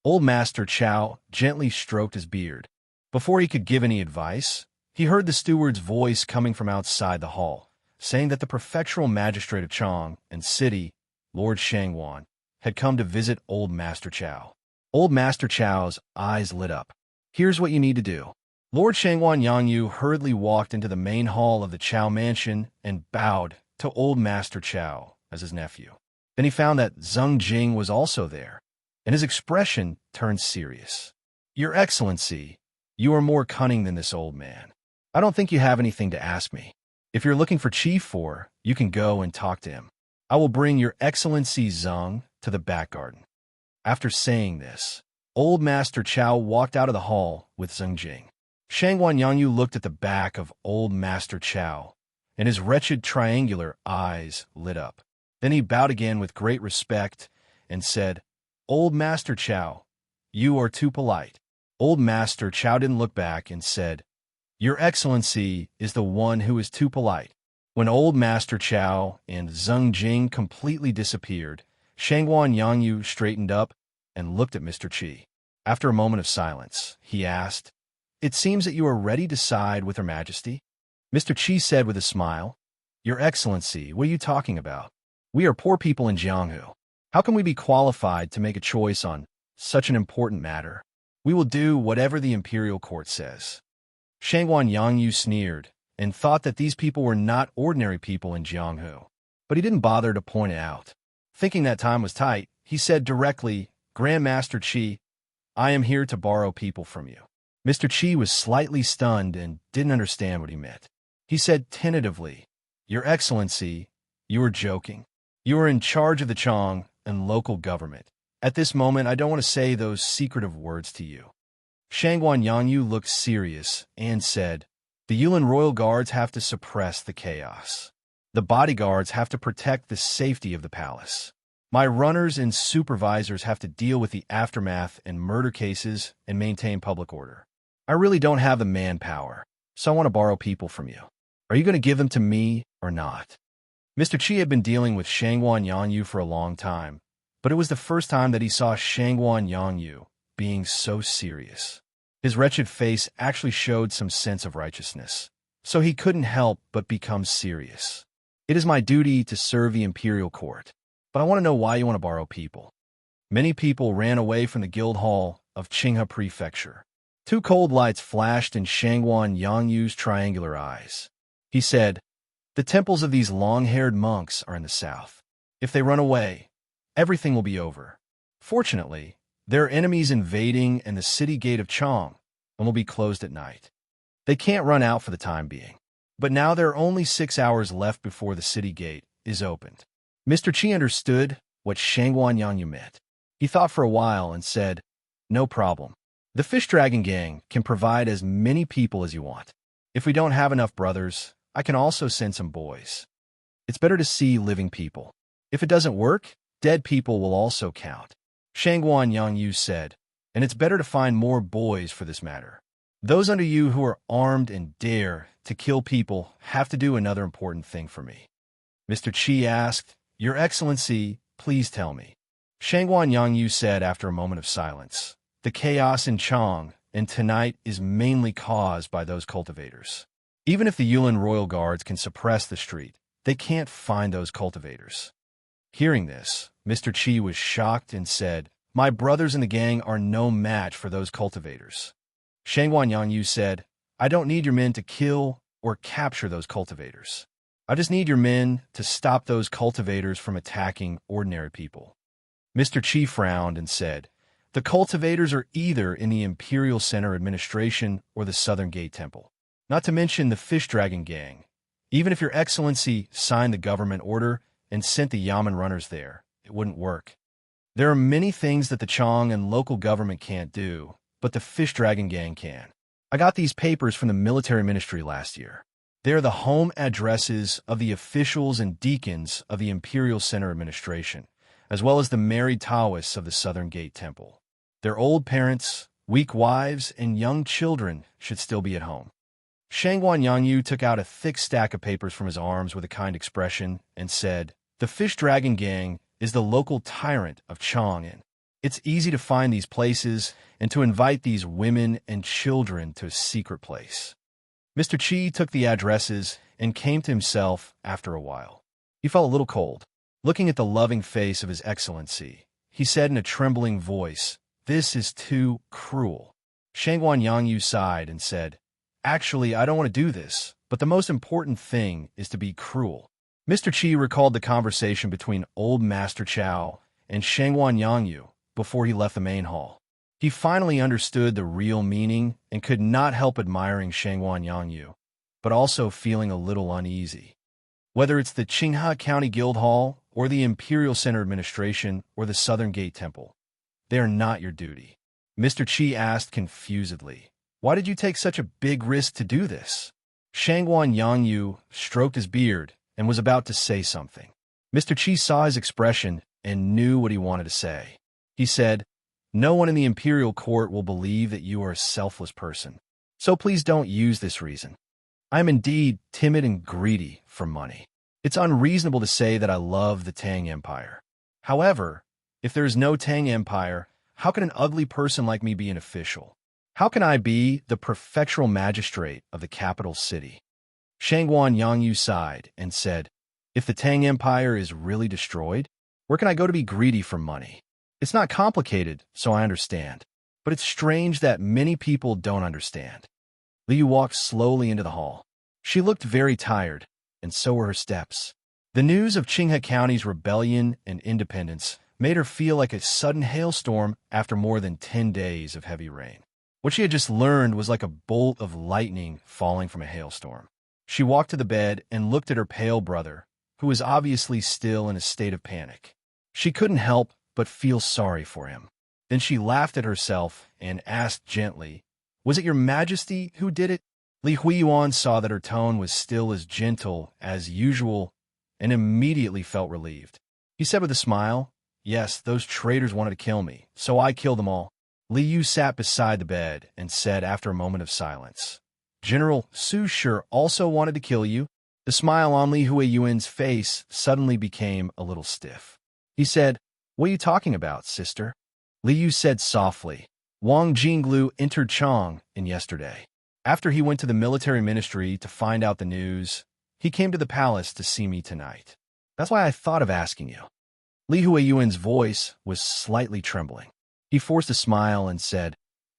Old Master Chow gently stroked his beard. Before he could give any advice, he heard the steward's voice coming from outside the hall, saying that the prefectural magistrate of Chang and city, Lord Shangwan, had come to visit old Master Chow. Old Master Chow's eyes lit up. "Here's what you need to do." Lord Shangwan Yangyu hurriedly walked into the main hall of the Chow mansion and bowed to old Master Chow as his nephew. Then he found that Zeng Jing was also there, and his expression turned serious. "Your Excellency, you are more cunning than this old man. I don't think you have anything to ask me. If you're looking for Chief 4, you can go and talk to him. I will bring your Excellency Zeng to the back garden." After saying this, old Master Chow walked out of the hall with Zeng Jing. Shangwan Yangyu looked at the back of old Master Chow, and his wretched triangular eyes lit up. Then he bowed again with great respect and said, "Old Master Chow, you are too polite." Old Master Chow didn't look back and said, "Your Excellency is the one who is too polite." When old Master Chow and Zeng Jing completely disappeared, Shangwan Yangyu straightened up and looked at Mr. Qi. After a moment of silence, he asked, "It seems that you are ready to side with Her Majesty?" Mr. Qi said with a smile, "Your Excellency, what are you talking about? We are poor people in Jianghu. How can we be qualified to make a choice on such an important matter? We will do whatever the imperial court says." Shangwan Yangyu sneered and thought that these people were not ordinary people in Jianghu, but he didn't bother to point it out. Thinking that time was tight, he said directly, "Grand Master Qi, I am here to borrow people from you." Mr. Qi was slightly stunned and didn't understand what he meant. He said tentatively, "Your Excellency, you are joking. You are in charge of the Chang and local government. At this moment, I don't want to say those secretive words to you." Shangwan Yangyu looked serious and said, "The Yulin royal guards have to suppress the chaos. The bodyguards have to protect the safety of the palace. My runners and supervisors have to deal with the aftermath and murder cases and maintain public order. I really don't have the manpower, so I want to borrow people from you. Are you going to give them to me or not?" Mr. Qi had been dealing with Shangwan Yangyu for a long time, but it was the first time that he saw Shangwan Yangyu being so serious. His wretched face actually showed some sense of righteousness, so he couldn't help but become serious. "It is my duty to serve the imperial court, but I want to know why you want to borrow people." Many people ran away from the guild hall of Qinghe Prefecture. Two cold lights flashed in Shangwan Yangyu's triangular eyes. He said, "The temples of these long-haired monks are in the south. If they run away, everything will be over. Fortunately, there are enemies invading and the city gate of Chang and will be closed at night. They can't run out for the time being. But now there are only 6 hours left before the city gate is opened." Mr. Qi understood what Shangwan Yangyu meant. He thought for a while and said, "No problem. The Fish Dragon Gang can provide as many people as you want. If we don't have enough brothers, I can also send some boys. It's better to see living people. If it doesn't work, dead people will also count." Shangwan Yangyu said, "And it's better to find more boys for this matter. Those under you who are armed and dare to kill people have to do another important thing for me." Mr. Qi asked, "Your Excellency, please tell me." Shangwan Yangyu said after a moment of silence, "The chaos in Chang and tonight is mainly caused by those cultivators. Even if the Yulin royal guards can suppress the street, they can't find those cultivators." Hearing this, Mr. Qi was shocked and said, "My brothers in the gang are no match for those cultivators." Shangwan Yangyu said, "I don't need your men to kill or capture those cultivators. I just need your men to stop those cultivators from attacking ordinary people." Mr. Qi frowned and said, "The cultivators are either in the Imperial Center Administration or the Southern Gate Temple, not to mention the Fish Dragon Gang. Even if your Excellency signed the government order, and sent the Yamen runners there. It wouldn't work. There are many things that the Chong and local government can't do, but the Fish Dragon Gang can. I got these papers from the military ministry last year. They are the home addresses of the officials and deacons of the Imperial Center Administration, as well as the married Taoists of the Southern Gate Temple. Their old parents, weak wives, and young children should still be at home. Shangguan Yangyu took out a thick stack of papers from his arms with a kind expression and said, "The Fish Dragon Gang is the local tyrant of Chang'an. It's easy to find these places and to invite these women and children to a secret place." Mr. Chi took the addresses and came to himself after a while. He felt a little cold. Looking at the loving face of His Excellency, he said in a trembling voice, "This is too cruel." Shangguan Yangyu sighed and said, "Actually, I don't want to do this, but the most important thing is to be cruel." Mr. Chi recalled the conversation between old Master Chow and Shangguan Yangyu before he left the main hall. He finally understood the real meaning and could not help admiring Shangguan Yangyu, but also feeling a little uneasy. Whether it's the Qinghe County Guild Hall or the Imperial Center Administration or the Southern Gate Temple, they are not your duty. Mr. Chi asked confusedly, "Why did you take such a big risk to do this?" Shangguan Yangyu stroked his beard and was about to say something. Mr. Chi saw his expression and knew what he wanted to say. He said, "No one in the imperial court will believe that you are a selfless person. So please don't use this reason. I am indeed timid and greedy for money. It's unreasonable to say that I love the Tang Empire. However, if there is no Tang Empire, how can an ugly person like me be an official? How can I be the prefectural magistrate of the capital city?" Shangguan Yangyu sighed and said, "If the Tang Empire is really destroyed, where can I go to be greedy for money? It's not complicated, so I understand. But it's strange that many people don't understand." Liu walked slowly into the hall. She looked very tired, and so were her steps. The news of Qinghe County's rebellion and independence made her feel like a sudden hailstorm after more than 10 days of heavy rain. What she had just learned was like a bolt of lightning falling from a hailstorm. She walked to the bed and looked at her pale brother, who was obviously still in a state of panic. She couldn't help but feel sorry for him. Then she laughed at herself and asked gently, "Was it your Majesty who did it?" Li Huiyuan saw that her tone was still as gentle as usual and immediately felt relieved. He said with a smile, "Yes, those traitors wanted to kill me, so I killed them all." Li Yu sat beside the bed and said after a moment of silence, "General Su Shi also wanted to kill you." The smile on Li Huiyuan's face suddenly became a little stiff. He said, "What are you talking about, sister?" Li Yu said softly, "Wang Jinglu entered Chang'an yesterday. After he went to the military ministry to find out the news, he came to the palace to see me tonight. That's why I thought of asking you." Li Huiyuan's voice was slightly trembling. He forced a smile and said,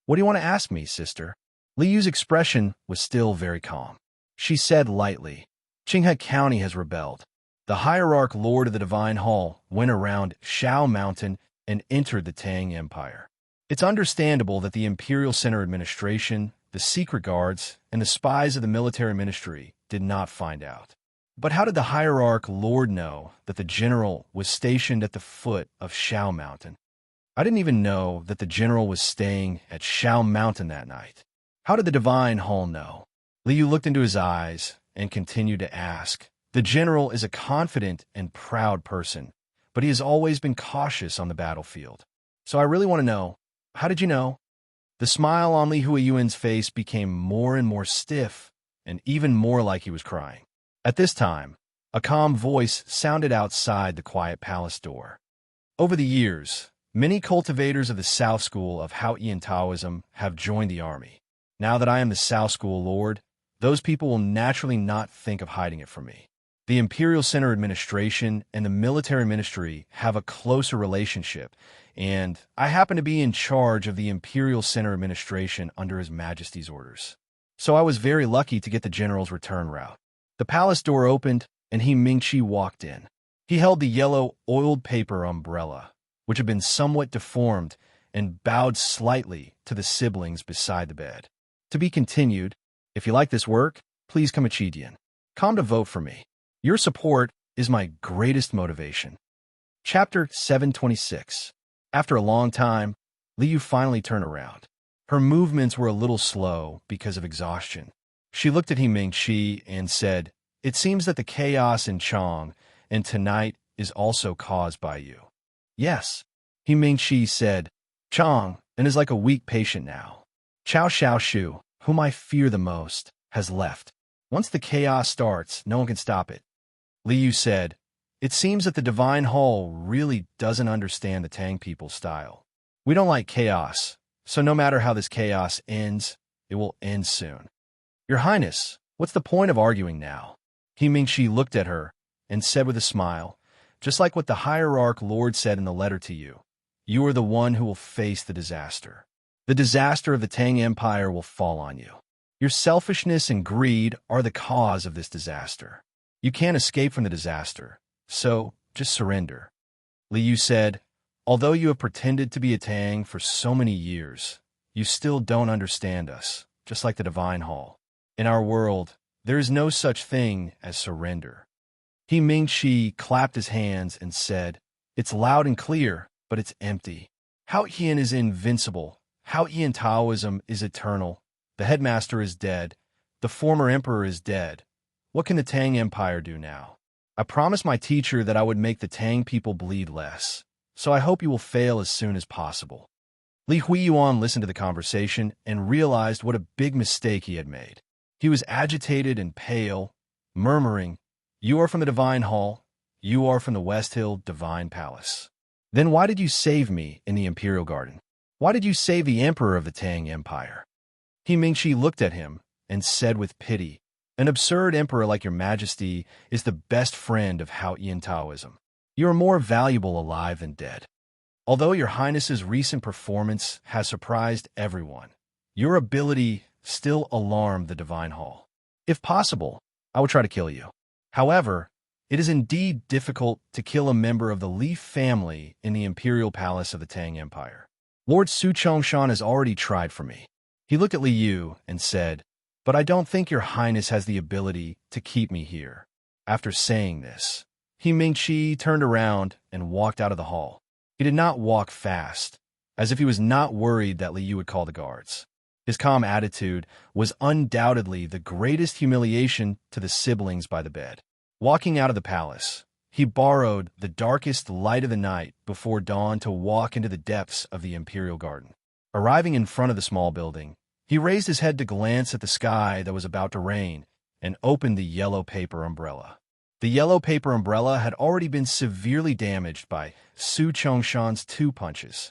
"What do you want to ask me, sister?" Li Yu's expression was still very calm. She said lightly, "Qinghe County has rebelled. The hierarch lord of the Divine Hall went around Shao Mountain and entered the Tang Empire. It's understandable that the Imperial Center Administration, the secret guards, and the spies of the military ministry did not find out. But how did the hierarch lord know that the general was stationed at the foot of Shao Mountain? I didn't even know that the general was staying at Shao Mountain that night. How did the Divine Hall know?" Liu looked into his eyes and continued to ask, "The general is a confident and proud person, but he has always been cautious on the battlefield. So I really want to know, how did you know?" The smile on Li Huiyuan's face became more and more stiff and even more like he was crying. At this time, a calm voice sounded outside the quiet palace door. "Over the years, many cultivators of the South School of Haotian Taoism have joined the army. Now that I am the South School Lord, those people will naturally not think of hiding it from me. The Imperial Center Administration and the military ministry have a closer relationship, and I happen to be in charge of the Imperial Center Administration under His Majesty's orders. So I was very lucky to get the general's return route." The palace door opened, and He Mingqi walked in. He held the yellow, oiled paper umbrella, which had been somewhat deformed, and bowed slightly to the siblings beside the bed. "To be continued. If you like this work, please come Achidian. Come to vote for me. Your support is my greatest motivation. Chapter 726. After a long time, Liu finally turned around. Her movements were a little slow because of exhaustion. She looked at Ming-Chi and said, "It seems that the chaos in Chang and tonight is also caused by you." "Yes," Ming-Chi said. "Chang and is like a weak patient now. Chao Xiaoshu, whom I fear the most, has left. Once the chaos starts, no one can stop it." Liu said, "It seems that the Divine Hall really doesn't understand the Tang people's style. We don't like chaos, so no matter how this chaos ends, it will end soon." "Your Highness, what's the point of arguing now?" Ming-Chi looked at her and said with a smile, "Just like what the Hierarch Lord said in the letter to you, you are the one who will face the disaster. The disaster of the Tang Empire will fall on you. Your selfishness and greed are the cause of this disaster. You can't escape from the disaster, so just surrender." Liu said, "Although you have pretended to be a Tang for so many years, you still don't understand us, just like the Divine Hall. In our world, there is no such thing as surrender." Ming-Chi clapped his hands and said, "It's loud and clear, but it's empty. Hao Qian is invincible. Hao Qian Taoism is eternal. The headmaster is dead. The former emperor is dead. What can the Tang Empire do now? I promised my teacher that I would make the Tang people bleed less, so I hope you will fail as soon as possible." Li Huiyuan listened to the conversation and realized what a big mistake he had made. He was agitated and pale, murmuring, "You are from the Divine Hall. You are from the West Hill Divine Palace. Then why did you save me in the Imperial Garden? Why did you save the Emperor of the Tang Empire?" Ming-Chi looked at him and said with pity, "An absurd emperor like your majesty is the best friend of Hao Qian Taoism. You are more valuable alive than dead. Although your highness's recent performance has surprised everyone, your ability still alarmed the Divine Hall. If possible, I would try to kill you. However, it is indeed difficult to kill a member of the Li family in the Imperial Palace of the Tang Empire. Lord Su Chongshan has already tried for me." He looked at Liu and said, "But I don't think your highness has the ability to keep me here." After saying this, Ming-Chi turned around and walked out of the hall. He did not walk fast, as if he was not worried that Liu would call the guards. His calm attitude was undoubtedly the greatest humiliation to the siblings by the bed. Walking out of the palace, he borrowed the darkest light of the night before dawn to walk into the depths of the Imperial Garden. Arriving in front of the small building, he raised his head to glance at the sky that was about to rain and opened the yellow paper umbrella. The yellow paper umbrella had already been severely damaged by Su Chongshan's 2 punches.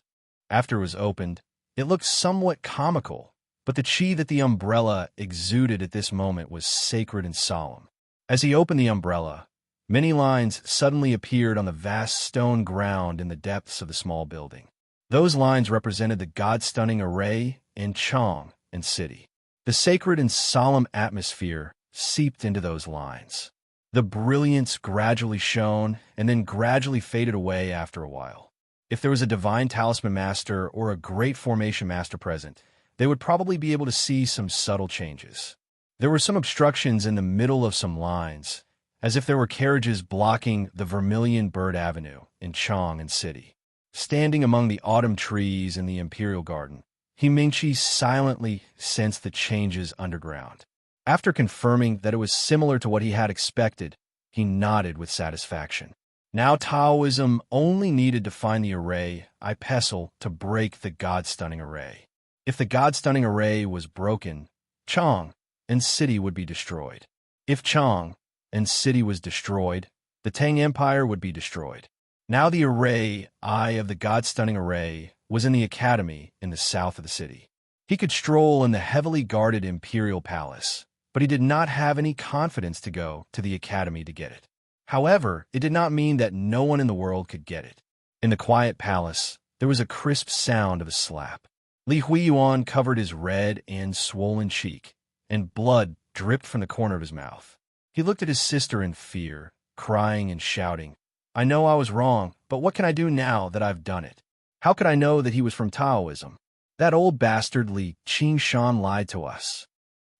After it was opened, it looked somewhat comical, but the chi that the umbrella exuded at this moment was sacred and solemn. As he opened the umbrella, many lines suddenly appeared on the vast stone ground in the depths of the small building. Those lines represented the god-stunning array in Chang and city. The sacred and solemn atmosphere seeped into those lines. The brilliance gradually shone and then gradually faded away after a while. If there was a divine talisman master or a great formation master present, they would probably be able to see some subtle changes. There were some obstructions in the middle of some lines, as if there were carriages blocking the Vermilion Bird Avenue in Chang and city. Standing among the autumn trees in the Imperial Garden, Ming-Chi silently sensed the changes underground. After confirming that it was similar to what he had expected, he nodded with satisfaction. Now Taoism only needed to find the array I pestle to break the god-stunning array. If the god-stunning array was broken, Chang and city would be destroyed. If Chang and city was destroyed, the Tang Empire would be destroyed. Now the array, eye of the god-stunning array, was in the academy in the south of the city. He could stroll in the heavily guarded Imperial Palace, but he did not have any confidence to go to the academy to get it. However, it did not mean that no one in the world could get it. In the quiet palace, there was a crisp sound of a slap. Li Huiyuan covered his red and swollen cheek, and blood dripped from the corner of his mouth. He looked at his sister in fear, crying and shouting, "I know I was wrong, but what can I do now that I've done it? How could I know that he was from Taoism? That old bastard Li Qingshan lied to us."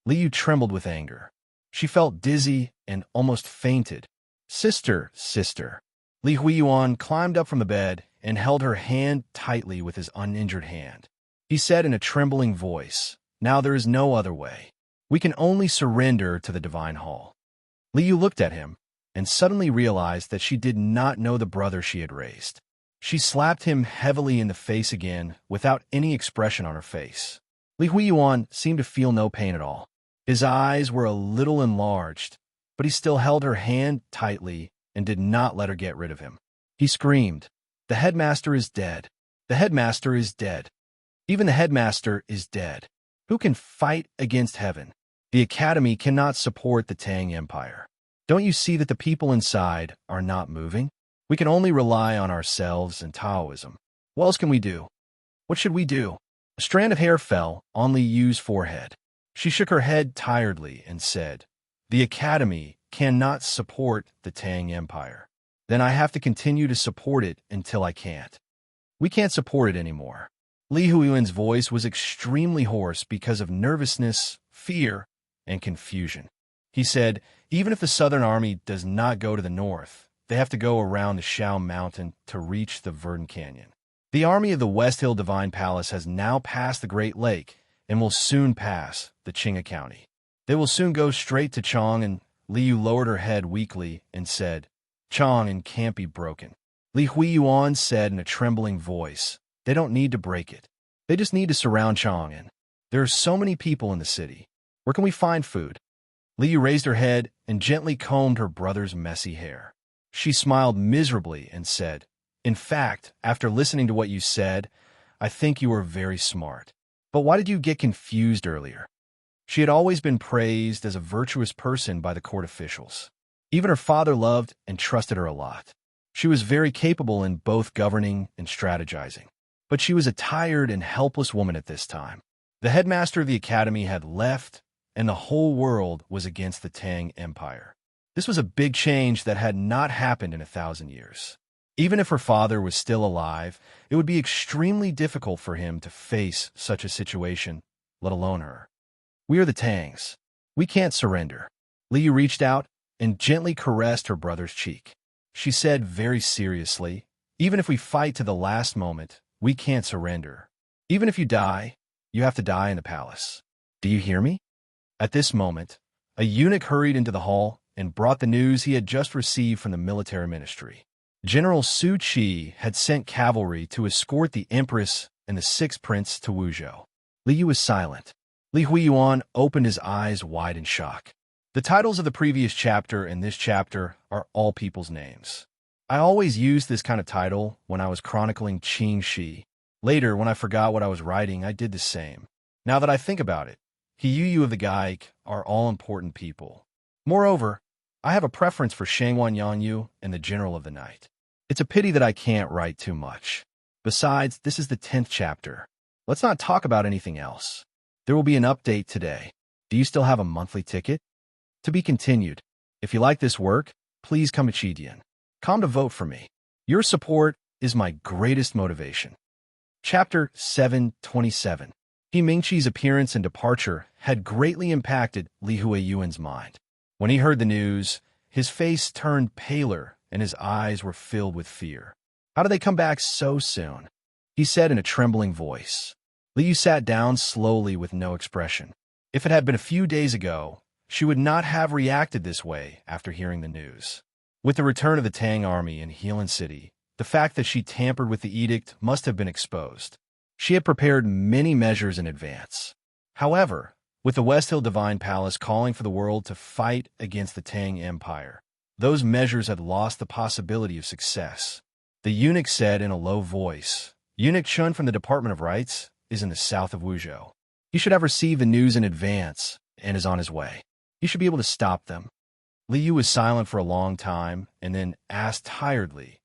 Liu trembled with anger. She felt dizzy and almost fainted. Sister, sister. Li Huiyuan climbed up from the bed and held her hand tightly with his uninjured hand. He said in a trembling voice, "Now there is no other way. We can only surrender to the divine hall." Li Yu looked at him and suddenly realized that she did not know the brother she had raised. She slapped him heavily in the face again without any expression on her face. Li Huiyuan seemed to feel no pain at all. His eyes were a little enlarged, but he still held her hand tightly and did not let her get rid of him. He screamed, "The headmaster is dead. The headmaster is dead. Even the headmaster is dead. Who can fight against heaven? The academy cannot support the Tang Empire. Don't you see that the people inside are not moving? We can only rely on ourselves and Taoism. What else can we do? What should we do?" A strand of hair fell on Li Yu's forehead. She shook her head tiredly and said, "The academy cannot support the Tang Empire. Then I have to continue to support it until I can't. We can't support it anymore." Li Huiyuan's voice was extremely hoarse because of nervousness, fear, and confusion. He said, "Even if the Southern Army does not go to the north, they have to go around the Shao Mountain to reach the Verdant Canyon. The army of the West Hill Divine Palace has now passed the Great Lake and will soon pass the Qinga County. They will soon go straight to Chang'an." Li Yu lowered her head weakly and said, "Chang'an can't be broken." Li Huiyuan said in a trembling voice, "They don't need to break it. They just need to surround Chang'an. There are so many people in the city. Where can we find food?" Li Yu raised her head and gently combed her brother's messy hair. She smiled miserably and said, "In fact, after listening to what you said, I think you are very smart. But why did you get confused earlier?" She had always been praised as a virtuous person by the court officials. Even her father loved and trusted her a lot. She was very capable in both governing and strategizing. But she was a tired and helpless woman at this time. The headmaster of the academy had left, and the whole world was against the Tang Empire. This was a big change that had not happened in 1,000 years. Even if her father was still alive, it would be extremely difficult for him to face such a situation, let alone her. "We are the Tangs. We can't surrender." Li Yu reached out and gently caressed her brother's cheek. She said very seriously, "Even if we fight to the last moment, we can't surrender. Even if you die, you have to die in the palace. Do you hear me?" At this moment, a eunuch hurried into the hall and brought the news he had just received from the military ministry. General Su Qi had sent cavalry to escort the empress and the sixth prince to Wuzhou. Li Yu was silent. Li Huiyuan opened his eyes wide in shock. The titles of the previous chapter and this chapter are all people's names. I always used this kind of title when I was chronicling Qing Shi. Later, when I forgot what I was writing, I did the same. Now that I think about it, He Yu of the Gaik are all important people. Moreover, I have a preference for Shangwan Yanyu and the General of the Night. It's a pity that I can't write too much. Besides, this is the 10th chapter. Let's not talk about anything else. There will be an update today. Do you still have a monthly ticket? To be continued. If you like this work, please come to Chidian. Come to vote for me. Your support is my greatest motivation. Chapter 727. He Mingqi's appearance and departure had greatly impacted Li Huiyuan's mind. When he heard the news, his face turned paler and his eyes were filled with fear. "How did they come back so soon?" he said in a trembling voice. Li Yu sat down slowly with no expression. If it had been a few days ago, she would not have reacted this way after hearing the news. With the return of the Tang army in Helan City, the fact that she tampered with the edict must have been exposed. She had prepared many measures in advance. However, with the West Hill Divine Palace calling for the world to fight against the Tang Empire, those measures had lost the possibility of success. The eunuch said in a low voice, "Eunuch Chun from the Department of Rights is in the south of Wuzhou. He should have received the news in advance and is on his way. He should be able to stop them." Li Yu was silent for a long time and then asked tiredly,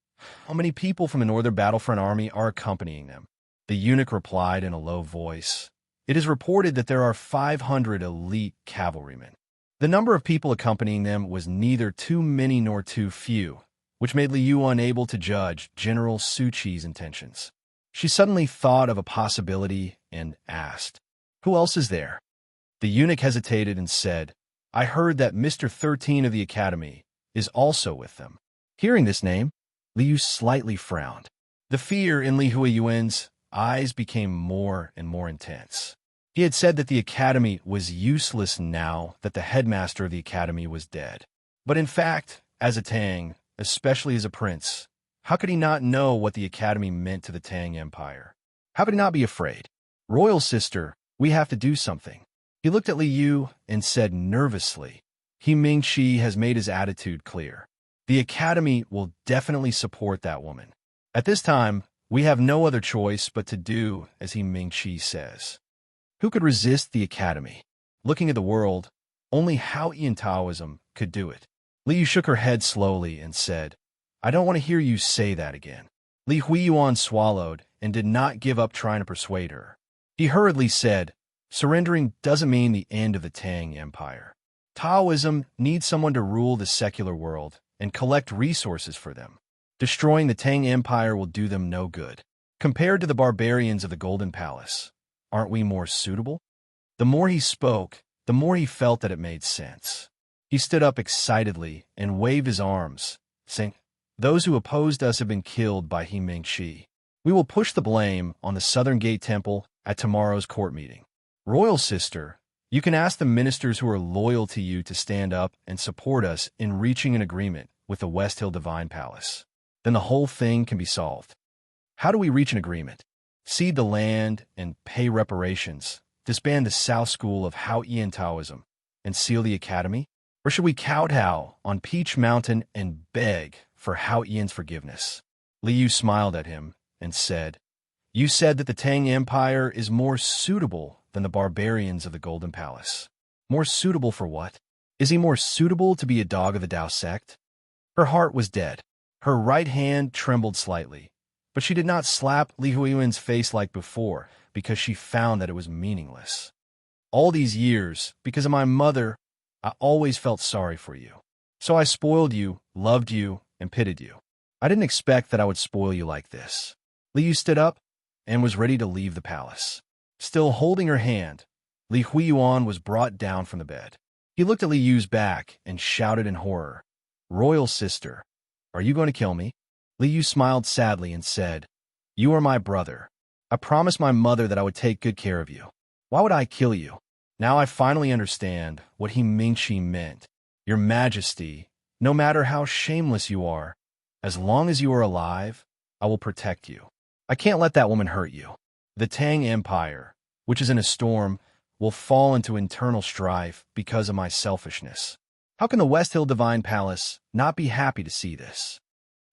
"How many people from the Northern Battlefront Army are accompanying them?" The eunuch replied in a low voice, "It is reported that there are 500 elite cavalrymen." The number of people accompanying them was neither too many nor too few, which made Li Yu unable to judge General Su Qi's intentions. She suddenly thought of a possibility and asked, "Who else is there?" The eunuch hesitated and said, "I heard that Mr. 13 of the Academy, is also with them. Hearing this name, Liu slightly frowned. The fear in Li Huiyuan's eyes became more and more intense. He had said that the academy was useless now that the headmaster of the academy was dead. But in fact, as a Tang, especially as a prince, how could he not know what the academy meant to the Tang Empire? How could he not be afraid? Royal sister, we have to do something. He looked at Li Yu and said nervously, He Mingxi has made his attitude clear. The academy will definitely support that woman. At this time, we have no other choice but to do as He Mingxi says. Who could resist the academy? Looking at the world, only Hao Ian Taoism could do it. Li Yu shook her head slowly and said, I don't want to hear you say that again. Li Huiyuan swallowed and did not give up trying to persuade her. He hurriedly said, surrendering doesn't mean the end of the Tang Empire. Taoism needs someone to rule the secular world and collect resources for them. Destroying the Tang Empire will do them no good. Compared to the barbarians of the Golden Palace, aren't we more suitable? The more he spoke, the more he felt that it made sense. He stood up excitedly and waved his arms, saying, Those who opposed us have been killed by He Mingxi. We will push the blame on the Southern Gate Temple at tomorrow's court meeting. Royal sister, you can ask the ministers who are loyal to you to stand up and support us in reaching an agreement with the West Hill Divine Palace. Then the whole thing can be solved. How do we reach an agreement? Cede the land and pay reparations, disband the South School of Hao Ian Taoism, and seal the academy? Or should we kowtow on Peach Mountain and beg for Hao Ian's forgiveness? Li Yu smiled at him and said, You said that the Tang Empire is more suitable than the barbarians of the Golden Palace. More suitable for what? Is he more suitable to be a dog of the Dao sect? Her heart was dead. Her right hand trembled slightly, but she did not slap Li Huiyuan's face like before because she found that it was meaningless. All these years, because of my mother, I always felt sorry for you. So I spoiled you, loved you, and pitied you. I didn't expect that I would spoil you like this. Li Yu stood up and was ready to leave the palace. Still holding her hand, Li Huiyuan was brought down from the bed. He looked at Li Yu's back and shouted in horror, Royal sister, are you going to kill me? Li Yu smiled sadly and said, You are my brother. I promised my mother that I would take good care of you. Why would I kill you? Now I finally understand what He Mingxi meant. Your Majesty, no matter how shameless you are, as long as you are alive, I will protect you. I can't let that woman hurt you. The Tang Empire, which is in a storm, will fall into internal strife because of my selfishness. How can the West Hill Divine Palace not be happy to see this?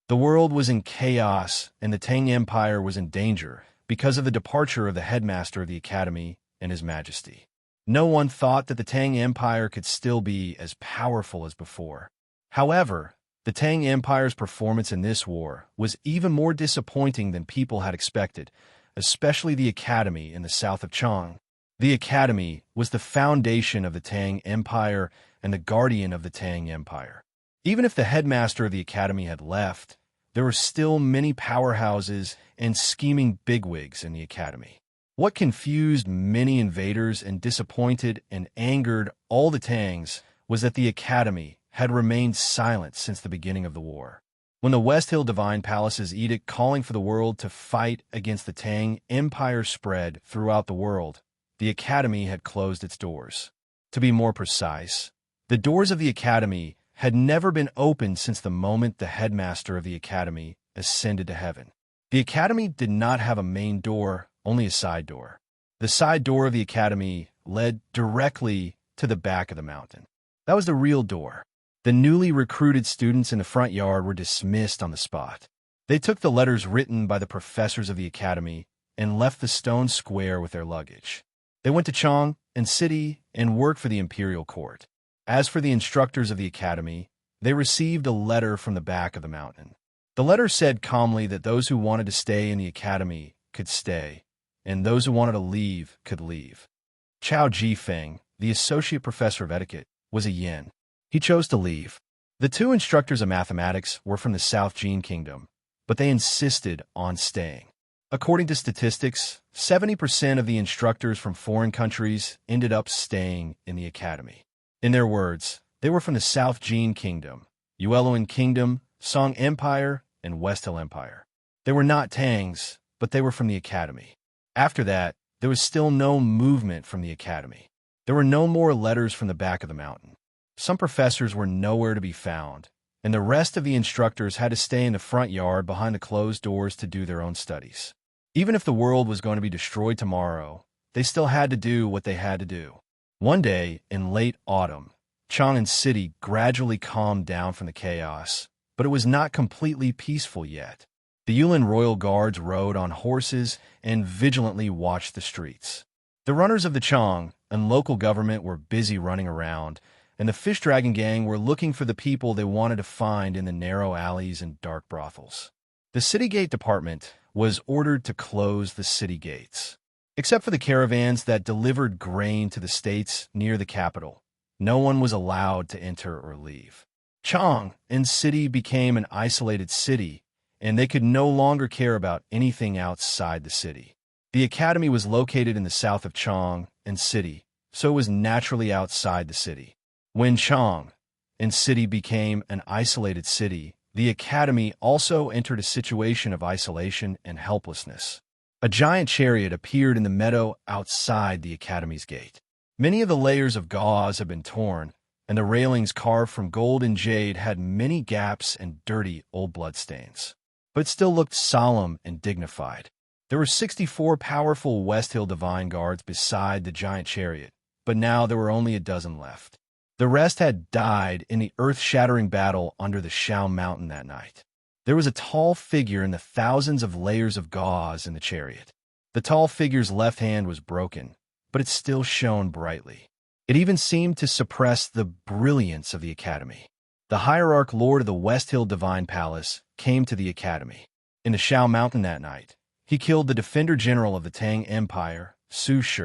The world was in chaos, and the Tang Empire was in danger because of the departure of the headmaster of the academy and His Majesty. No one thought that the Tang Empire could still be as powerful as before. However, the Tang Empire's performance in this war was even more disappointing than people had expected, especially the academy in the south of Chang. The academy was the foundation of the Tang Empire and the guardian of the Tang Empire. Even if the headmaster of the academy had left, there were still many powerhouses and scheming bigwigs in the academy. What confused many invaders and disappointed and angered all the Tangs was that the academy had remained silent since the beginning of the war. When the West Hill Divine Palace's edict calling for the world to fight against the Tang Empire spread throughout the world, the academy had closed its doors. To be more precise, the doors of the academy had never been opened since the moment the headmaster of the academy ascended to heaven. The academy did not have a main door, only a side door. The side door of the academy led directly to the back of the mountain. That was the real door. The newly recruited students in the front yard were dismissed on the spot. They took the letters written by the professors of the academy and left the stone square with their luggage. They went to Chang and City and worked for the imperial court. As for the instructors of the academy, they received a letter from the back of the mountain. The letter said calmly that those who wanted to stay in the academy could stay, and those who wanted to leave could leave. Chao Jifeng, the associate professor of etiquette, was a yin. He chose to leave. The two instructors of mathematics were from the South Jin Kingdom, but they insisted on staying. According to statistics, 70% of the instructors from foreign countries ended up staying in the academy. In their words, they were from the South Jin Kingdom, Ueluan Kingdom, Song Empire, and West Hill Empire. They were not Tangs, but they were from the Academy. After that, there was still no movement from the Academy. There were no more letters from the back of the mountain. Some professors were nowhere to be found, and the rest of the instructors had to stay in the front yard behind the closed doors to do their own studies. Even if the world was going to be destroyed tomorrow, they still had to do what they had to do. One day, in late autumn, Chang'an's city gradually calmed down from the chaos, but it was not completely peaceful yet. The Yulin royal guards rode on horses and vigilantly watched the streets. The runners of the Chang and local government were busy running around, and the fish dragon gang were looking for the people they wanted to find in the narrow alleys and dark brothels. The city gate department was ordered to close the city gates. Except for the caravans that delivered grain to the states near the capital, no one was allowed to enter or leave. Chang and city became an isolated city, and they could no longer care about anything outside the city. The academy was located in the south of Chang and city, so it was naturally outside the city. When Chang and city became an isolated city, the academy also entered a situation of isolation and helplessness. A giant chariot appeared in the meadow outside the academy's gate. Many of the layers of gauze had been torn, and the railings carved from gold and jade had many gaps and dirty old bloodstains, but still looked solemn and dignified. There were 64 powerful West Hill Divine Guards beside the giant chariot, but now there were only a dozen left. The rest had died in the earth-shattering battle under the Shao Mountain that night. There was a tall figure in the thousands of layers of gauze in the chariot. The tall figure's left hand was broken, but it still shone brightly. It even seemed to suppress the brilliance of the academy. The hierarch lord of the West Hill Divine Palace came to the academy. In the Shao Mountain that night, he killed the defender general of the Tang Empire, Su Shi.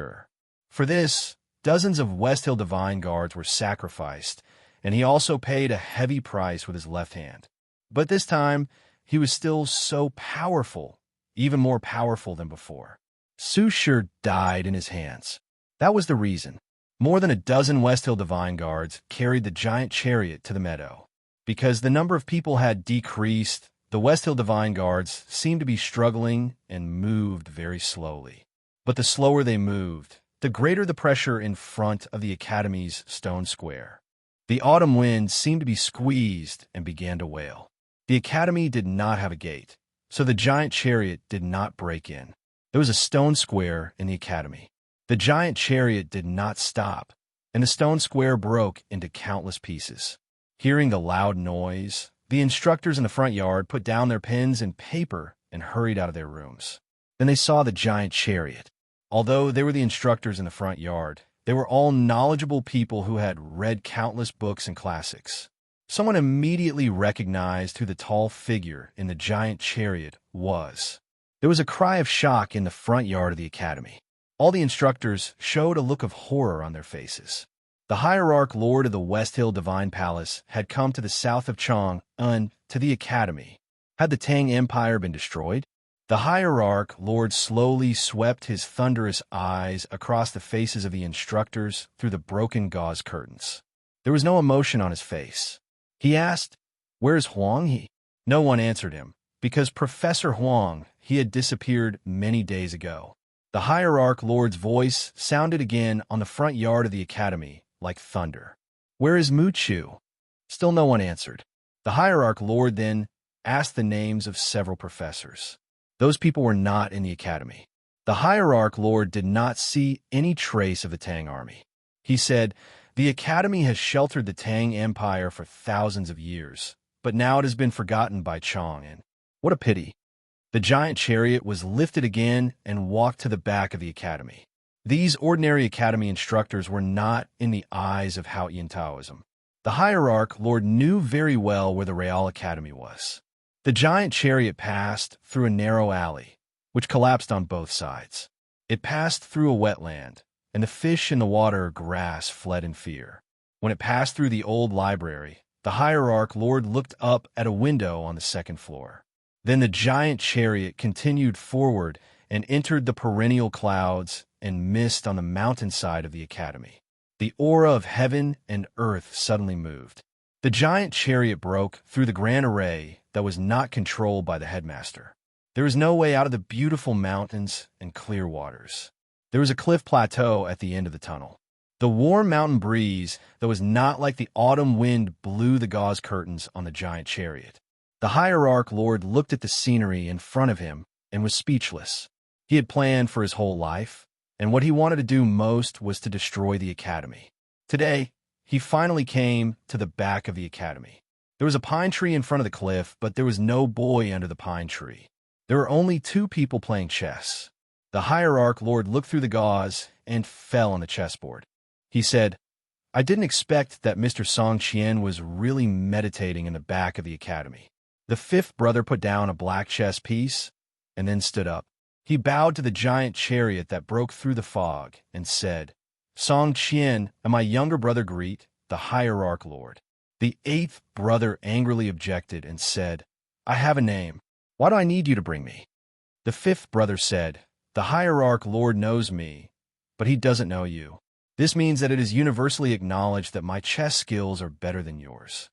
For this, dozens of West Hill Divine Guards were sacrificed, and he also paid a heavy price with his left hand. But this time, he was still so powerful, even more powerful than before. Su Shi died in his hands. That was the reason. More than a dozen West Hill Divine Guards carried the giant chariot to the meadow. Because the number of people had decreased, the West Hill Divine Guards seemed to be struggling and moved very slowly. But the slower they moved, the greater the pressure in front of the Academy's stone square. The autumn wind seemed to be squeezed and began to wail. The Academy did not have a gate, so the giant chariot did not break in. There was a stone square in the Academy. The giant chariot did not stop, and the stone square broke into countless pieces. Hearing the loud noise, the instructors in the front yard put down their pens and paper and hurried out of their rooms. Then they saw the giant chariot. Although they were the instructors in the front yard, they were all knowledgeable people who had read countless books and classics. Someone immediately recognized who the tall figure in the giant chariot was. There was a cry of shock in the front yard of the academy. All the instructors showed a look of horror on their faces. The hierarch lord of the West Hill Divine Palace had come to the south of Chang'an to the academy. Had the Tang Empire been destroyed? The hierarch lord slowly swept his thunderous eyes across the faces of the instructors through the broken gauze curtains. There was no emotion on his face. He asked, "Where's Huang He?" No one answered him, because Professor Huang, he had disappeared many days ago. The hierarch lord's voice sounded again on the front yard of the academy, like thunder. "Where is Mu Chu?" Still no one answered. The hierarch lord then asked the names of several professors. Those people were not in the academy. The hierarch lord did not see any trace of the Tang army. He said, "The academy has sheltered the Tang Empire for thousands of years, but now it has been forgotten by Chang'an. What a pity." The giant chariot was lifted again and walked to the back of the academy. These ordinary academy instructors were not in the eyes of Hao Taoism. The hierarch lord knew very well where the Real Academy was. The giant chariot passed through a narrow alley, which collapsed on both sides. It passed through a wetland, and the fish in the water grass fled in fear. When it passed through the old library, the hierarch lord looked up at a window on the second floor. Then the giant chariot continued forward and entered the perennial clouds and mist on the mountainside of the academy. The aura of heaven and earth suddenly moved. The giant chariot broke through the grand array that was not controlled by the headmaster. There was no way out of the beautiful mountains and clear waters. There was a cliff plateau at the end of the tunnel. The warm mountain breeze that was not like the autumn wind blew the gauze curtains on the giant chariot. The hierarch lord looked at the scenery in front of him and was speechless. He had planned for his whole life, and what he wanted to do most was to destroy the academy. Today, he finally came to the back of the academy. There was a pine tree in front of the cliff, but there was no boy under the pine tree. There were only two people playing chess. The hierarch lord looked through the gauze and fell on the chessboard. He said, "I didn't expect that Mr. Song Qian was really meditating in the back of the academy." The fifth brother put down a black chess piece and then stood up. He bowed to the giant chariot that broke through the fog and said, "Song Qian and my younger brother greet the hierarch lord." The eighth brother angrily objected and said, "I have a name. Why do I need you to bring me?" The fifth brother said, "The hierarch lord knows me, but he doesn't know you. This means that it is universally acknowledged that my chess skills are better than yours."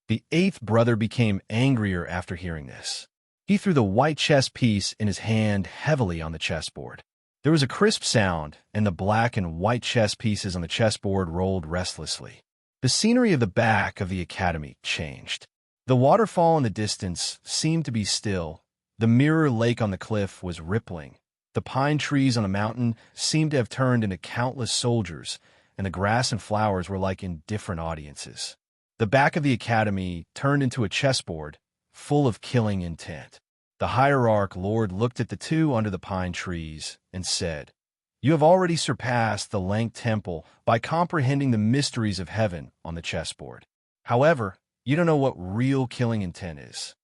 The eighth brother became angrier after hearing this. He threw the white chess piece in his hand heavily on the chessboard. There was a crisp sound, and the black and white chess pieces on the chessboard rolled restlessly. The scenery of the back of the academy changed. The waterfall in the distance seemed to be still. The mirror lake on the cliff was rippling. The pine trees on the mountain seemed to have turned into countless soldiers, and the grass and flowers were like in different audiences. The back of the academy turned into a chessboard, full of killing intent. The hierarch lord looked at the two under the pine trees and said, "You have already surpassed the Lank Temple by comprehending the mysteries of heaven on the chessboard. However, you don't know what real killing intent is."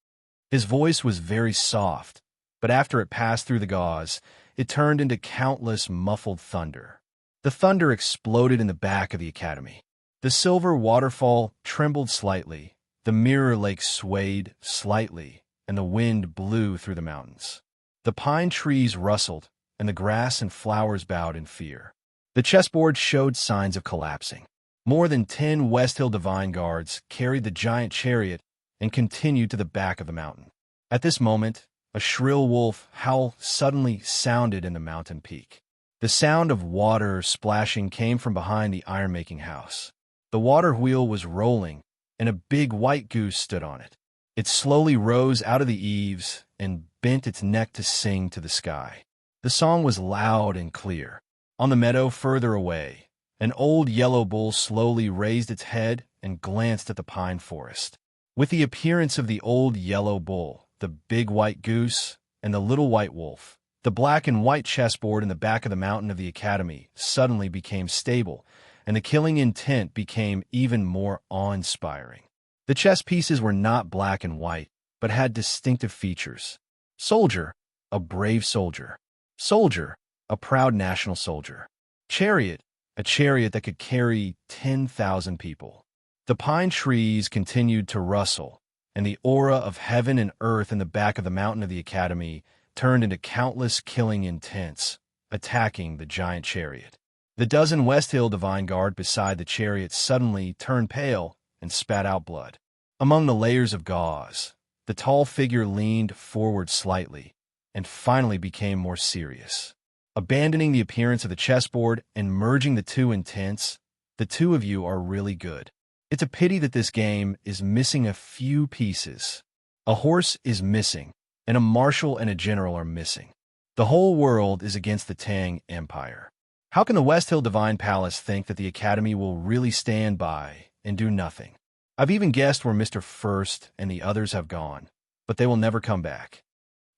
His voice was very soft, but after it passed through the gauze, it turned into countless muffled thunder. The thunder exploded in the back of the academy. The silver waterfall trembled slightly, the mirror lake swayed slightly, and the wind blew through the mountains. The pine trees rustled, and the grass and flowers bowed in fear. The chessboard showed signs of collapsing. More than 10 West Hill Divine Guards carried the giant chariot and continued to the back of the mountain. At this moment, a shrill wolf howl suddenly sounded in the mountain peak. The sound of water splashing came from behind the iron-making house. The water wheel was rolling, and a big white goose stood on it. It slowly rose out of the eaves and bent its neck to sing to the sky. The song was loud and clear. On the meadow further away, an old yellow bull slowly raised its head and glanced at the pine forest. With the appearance of the old yellow bull, the big white goose, and the little white wolf, the black and white chessboard in the back of the mountain of the academy suddenly became stable, and the killing intent became even more awe-inspiring. The chess pieces were not black and white, but had distinctive features. Soldier, a brave soldier. Soldier, a proud national soldier. Chariot, a chariot that could carry 10,000 people. The pine trees continued to rustle, and the aura of heaven and earth in the back of the mountain of the academy turned into countless killing intents, attacking the giant chariot. The dozen West Hill Divine Guard beside the chariot suddenly turned pale and spat out blood. Among the layers of gauze, the tall figure leaned forward slightly and finally became more serious. Abandoning the appearance of the chessboard and merging the two intents, the two of you are really good. It's a pity that this game is missing a few pieces. A horse is missing, and a marshal and a general are missing. The whole world is against the Tang Empire. How can the West Hill Divine Palace think that the Academy will really stand by and do nothing? I've even guessed where Mr. First and the others have gone, but they will never come back.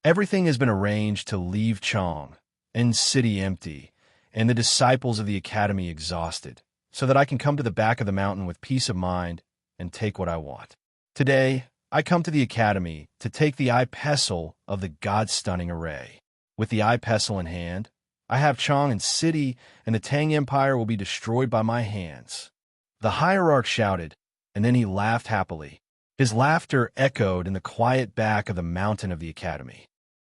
Everything has been arranged to leave Chong and city empty, and the disciples of the Academy exhausted, so that I can come to the back of the mountain with peace of mind and take what I want. Today, I come to the Academy to take the eye pestle of the God-stunning array. With the eye pestle in hand, I have Chong and city, and the Tang Empire will be destroyed by my hands. The hierarch shouted, and then he laughed happily. His laughter echoed in the quiet back of the mountain of the Academy.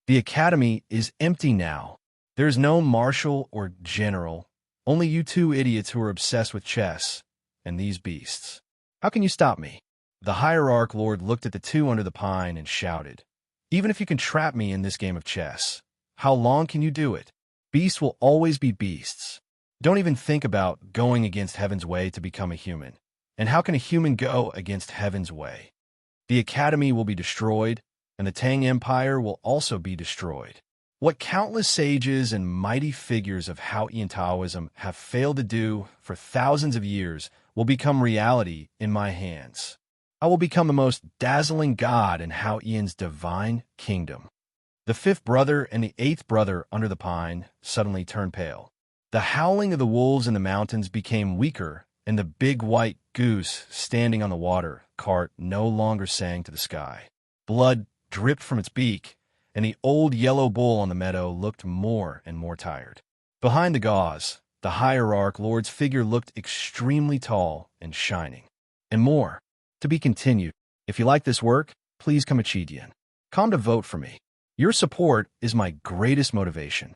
The Academy is empty now. There is no marshal or general, only you two idiots who are obsessed with chess and these beasts. How can you stop me? The hierarch lord looked at the two under the pine and shouted, "Even if you can trap me in this game of chess, how long can you do it? Beasts will always be beasts. Don't even think about going against heaven's way to become a human. And how can a human go against heaven's way? The academy will be destroyed, and the Tang Empire will also be destroyed. What countless sages and mighty figures of Haotian Taoism have failed to do for thousands of years will become reality in my hands. I will become the most dazzling god in Haotian's divine kingdom." The fifth brother and the eighth brother under the pine suddenly turned pale. The howling of the wolves in the mountains became weaker, and the big white goose standing on the water cart no longer sang to the sky. Blood dripped from its beak, and the old yellow bull on the meadow looked more and more tired. Behind the gauze, the hierarch lord's figure looked extremely tall and shining. And more. To be continued. If you like this work, please come come to vote for me. Your support is my greatest motivation.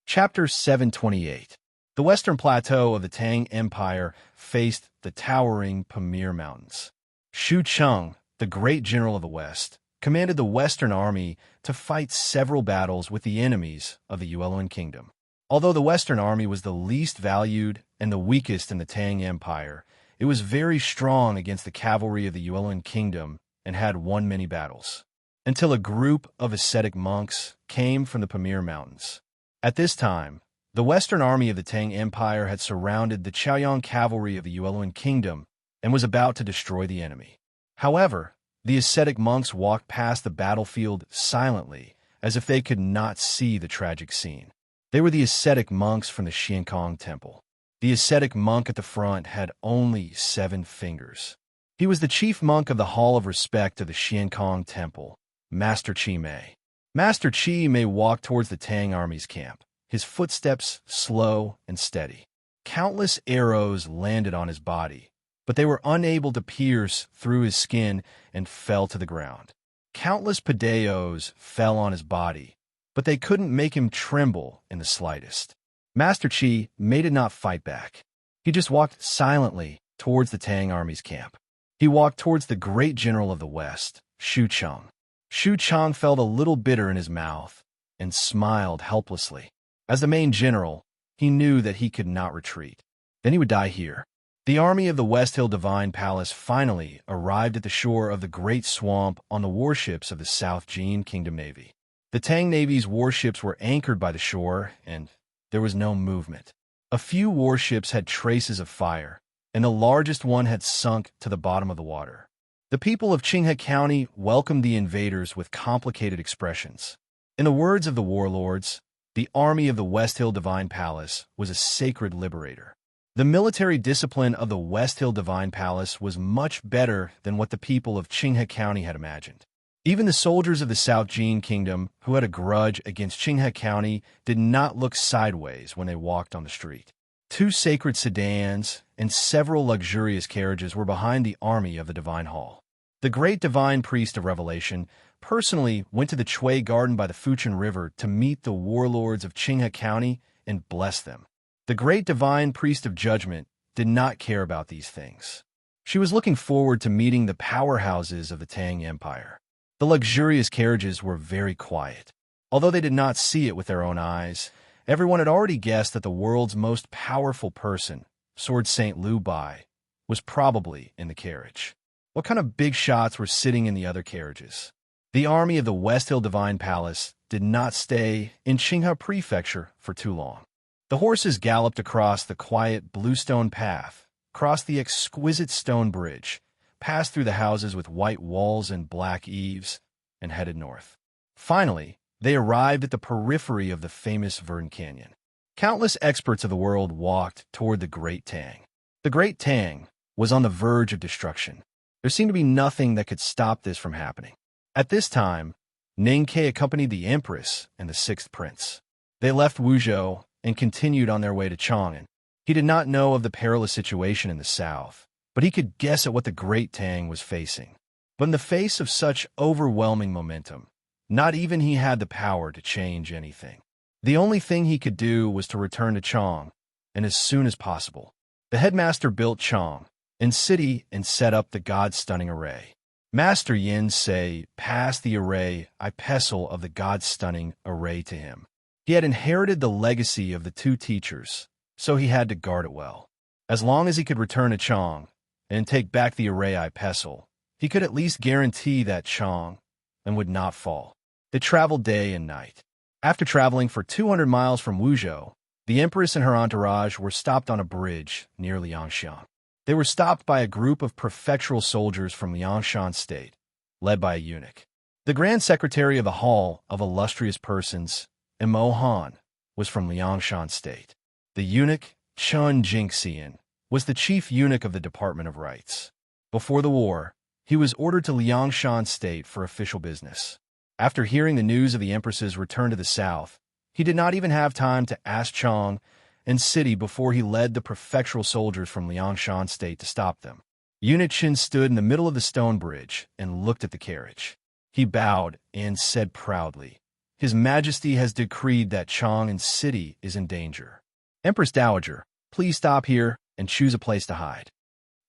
Chapter 728. The western plateau of the Tang Empire faced the towering Pamir Mountains. Xu Cheng, the great general of the West, commanded the Western Army to fight several battles with the enemies of the Yueluan Kingdom. Although the Western Army was the least valued and the weakest in the Tang Empire, it was very strong against the cavalry of the Yueluan Kingdom and had won many battles, until a group of ascetic monks came from the Pamir Mountains. At this time, the Western Army of the Tang Empire had surrounded the Chaoyang cavalry of the Yueluan Kingdom and was about to destroy the enemy. However, the ascetic monks walked past the battlefield silently, as if they could not see the tragic scene. They were the ascetic monks from the Xiankong Temple. The ascetic monk at the front had only 7 fingers. He was the chief monk of the Hall of Respect of the Xiankong Temple, Master Chi Mei. Master Chi Mei walked towards the Tang army's camp, his footsteps slow and steady. Countless arrows landed on his body, but they were unable to pierce through his skin and fell to the ground. Countless padeos fell on his body, but they couldn't make him tremble in the slightest. Master Chi Mei did not fight back. He just walked silently towards the Tang army's camp. He walked towards the great general of the West, Xu Cheng. Xu Cheng felt a little bitter in his mouth and smiled helplessly. As the main general, he knew that he could not retreat. Then he would die here. The army of the West Hill Divine Palace finally arrived at the shore of the Great Swamp on the warships of the South Jin Kingdom Navy. The Tang Navy's warships were anchored by the shore, and there was no movement. A few warships had traces of fire, and the largest one had sunk to the bottom of the water. The people of Qinghe County welcomed the invaders with complicated expressions. In the words of the warlords, the army of the West Hill Divine Palace was a sacred liberator. The military discipline of the West Hill Divine Palace was much better than what the people of Qinghe County had imagined. Even the soldiers of the South Jin Kingdom, who had a grudge against Qinghe County, did not look sideways when they walked on the street. 2 sacred sedans and several luxurious carriages were behind the army of the Divine Hall. The great divine priest of Revelation personally went to the Chui Garden by the Fuchun River to meet the warlords of Qinghe County and bless them. The great divine priest of Judgment did not care about these things. She was looking forward to meeting the powerhouses of the Tang Empire. The luxurious carriages were very quiet. Although they did not see it with their own eyes, everyone had already guessed that the world's most powerful person, Sword Saint Liu Bai, was probably in the carriage. What kind of big shots were sitting in the other carriages? The army of the West Hill Divine Palace did not stay in Qinghe Prefecture for too long. The horses galloped across the quiet bluestone path, crossed the exquisite stone bridge, passed through the houses with white walls and black eaves, and headed north. Finally, they arrived at the periphery of the famous Verdant Canyon. Countless experts of the world walked toward the Great Tang. The Great Tang was on the verge of destruction. There seemed to be nothing that could stop this from happening. At this time, Ningke accompanied the Empress and the 6th Prince. They left Wuzhou and continued on their way to Chang'an. He did not know of the perilous situation in the south, but he could guess at what the Great Tang was facing. But in the face of such overwhelming momentum, not even he had the power to change anything. The only thing he could do was to return to Chang, and as soon as possible. The headmaster built Chang, in city and set up the god-stunning array. Master Yin say, pass the array I pestle of the god-stunning array to him. He had inherited the legacy of the two teachers, so he had to guard it well. As long as he could return a Chong and take back the array I pestle, he could at least guarantee that Chong and would not fall. They traveled day and night. After traveling for 200 miles from Wuzhou, the Empress and her entourage were stopped on a bridge near Liangshan. They were stopped by a group of prefectural soldiers from Liangshan State, led by a eunuch. The Grand Secretary of the Hall of Illustrious Persons, Mo Han, was from Liangshan State. The eunuch, Chun Jingxian, was the chief eunuch of the Department of Rights. Before the war, he was ordered to Liangshan State for official business. After hearing the news of the Empress's return to the south, he did not even have time to ask Chong and city before he led the prefectural soldiers from Liangshan State to stop them. Eunuch Qin stood in the middle of the stone bridge and looked at the carriage. He bowed and said proudly, His Majesty has decreed that Chong and city is in danger. Empress Dowager, please stop here and choose a place to hide.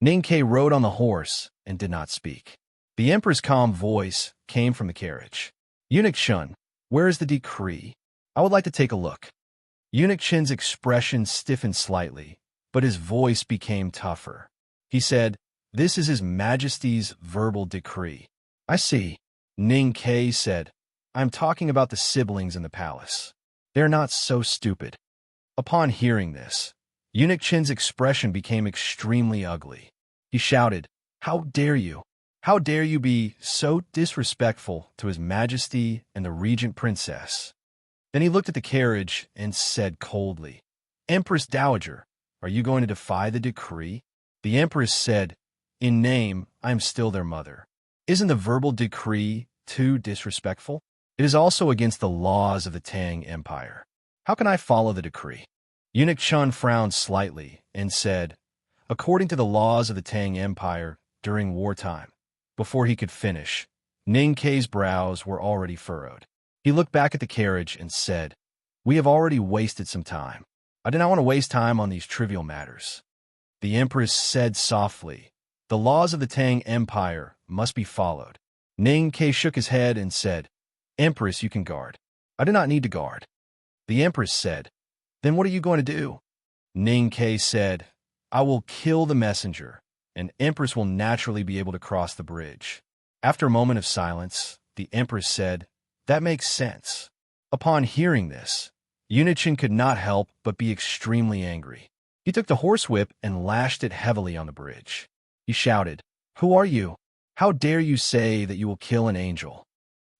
Ning Ke rode on the horse and did not speak. The Emperor's calm voice came from the carriage. Eunuch Shun, where is the decree? I would like to take a look. Eunuch Qin's expression stiffened slightly, but his voice became tougher. He said, This is His Majesty's verbal decree. I see. Ning Ke said, I'm talking about the siblings in the palace. They're not so stupid. Upon hearing this, Eunuch Qin's expression became extremely ugly. He shouted, How dare you? How dare you be so disrespectful to His Majesty and the Regent Princess? Then he looked at the carriage and said coldly, Empress Dowager, are you going to defy the decree? The Empress said, In name, I am still their mother. Isn't the verbal decree too disrespectful? It is also against the laws of the Tang Empire. How can I follow the decree? Eunuch Chun frowned slightly and said, According to the laws of the Tang Empire during wartime. Before he could finish, Ning Ke's brows were already furrowed. He looked back at the carriage and said, We have already wasted some time. I do not want to waste time on these trivial matters. The Empress said softly, The laws of the Tang Empire must be followed. Ning Ke shook his head and said, Empress, you can guard. I do not need to guard. The Empress said, Then what are you going to do? Ning Ke said, I will kill the messenger, and Empress will naturally be able to cross the bridge. After a moment of silence, the Empress said, That makes sense. Upon hearing this, Eunuch Qin could not help but be extremely angry. He took the horsewhip and lashed it heavily on the bridge. He shouted, Who are you? How dare you say that you will kill an angel?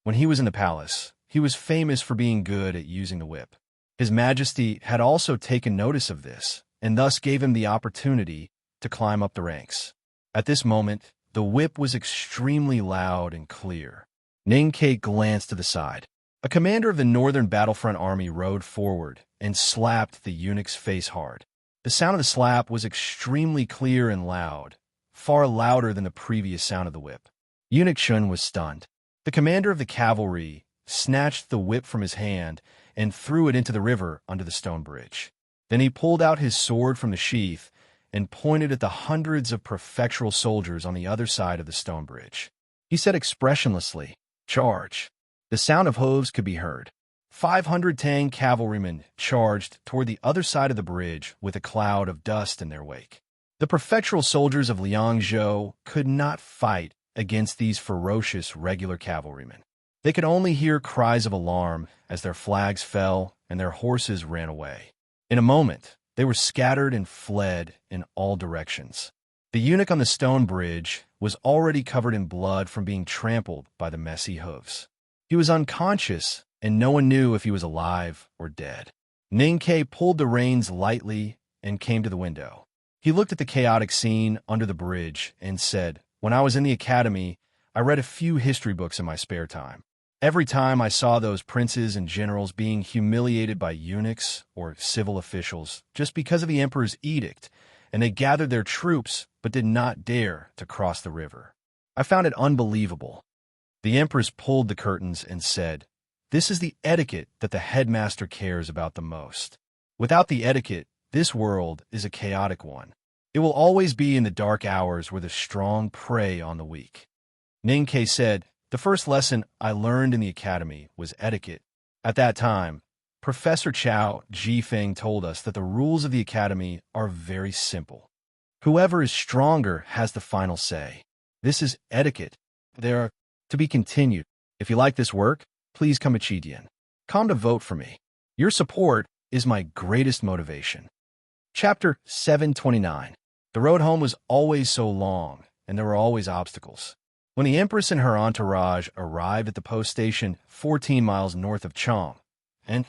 When he was in the palace, he was famous for being good at using the whip. His Majesty had also taken notice of this, and thus gave him the opportunity to climb up the ranks. At this moment, the whip was extremely loud and clear. Ning Ke glanced to the side. A commander of the Northern Battlefront Army rode forward and slapped the eunuch's face hard. The sound of the slap was extremely clear and loud, far louder than the previous sound of the whip. Eunuch Shun was stunned. The commander of the cavalry snatched the whip from his hand and threw it into the river under the stone bridge. Then he pulled out his sword from the sheath and pointed at the hundreds of prefectural soldiers on the other side of the stone bridge. He said expressionlessly, Charge. The sound of hooves could be heard. 500 Tang cavalrymen charged toward the other side of the bridge with a cloud of dust in their wake. The prefectural soldiers of Liangzhou could not fight against these ferocious regular cavalrymen. They could only hear cries of alarm as their flags fell and their horses ran away. In a moment, they were scattered and fled in all directions. The eunuch on the stone bridge was already covered in blood from being trampled by the messy hooves. He was unconscious, and no one knew if he was alive or dead. Ning Ke pulled the reins lightly and came to the window. He looked at the chaotic scene under the bridge and said, When I was in the academy, I read a few history books in my spare time. Every time I saw those princes and generals being humiliated by eunuchs or civil officials just because of the emperor's edict, and they gathered their troops but did not dare to cross the river. I found it unbelievable. The empress pulled the curtains and said, This is the etiquette that the headmaster cares about the most. Without the etiquette, this world is a chaotic one. It will always be in the dark hours where the strong prey on the weak. Ning-Ke said, "The first lesson I learned in the academy was etiquette. At that time, Professor Chao Jifeng told us that the rules of the academy are very simple. Whoever is stronger has the final say. This is etiquette. There are to be continued. If you like this work, please come to Chidian. Come to vote for me. Your support is my greatest motivation." Chapter 729. The road home was always so long, and there were always obstacles. When the Empress and her entourage arrived at the post station 14 miles north of Chong, and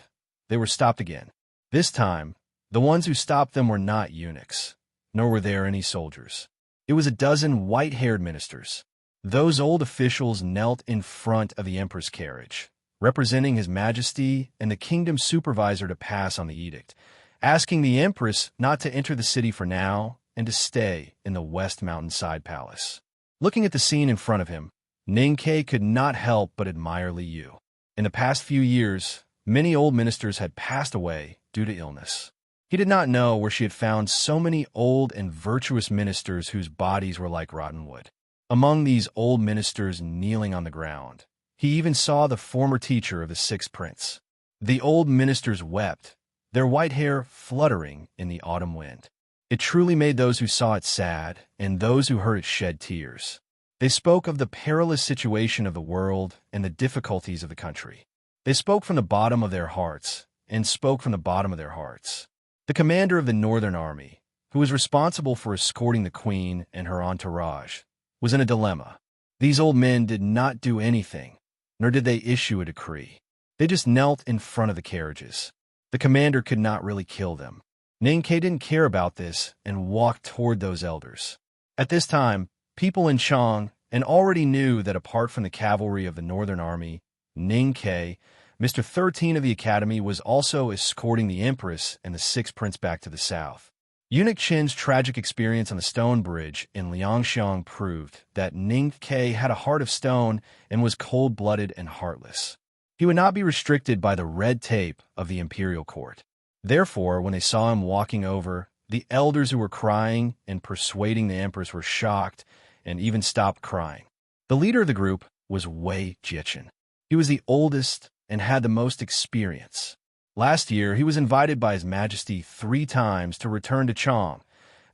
they were stopped again. This time, the ones who stopped them were not eunuchs, nor were there any soldiers. It was a dozen white-haired ministers. Those old officials knelt in front of the Emperor's carriage, representing His Majesty and the kingdom's supervisor to pass on the edict, asking the Empress not to enter the city for now and to stay in the West Mountainside Palace. Looking at the scene in front of him, Ning-Ke could not help but admire Liu. In the past few years, many old ministers had passed away due to illness. He did not know where she had found so many old and virtuous ministers whose bodies were like rotten wood. Among these old ministers kneeling on the ground, he even saw the former teacher of the sixth prince. The old ministers wept, their white hair fluttering in the autumn wind. It truly made those who saw it sad, and those who heard it shed tears. They spoke of the perilous situation of the world and the difficulties of the country. They spoke from the bottom of their hearts, and spoke from the bottom of their hearts. The commander of the Northern Army, who was responsible for escorting the Queen and her entourage, was in a dilemma. These old men did not do anything, nor did they issue a decree. They just knelt in front of the carriages. The commander could not really kill them. Ning-Ke didn't care about this and walked toward those elders. At this time, people in Chong and already knew that apart from the cavalry of the Northern Army, Ning-Ke, Mr. 13 of the Academy, was also escorting the Empress and the sixth prince back to the south. Eunuch Chin's tragic experience on the stone bridge in Liangxiang proved that Ning-Ke had a heart of stone and was cold-blooded and heartless. He would not be restricted by the red tape of the imperial court. Therefore, when they saw him walking over, the elders who were crying and persuading the Empress were shocked and even stopped crying. The leader of the group was Wei Jichen. He was the oldest and had the most experience. Last year, he was invited by His Majesty 3 times to return to Chong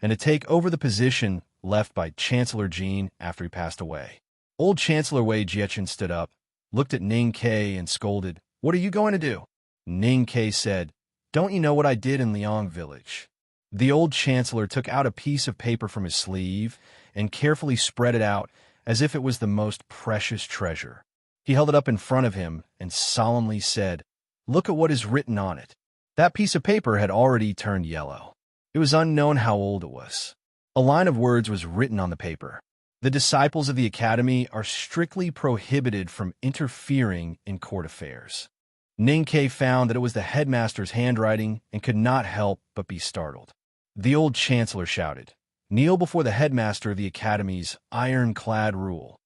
and to take over the position left by Chancellor Jin after he passed away. Old Chancellor Wei Jichen stood up, looked at Ning-Ke and scolded, "What are you going to do?" Ning-Ke said, "Don't you know what I did in Liang village?" The old chancellor took out a piece of paper from his sleeve and carefully spread it out as if it was the most precious treasure. He held it up in front of him and solemnly said, "Look at what is written on it." That piece of paper had already turned yellow. It was unknown how old it was. A line of words was written on the paper. The disciples of the academy are strictly prohibited from interfering in court affairs. Ning-Ke found that it was the headmaster's handwriting and could not help but be startled. The old chancellor shouted, "Kneel before the headmaster of the academy's ironclad rule."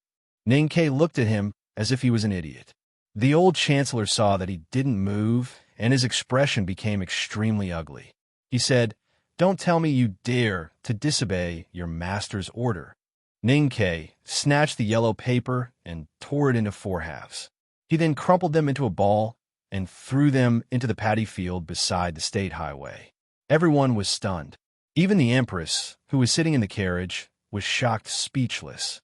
Ning-Ke looked at him as if he was an idiot. The old chancellor saw that he didn't move, and his expression became extremely ugly. He said, "Don't tell me you dare to disobey your master's order." Ning-Ke snatched the yellow paper and tore it into 4 halves. He then crumpled them into a ball and threw them into the paddy field beside the state highway. Everyone was stunned. Even the Empress, who was sitting in the carriage, was shocked speechless.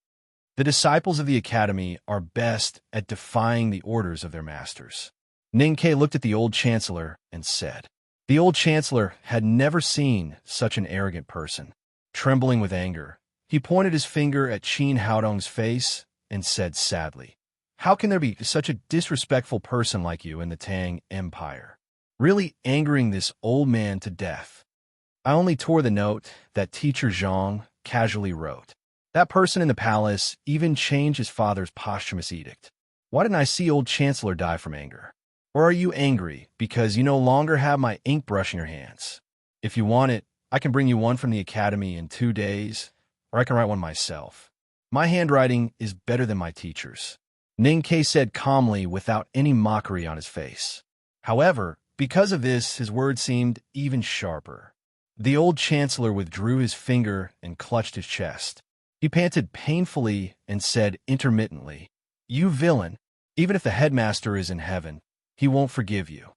The disciples of the academy are best at defying the orders of their masters. Ning-Ke looked at the old chancellor and said. The old chancellor had never seen such an arrogant person. Trembling with anger, he pointed his finger at Qin Haodong's face and said sadly, "How can there be such a disrespectful person like you in the Tang Empire?" Really angering this old man to death. I only tore the note that teacher Zhang casually wrote. That person in the palace even changed his father's posthumous edict. Why didn't I see old chancellor die from anger? Or are you angry because you no longer have my ink brush in your hands? If you want it, I can bring you one from the academy in 2 days, or I can write one myself. My handwriting is better than my teacher's. Ning-Ke said calmly without any mockery on his face. However, because of this, his words seemed even sharper. The old chancellor withdrew his finger and clutched his chest. He panted painfully and said intermittently, "You villain! Even if the headmaster is in heaven, he won't forgive you."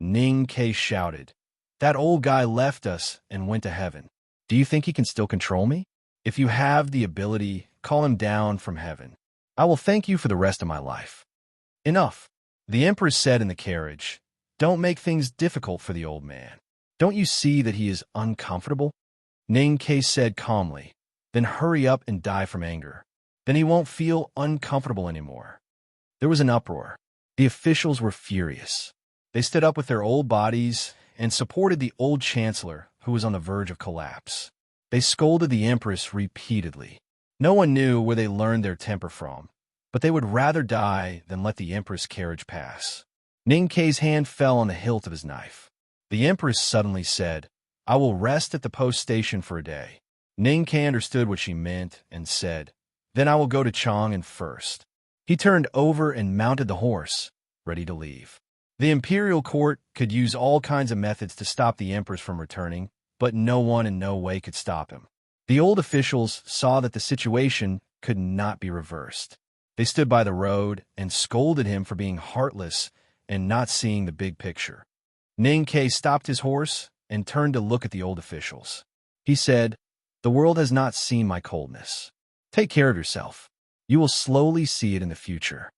Ning Ke shouted, "That old guy left us and went to heaven. Do you think he can still control me? If you have the ability, call him down from heaven. I will thank you for the rest of my life." "Enough," the empress said in the carriage. "Don't make things difficult for the old man. Don't you see that he is uncomfortable?" Ning Ke said calmly, "Then hurry up and die from anger. Then he won't feel uncomfortable anymore." There was an uproar. The officials were furious. They stood up with their old bodies and supported the old chancellor, who was on the verge of collapse. They scolded the empress repeatedly. No one knew where they learned their temper from, but they would rather die than let the empress' carriage pass. Ning Ke's hand fell on the hilt of his knife. The empress suddenly said, "I will rest at the post station for a day." Ning Ke understood what she meant and said, "Then I will go to Chang'an first." He turned over and mounted the horse, ready to leave. The imperial court could use all kinds of methods to stop the empress from returning, but no one in no way could stop him. The old officials saw that the situation could not be reversed. They stood by the road and scolded him for being heartless and not seeing the big picture. Ning Ke stopped his horse and turned to look at the old officials. He said, "The world has not seen my coldness. Take care of yourself. You will slowly see it in the future."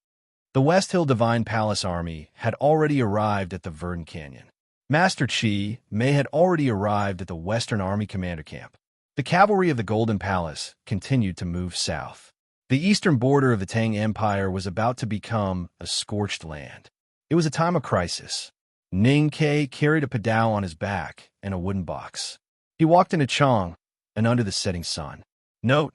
The West Hill Divine Palace Army had already arrived at the Verdant Canyon. Master Chi Mei had already arrived at the Western Army Commander Camp. The cavalry of the Golden Palace continued to move south. The eastern border of the Tang Empire was about to become a scorched land. It was a time of crisis. Ning Ke carried a padao on his back and a wooden box. He walked into Chang and under the setting sun. Note: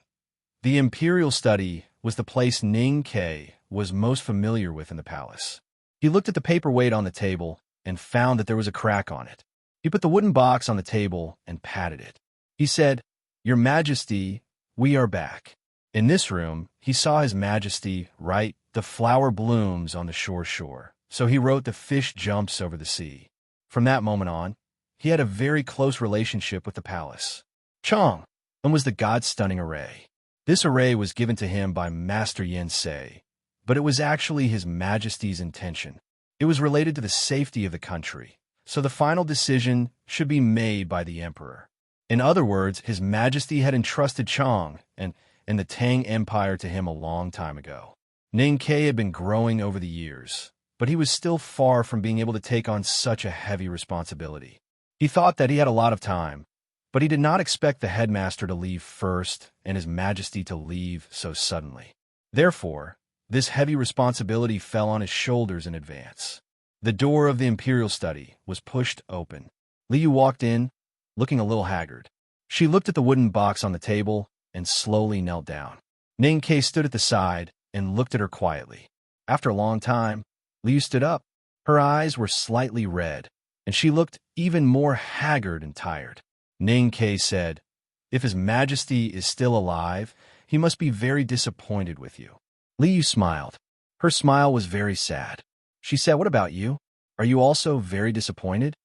the imperial study was the place Ning Ke was most familiar with in the palace. He looked at the paperweight on the table and found that there was a crack on it. He put the wooden box on the table and patted it. He said, "Your Majesty, we are back." In this room, he saw His Majesty write, "The flower blooms on the shore." So he wrote, "The fish jumps over the sea." From that moment on, he had a very close relationship with the palace. Chang was the God-stunning array. This array was given to him by Master Yen Sei, but it was actually His Majesty's intention. It was related to the safety of the country, so the final decision should be made by the emperor. In other words, His Majesty had entrusted Chang and the Tang Empire to him a long time ago. Ning Ke had been growing over the years, but he was still far from being able to take on such a heavy responsibility. He thought that he had a lot of time, but he did not expect the headmaster to leave first and His Majesty to leave so suddenly. Therefore, this heavy responsibility fell on his shoulders in advance. The door of the imperial study was pushed open. Liu walked in, looking a little haggard. She looked at the wooden box on the table and slowly knelt down. Ning Ke stood at the side and looked at her quietly. After a long time, Liu stood up. Her eyes were slightly red, and she looked even more haggard and tired. Ning Ke said, "If His Majesty is still alive, he must be very disappointed with you." Liu smiled. Her smile was very sad. She said, "What about you? Are you also very disappointed?"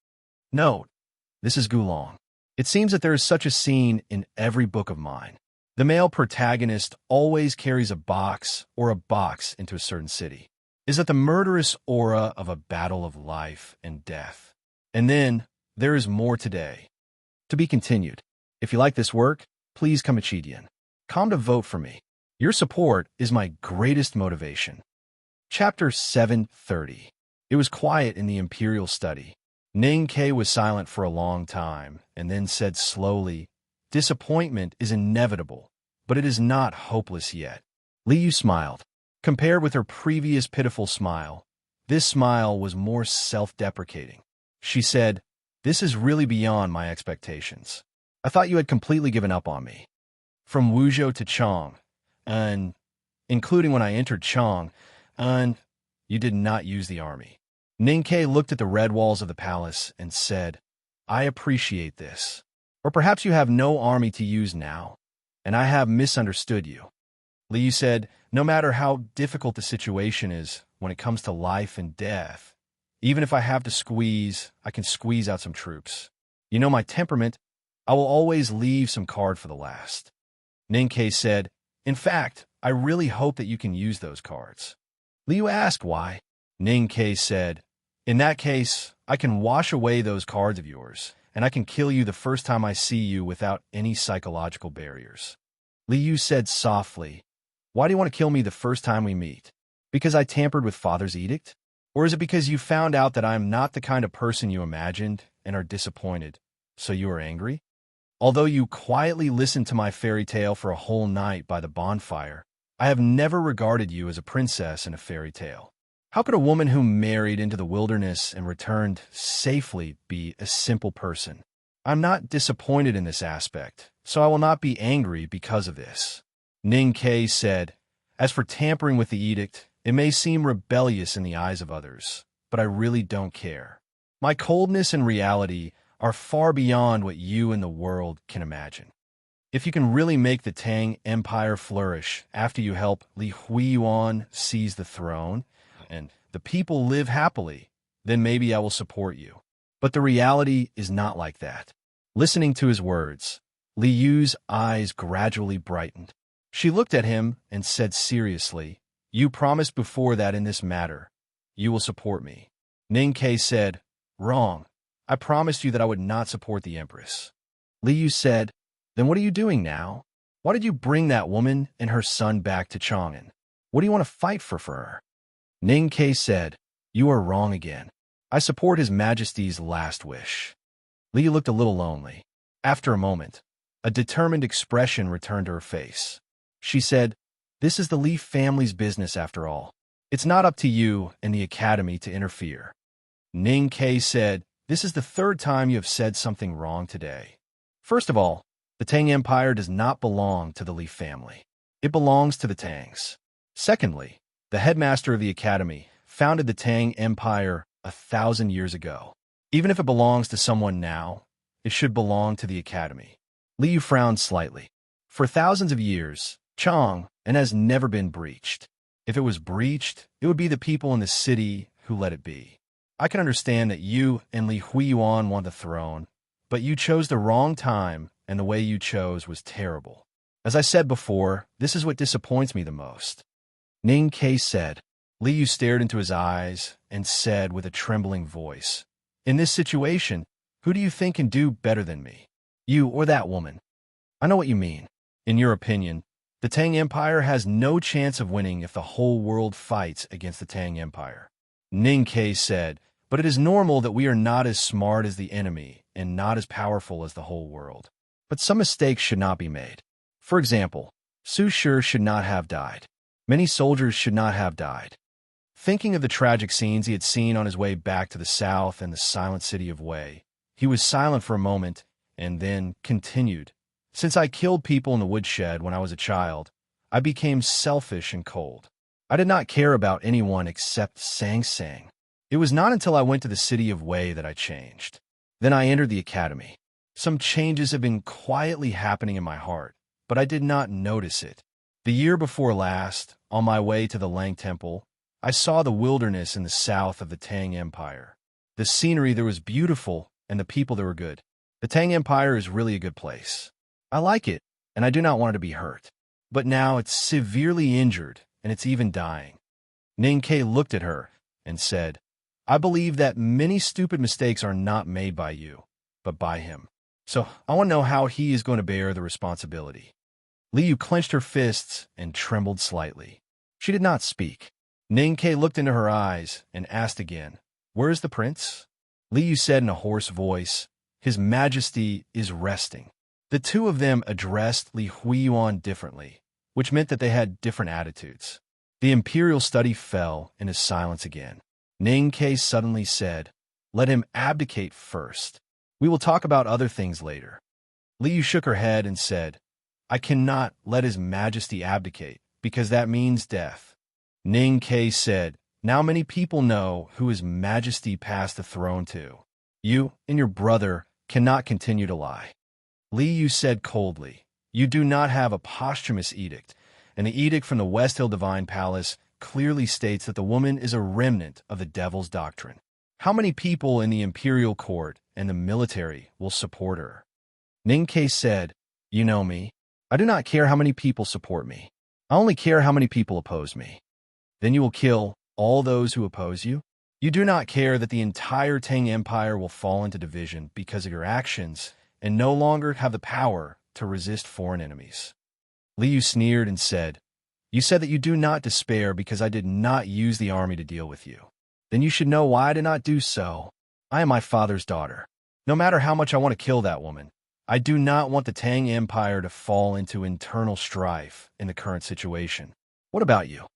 "No, this is Gulong. It seems that there is such a scene in every book of mine. The male protagonist always carries a box or a box into a certain city. Is that the murderous aura of a battle of life and death? And then there is more today. To be continued. If you like this work, please come to vote for me. Your support is my greatest motivation." Chapter 730. It was quiet in the imperial study. Ning Ke was silent for a long time and then said slowly, "Disappointment is inevitable, but it is not hopeless yet." Liu smiled. Compared with her previous pitiful smile, this smile was more self-deprecating. She said, "This is really beyond my expectations. I thought you had completely given up on me. From Wuzhou to Chang, and including when I entered Chang, and you did not use the army." Ning Ke looked at the red walls of the palace and said, "I appreciate this. Or perhaps you have no army to use now, and I have misunderstood you." Liu said, "No matter how difficult the situation is when it comes to life and death, even if I have to squeeze, I can squeeze out some troops. You know my temperament, I will always leave some card for the last. Ninkei said, in fact, I really hope that you can use those cards. Liu asked why. Ninkei said, in that case, I can wash away those cards of yours, and I can kill you the first time I see you without any psychological barriers. Liu said softly, why do you want to kill me the first time we meet? Because I tampered with Father's edict? Or is it because you found out that I am not the kind of person you imagined and are disappointed, so you are angry? Although you quietly listened to my fairy tale for a whole night by the bonfire, I have never regarded you as a princess in a fairy tale. How could a woman who married into the wilderness and returned safely be a simple person? I'm not disappointed in this aspect, so I will not be angry because of this. Ninkei said, as for tampering with the edict, it may seem rebellious in the eyes of others, but I really don't care. My coldness and reality are far beyond what you and the world can imagine. If you can really make the Tang Empire flourish after you help Li Huiyuan seize the throne, and the people live happily, then maybe I will support you. But the reality is not like that. Listening to his words, Li Yu's eyes gradually brightened. She looked at him and said seriously, you promised before that in this matter, you will support me. Ninkei said, wrong. I promised you that I would not support the Empress. Li Yu said, then what are you doing now? Why did you bring that woman and her son back to Chang'an? What do you want to fight for her? Ninkei said, you are wrong again. I support His Majesty's last wish. Li looked a little lonely. After a moment, a determined expression returned to her face. She said, this is the Li family's business after all. It's not up to you and the Academy to interfere. Ninkei said, this is the third time you have said something wrong today. First of all, the Tang Empire does not belong to the Li family. It belongs to the Tangs. Secondly, the headmaster of the Academy founded the Tang Empire 1,000 years ago. Even if it belongs to someone now, it should belong to the Academy. Liu frowned slightly. For thousands of years, Chang and has never been breached. If it was breached, it would be the people in the city who let it be. I can understand that you and Li Huiyuan want the throne, but you chose the wrong time, and the way you chose was terrible. As I said before, this is what disappoints me the most. Ninkei said. Liu stared into his eyes and said with a trembling voice, in this situation, who do you think can do better than me? You or that woman? I know what you mean. In your opinion, the Tang Empire has no chance of winning if the whole world fights against the Tang Empire. Ninkei said, but it is normal that we are not as smart as the enemy and not as powerful as the whole world. But some mistakes should not be made. For example, Su Shi should not have died. Many soldiers should not have died. Thinking of the tragic scenes he had seen on his way back to the south and the silent city of Wei, he was silent for a moment and then continued. Since I killed people in the woodshed when I was a child, I became selfish and cold. I did not care about anyone except Sang Sang. It was not until I went to the city of Wei that I changed. Then I entered the academy. Some changes have been quietly happening in my heart, but I did not notice it. The year before last, on my way to the Lang Temple, I saw the wilderness in the south of the Tang Empire. The scenery there was beautiful, and the people there were good. The Tang Empire is really a good place. I like it, and I do not want it to be hurt. But now it's severely injured, and it's even dying. Ninkei looked at her and said, I believe that many stupid mistakes are not made by you, but by him. So I want to know how he is going to bear the responsibility. Liu clenched her fists and trembled slightly. She did not speak. Ninkei looked into her eyes and asked again, Where is the prince? Liu said in a hoarse voice, His Majesty is resting. The two of them addressed Li Huiyuan differently, which meant that they had different attitudes. The imperial study fell into silence again. Ninkei suddenly said, Let him abdicate first. We will talk about other things later. Liu shook her head and said, I cannot let His Majesty abdicate, because that means death. Ninkei said, Now many people know who His Majesty passed the throne to. You and your brother cannot continue to lie. Liu said coldly, You do not have a posthumous edict, and the edict from the West Hill Divine Palace clearly states that the woman is a remnant of the devil's doctrine. How many people in the imperial court and the military will support her? Ning-Ke said, "You know me. I do not care how many people support me. I only care how many people oppose me. Then you will kill all those who oppose you? You do not care that the entire Tang Empire will fall into division because of your actions and no longer have the power to resist foreign enemies." Liu sneered and said, "You said that you do not despair because I did not use the army to deal with you. Then you should know why I did not do so. I am my father's daughter. No matter how much I want to kill that woman, I do not want the Tang Empire to fall into internal strife in the current situation. What about you?"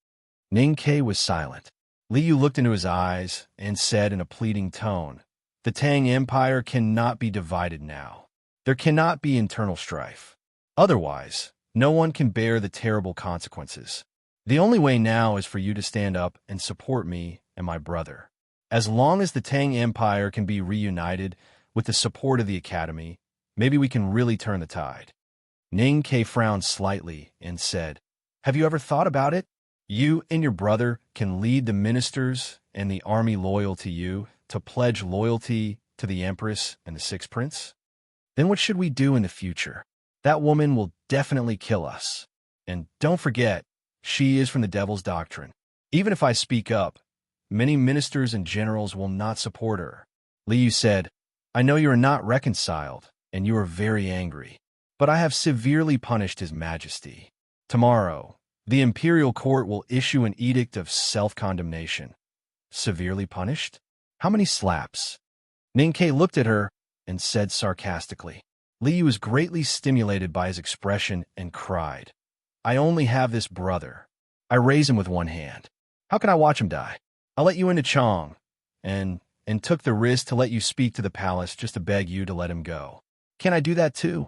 Ning-Ke was silent. Liu looked into his eyes and said in a pleading tone, "The Tang Empire cannot be divided now. There cannot be internal strife. Otherwise, no one can bear the terrible consequences. The only way now is for you to stand up and support me and my brother. As long as the Tang Empire can be reunited with the support of the Academy, maybe we can really turn the tide." Ning-Ke frowned slightly and said, "Have you ever thought about it? You and your brother can lead the ministers and the army loyal to you to pledge loyalty to the Empress and the Sixth Prince. Then what should we do in the future? That woman will definitely kill us. And don't forget, she is from the Devil's Doctrine. Even if I speak up, many ministers and generals will not support her." Liu said, "I know you are not reconciled, and you are very angry, but I have severely punished His Majesty. Tomorrow, the imperial court will issue an edict of self-condemnation." "Severely punished? How many slaps?" Ning-Ke looked at her and said sarcastically. Liu was greatly stimulated by his expression and cried, "I only have this brother. I raise him with one hand. How can I watch him die? I let you into Chong, and took the risk to let you speak to the palace just to beg you to let him go. Can I do that too?"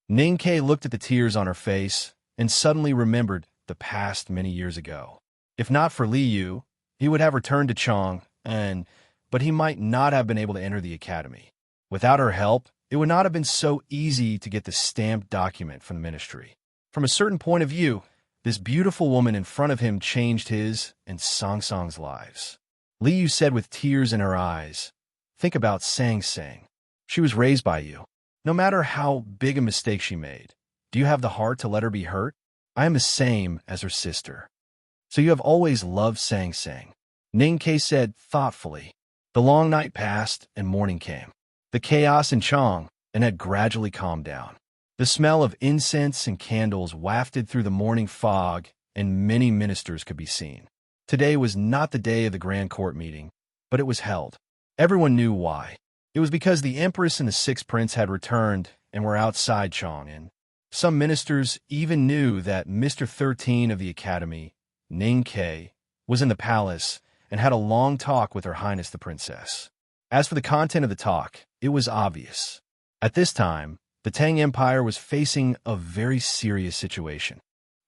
Ning-Ke looked at the tears on her face and suddenly remembered the past many years ago. If not for Liu, he would have returned to Chong, but he might not have been able to enter the academy. Without her help, it would not have been so easy to get the stamped document from the ministry. From a certain point of view, this beautiful woman in front of him changed his and Song Song's lives. Liu said with tears in her eyes, "Think about Sang Sang. She was raised by you. No matter how big a mistake she made, do you have the heart to let her be hurt? I am the same as her sister. So you have always loved Sang Sang." Ning-Ke said thoughtfully. The long night passed and morning came. The chaos in Chong had gradually calmed down. The smell of incense and candles wafted through the morning fog, and many ministers could be seen. Today was not the day of the Grand Court meeting, but it was held. Everyone knew why. It was because the Empress and the Sixth Prince had returned and were outside Chong, and some ministers even knew that Mr. 13 of the Academy, Ning-Ke, was in the palace and had a long talk with Her Highness the Princess. As for the content of the talk, it was obvious. At this time, the Tang Empire was facing a very serious situation.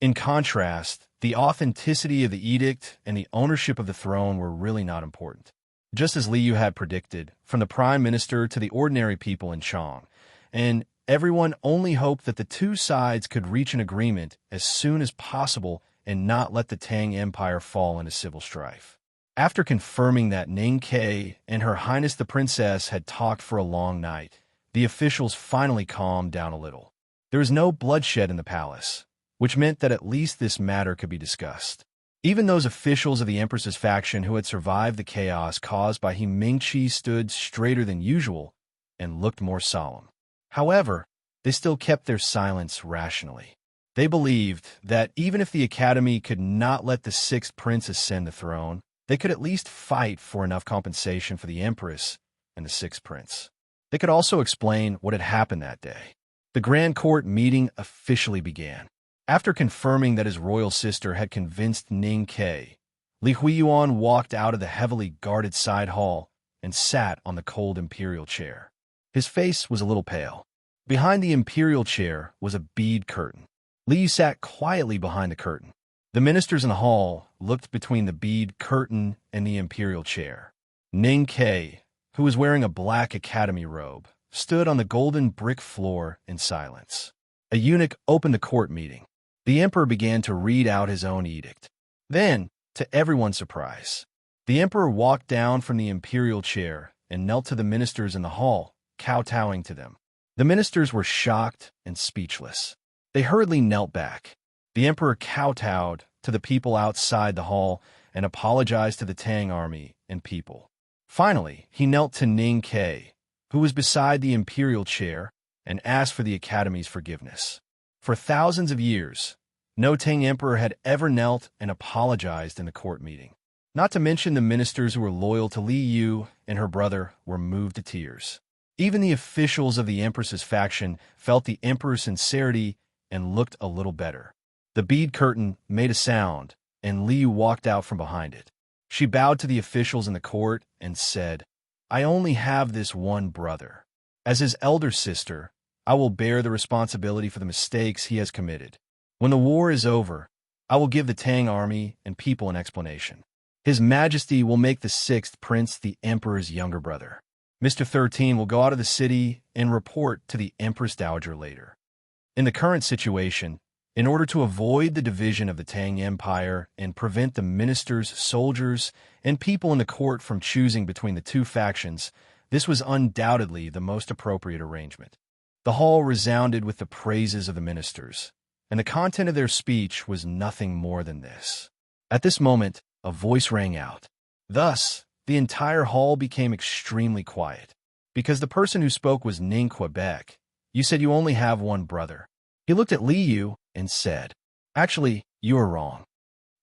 In contrast, the authenticity of the edict and the ownership of the throne were really not important. Just as Liu had predicted, from the prime minister to the ordinary people in Chong, and everyone only hoped that the two sides could reach an agreement as soon as possible and not let the Tang Empire fall into civil strife. After confirming that Ning-Ke and Her Highness the Princess had talked for a long night, the officials finally calmed down a little. There was no bloodshed in the palace, which meant that at least this matter could be discussed. Even those officials of the Empress's faction who had survived the chaos caused by He Mingqi stood straighter than usual and looked more solemn. However, they still kept their silence rationally. They believed that even if the Academy could not let the Sixth Prince ascend the throne, they could at least fight for enough compensation for the Empress and the Sixth Prince. They could also explain what had happened that day. The Grand Court meeting officially began. After confirming that his royal sister had convinced Ning-Ke, Li Huiyuan walked out of the heavily guarded side hall and sat on the cold imperial chair. His face was a little pale. Behind the imperial chair was a bead curtain. Li sat quietly behind the curtain. The ministers in the hall looked between the bead curtain and the imperial chair. Ning-Ke, who was wearing a black academy robe, stood on the golden brick floor in silence. A eunuch opened the court meeting. The emperor began to read out his own edict. Then, to everyone's surprise, the emperor walked down from the imperial chair and knelt to the ministers in the hall, kowtowing to them. The ministers were shocked and speechless. They hurriedly knelt back. The emperor kowtowed to the people outside the hall and apologized to the Tang army and people. Finally, he knelt to Ning Ke, who was beside the imperial chair, and asked for the academy's forgiveness. For thousands of years, no Tang emperor had ever knelt and apologized in a court meeting. Not to mention the ministers who were loyal to Li Yu and her brother were moved to tears. Even the officials of the empress's faction felt the emperor's sincerity and looked a little better. The bead curtain made a sound, and Li Yu walked out from behind it. She bowed to the officials in the court and said, "I only have this one brother. As his elder sister, I will bear the responsibility for the mistakes he has committed. When the war is over, I will give the Tang army and people an explanation. His Majesty will make the sixth prince the emperor's younger brother. Mr. 13 will go out of the city and report to the Empress Dowager later." In the current situation, in order to avoid the division of the Tang Empire and prevent the ministers, soldiers, and people in the court from choosing between the two factions, this was undoubtedly the most appropriate arrangement. The hall resounded with the praises of the ministers, and the content of their speech was nothing more than this. At this moment, a voice rang out. Thus, the entire hall became extremely quiet. Because the person who spoke was Ning Quebec, "You said you only have one brother." He looked at Li Yu and said, "Actually, you are wrong."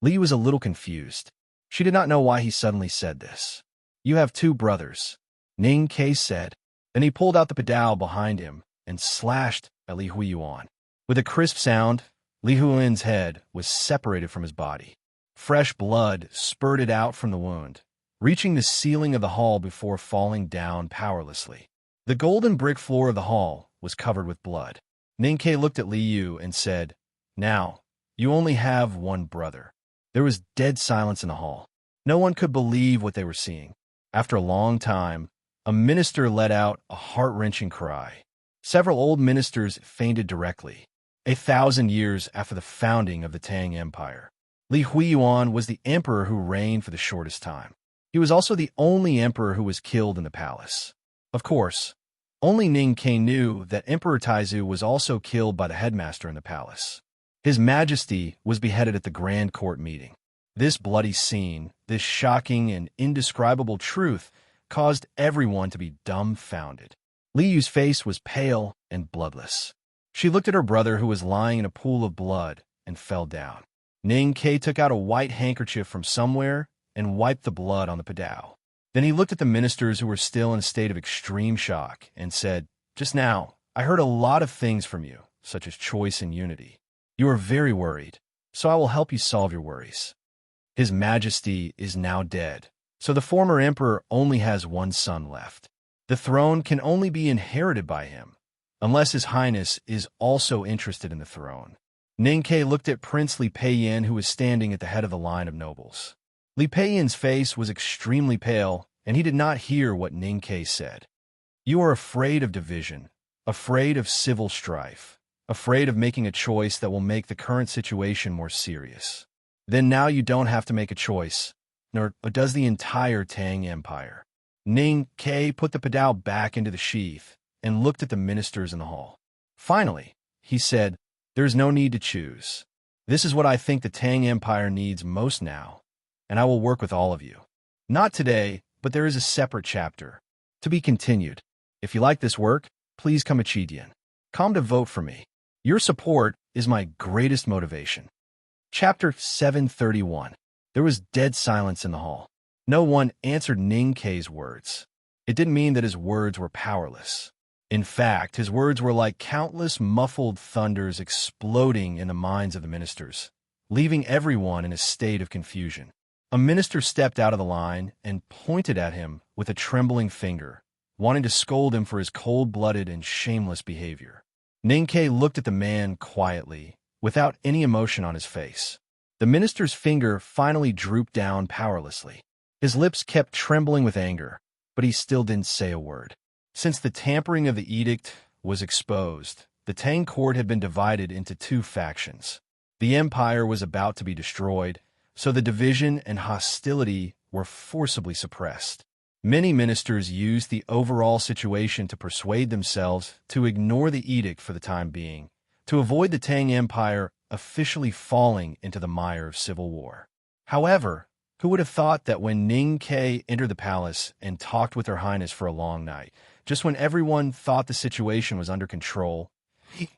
Li Yu was a little confused. She did not know why he suddenly said this. "You have two brothers," Ning Ke said. Then he pulled out the padao behind him and slashed at Li Huiyuan. With a crisp sound, Li Huiyuan's head was separated from his body. Fresh blood spurted out from the wound, reaching the ceiling of the hall before falling down powerlessly. The golden brick floor of the hall was covered with blood. Ning Ke looked at Li Yu and said, "Now, you only have one brother." There was dead silence in the hall. No one could believe what they were seeing. After a long time, a minister let out a heart-wrenching cry. Several old ministers fainted directly. 1,000 years after the founding of the Tang Empire, Li Huiyuan was the emperor who reigned for the shortest time. He was also the only emperor who was killed in the palace. Of course, only Ning Ke knew that Emperor Taizu was also killed by the headmaster in the palace. His Majesty was beheaded at the grand court meeting. This bloody scene, this shocking and indescribable truth, caused everyone to be dumbfounded. Li Yu's face was pale and bloodless. She looked at her brother who was lying in a pool of blood and fell down. Ning Ke took out a white handkerchief from somewhere and wiped the blood on the padao. Then he looked at the ministers who were still in a state of extreme shock and said, "Just now, I heard a lot of things from you, such as choice and unity. You are very worried, so I will help you solve your worries. His Majesty is now dead, so the former emperor only has one son left. The throne can only be inherited by him, unless His Highness is also interested in the throne." Ning Ke looked at Prince Li Peiyan, who was standing at the head of the line of nobles. Li Peiyan's face was extremely pale, and he did not hear what Ning Ke said. "You are afraid of division, afraid of civil strife, afraid of making a choice that will make the current situation more serious. Then now you don't have to make a choice, nor does the entire Tang Empire." Ning Ke put the padao back into the sheath and looked at the ministers in the hall. Finally, he said, "There is no need to choose. This is what I think the Tang Empire needs most now, and I will work with all of you. Not today, but there is a separate chapter. To be continued. If you like this work, please come to vote for me. Your support is my greatest motivation." Chapter 731. There was dead silence in the hall. No one answered Ning Ke's words. It didn't mean that his words were powerless. In fact, his words were like countless muffled thunders exploding in the minds of the ministers, leaving everyone in a state of confusion. A minister stepped out of the line and pointed at him with a trembling finger, wanting to scold him for his cold-blooded and shameless behavior. Ning Ke looked at the man quietly, without any emotion on his face. The minister's finger finally drooped down powerlessly. His lips kept trembling with anger, but he still didn't say a word. Since the tampering of the edict was exposed, the Tang court had been divided into two factions. The empire was about to be destroyed, so the division and hostility were forcibly suppressed. Many ministers used the overall situation to persuade themselves to ignore the edict for the time being, to avoid the Tang Empire officially falling into the mire of civil war. However, who would have thought that when Ning Ke entered the palace and talked with Her Highness for a long night, just when everyone thought the situation was under control, he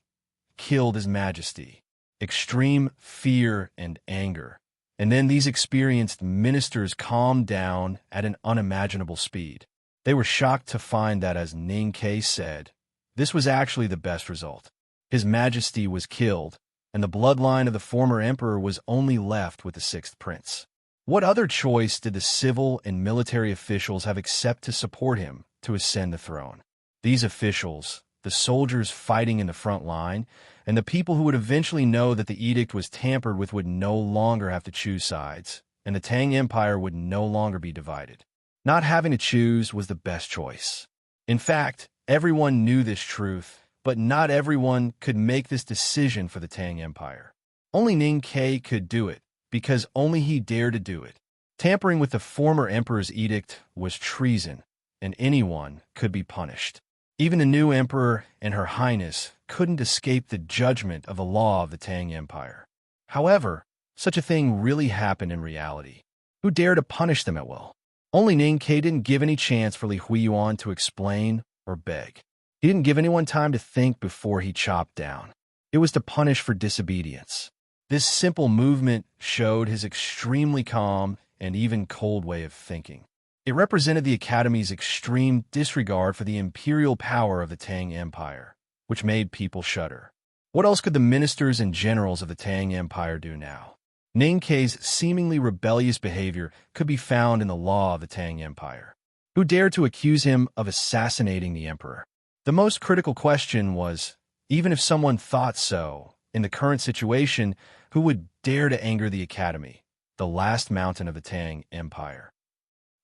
killed His Majesty. Extreme fear and anger. And then these experienced ministers calmed down at an unimaginable speed. They were shocked to find that, as Ning Ke said, this was actually the best result. His Majesty was killed, and the bloodline of the former emperor was only left with the sixth prince. What other choice did the civil and military officials have except to support him to ascend the throne? These officials, the soldiers fighting in the front line, and the people who would eventually know that the edict was tampered with would no longer have to choose sides, and the Tang Empire would no longer be divided. Not having to choose was the best choice. In fact, everyone knew this truth, but not everyone could make this decision for the Tang Empire. Only Ning Ke could do it, because only he dared to do it. Tampering with the former emperor's edict was treason, and anyone could be punished. Even the new emperor and Her Highness couldn't escape the judgment of the law of the Tang Empire. However, such a thing really happened in reality. Who dared to punish them at will? Only Ning Ke didn't give any chance for Li Huiyuan to explain or beg. He didn't give anyone time to think before he chopped down. It was to punish for disobedience. This simple movement showed his extremely calm and even cold way of thinking. It represented the Academy's extreme disregard for the imperial power of the Tang Empire, which made people shudder. What else could the ministers and generals of the Tang Empire do now? Ning Ke's seemingly rebellious behavior could be found in the law of the Tang Empire. Who dared to accuse him of assassinating the emperor? The most critical question was, even if someone thought so, in the current situation, who would dare to anger the Academy, the last mountain of the Tang Empire?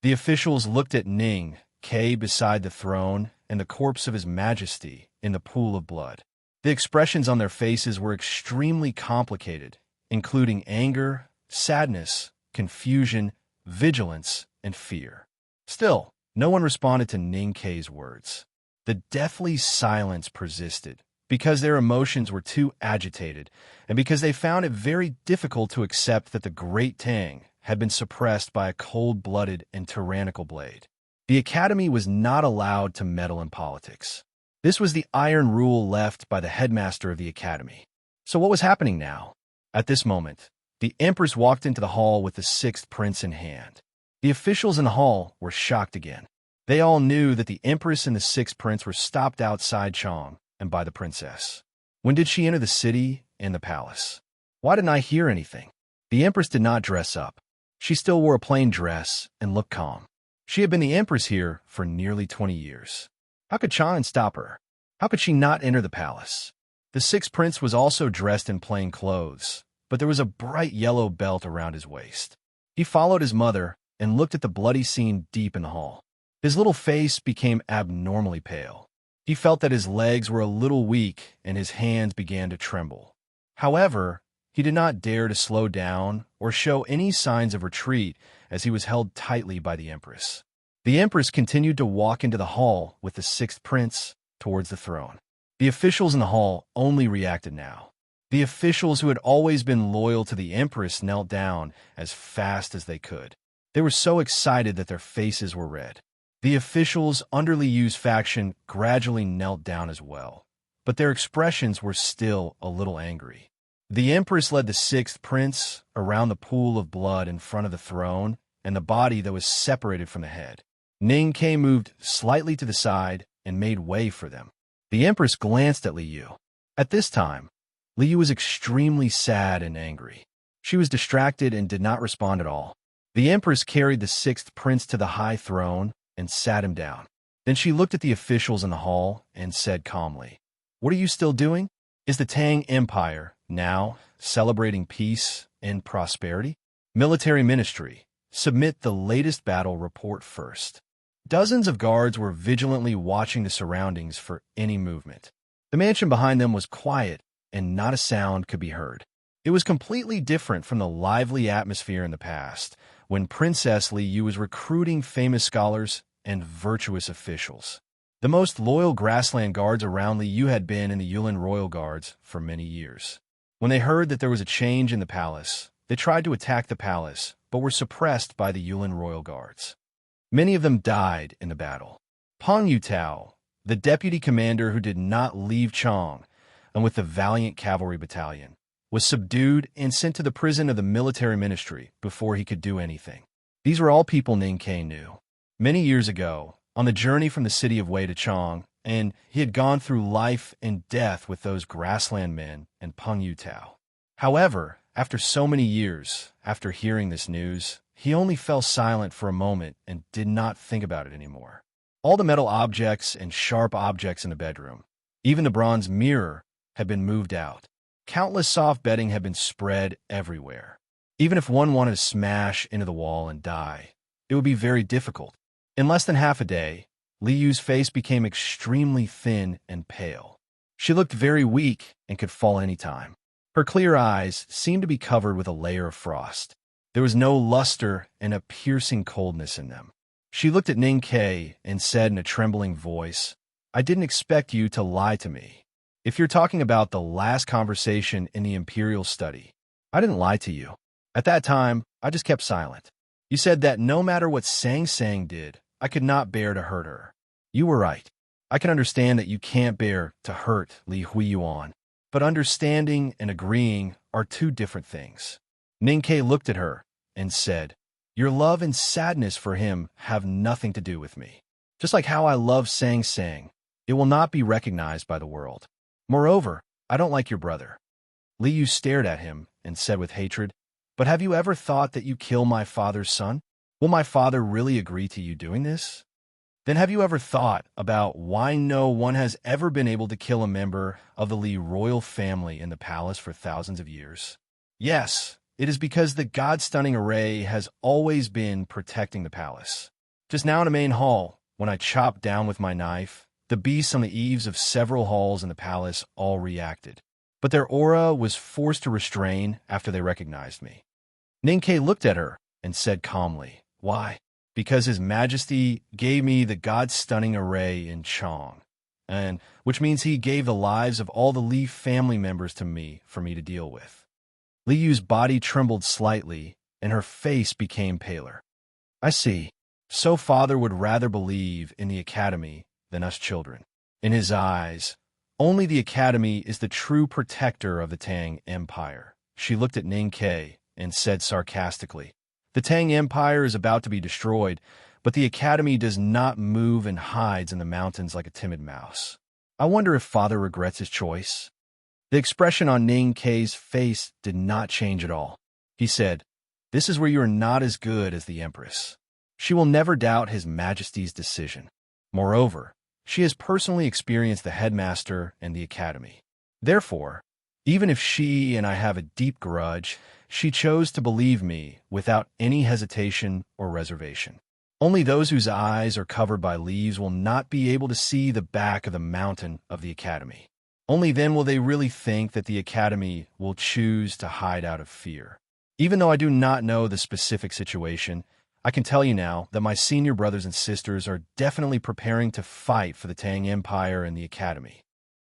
The officials looked at Ning Ke beside the throne and the corpse of His Majesty in the pool of blood. The expressions on their faces were extremely complicated, including anger, sadness, confusion, vigilance, and fear. Still, no one responded to Ning Ke's words. The deathly silence persisted, because their emotions were too agitated, and because they found it very difficult to accept that the Great Tang had been suppressed by a cold-blooded and tyrannical blade. The Academy was not allowed to meddle in politics. This was the iron rule left by the headmaster of the Academy. So what was happening now? At this moment, the Empress walked into the hall with the sixth prince in hand. The officials in the hall were shocked again. They all knew that the Empress and the sixth prince were stopped outside Chong and by the princess. When did she enter the city and the palace? Why didn't I hear anything? The Empress did not dress up. She still wore a plain dress and looked calm. She had been the Empress here for nearly 20 years. How could Chan stop her? How could she not enter the palace? The sixth prince was also dressed in plain clothes, but there was a bright yellow belt around his waist. He followed his mother and looked at the bloody scene deep in the hall. His little face became abnormally pale. He felt that his legs were a little weak and his hands began to tremble. However, he did not dare to slow down or show any signs of retreat as he was held tightly by the Empress. The Empress continued to walk into the hall with the sixth prince towards the throne. The officials in the hall only reacted now. The officials who had always been loyal to the Empress knelt down as fast as they could. They were so excited that their faces were red. The officials under Li Yu's faction gradually knelt down as well, but their expressions were still a little angry. The Empress led the sixth prince around the pool of blood in front of the throne and the body that was separated from the head. Ning Ke moved slightly to the side and made way for them. The Empress glanced at Li Yu. At this time, Li Yu was extremely sad and angry. She was distracted and did not respond at all. The Empress carried the sixth prince to the high throne and sat him down. Then she looked at the officials in the hall and said calmly, "What are you still doing? Is the Tang Empire now celebrating peace and prosperity? Military Ministry, submit the latest battle report first." Dozens of guards were vigilantly watching the surroundings for any movement. The mansion behind them was quiet and not a sound could be heard. It was completely different from the lively atmosphere in the past, when Princess Li Yu was recruiting famous scholars and virtuous officials. The most loyal grassland guards around Li Yu had been in the Yulin Royal Guards for many years. When they heard that there was a change in the palace, they tried to attack the palace, but were suppressed by the Yulin Royal Guards. Many of them died in the battle. Peng Yutao, the deputy commander who did not leave Chong, and with the valiant cavalry battalion, was subdued and sent to the prison of the military ministry before he could do anything. These were all people Ning Ke knew. Many years ago, on the journey from the city of Wei to Chong, and he had gone through life and death with those grassland men and Peng Yutao. However, after so many years, after hearing this news, he only fell silent for a moment and did not think about it anymore. All the metal objects and sharp objects in the bedroom, even the bronze mirror, had been moved out. Countless soft bedding had been spread everywhere. Even if one wanted to smash into the wall and die, it would be very difficult. In less than half a day, Li Yu's face became extremely thin and pale. She looked very weak and could fall any time. Her clear eyes seemed to be covered with a layer of frost. There was no luster and a piercing coldness in them. She looked at Ning Ke and said in a trembling voice, "I didn't expect you to lie to me. If you're talking about the last conversation in the Imperial study, I didn't lie to you. At that time, I just kept silent. You said that no matter what Sang Sang did, I could not bear to hurt her. You were right. I can understand that you can't bear to hurt Li Huiyuan, but understanding and agreeing are two different things." Ning Ke looked at her and said, "Your love and sadness for him have nothing to do with me. Just like how I love Sang Sang, it will not be recognized by the world. Moreover, I don't like your brother." Li Yu stared at him and said with hatred, "But have you ever thought that you kill my father's son? Will my father really agree to you doing this? Then have you ever thought about why no one has ever been able to kill a member of the Li royal family in the palace for thousands of years? Yes, it is because the God-stunning array has always been protecting the palace. Just now in the main hall, when I chopped down with my knife, the beasts on the eaves of several halls in the palace all reacted, but their aura was forced to restrain after they recognized me." Ning Ke looked at her and said calmly, "Why? Because His Majesty gave me the God-stunning array in Chong, and which means he gave the lives of all the Li family members to me for me to deal with." Li Yu's body trembled slightly, and her face became paler. "I see. So father would rather believe in the academy than us children. In his eyes, only the academy is the true protector of the Tang Empire." She looked at Ning Ke and said sarcastically, "The Tang Empire is about to be destroyed, but the academy does not move and hides in the mountains like a timid mouse. I wonder if father regrets his choice." The expression on Ning Ke's face did not change at all. He said, "This is where you are not as good as the Empress. She will never doubt His Majesty's decision. Moreover, she has personally experienced the headmaster and the academy. Therefore, even if she and I have a deep grudge, she chose to believe me without any hesitation or reservation. Only those whose eyes are covered by leaves will not be able to see the back of the mountain of the academy. Only then will they really think that the academy will choose to hide out of fear. Even though I do not know the specific situation, I can tell you now that my senior brothers and sisters are definitely preparing to fight for the Tang Empire and the academy."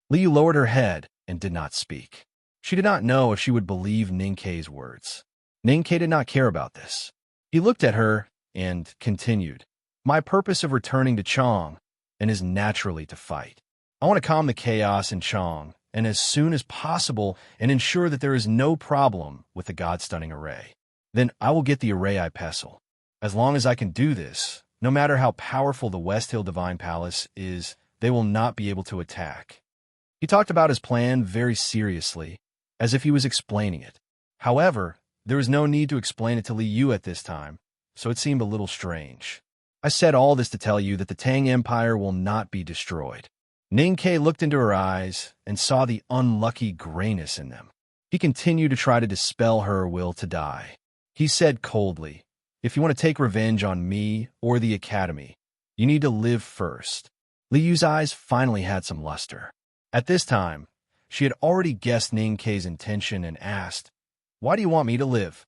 Li Yu lowered her head and did not speak. She did not know if she would believe Ning Ke's words. Ning Ke did not care about this. He looked at her and continued, "My purpose of returning to Chong and is naturally to fight. I want to calm the chaos in Chong, and as soon as possible, and ensure that there is no problem with the God-stunning array. Then I will get the array I pestle. As long as I can do this, no matter how powerful the West Hill Divine Palace is, they will not be able to attack." He talked about his plan very seriously, as if he was explaining it. However, there was no need to explain it to Li Yu at this time, so it seemed a little strange. "I said all this to tell you that the Tang Empire will not be destroyed." Ning Ke looked into her eyes and saw the unlucky grayness in them. He continued to try to dispel her will to die. He said coldly, "If you want to take revenge on me or the academy, you need to live first." Li Yu's eyes finally had some luster. At this time, she had already guessed Ning Ke's intention and asked, "Why do you want me to live?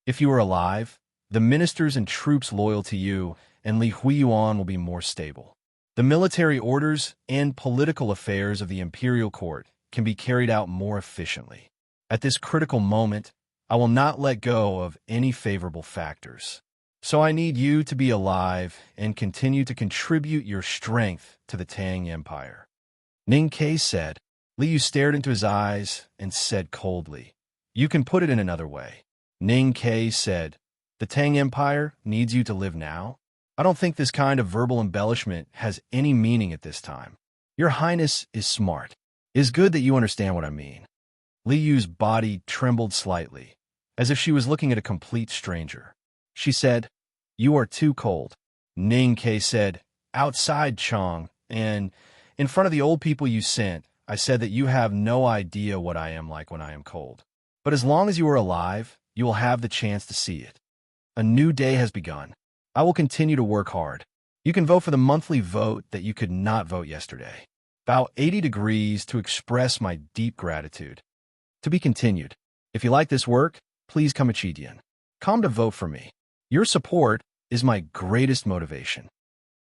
If you were alive, The ministers and troops loyal to you and Li Huiyuan will be more stable. The military orders and political affairs of the imperial court can be carried out more efficiently. At this critical moment, I will not let go of any favorable factors. So I need you to be alive and continue to contribute your strength to the Tang Empire. Ning Ke said. Liu stared into his eyes and said coldly, "You can put it in another way." Ning Ke said, "The Tang Empire needs you to live now? I don't think this kind of verbal embellishment has any meaning at this time. Your Highness is smart. It is good that you understand what I mean." Liu's body trembled slightly, as if she was looking at a complete stranger. She said, "You are too cold." Ning Ke said, "Outside, Chong, and in front of the old people you sent, I said that you have no idea what I am like when I am cold. But as long as you are alive, you will have the chance to see it. A new day has begun. I will continue to work hard. You can vote for the monthly vote that you could not vote yesterday. Bow 80 degrees to express my deep gratitude. To be continued. If you like this work, please come at Chidian. Come to vote for me. Your support is my greatest motivation."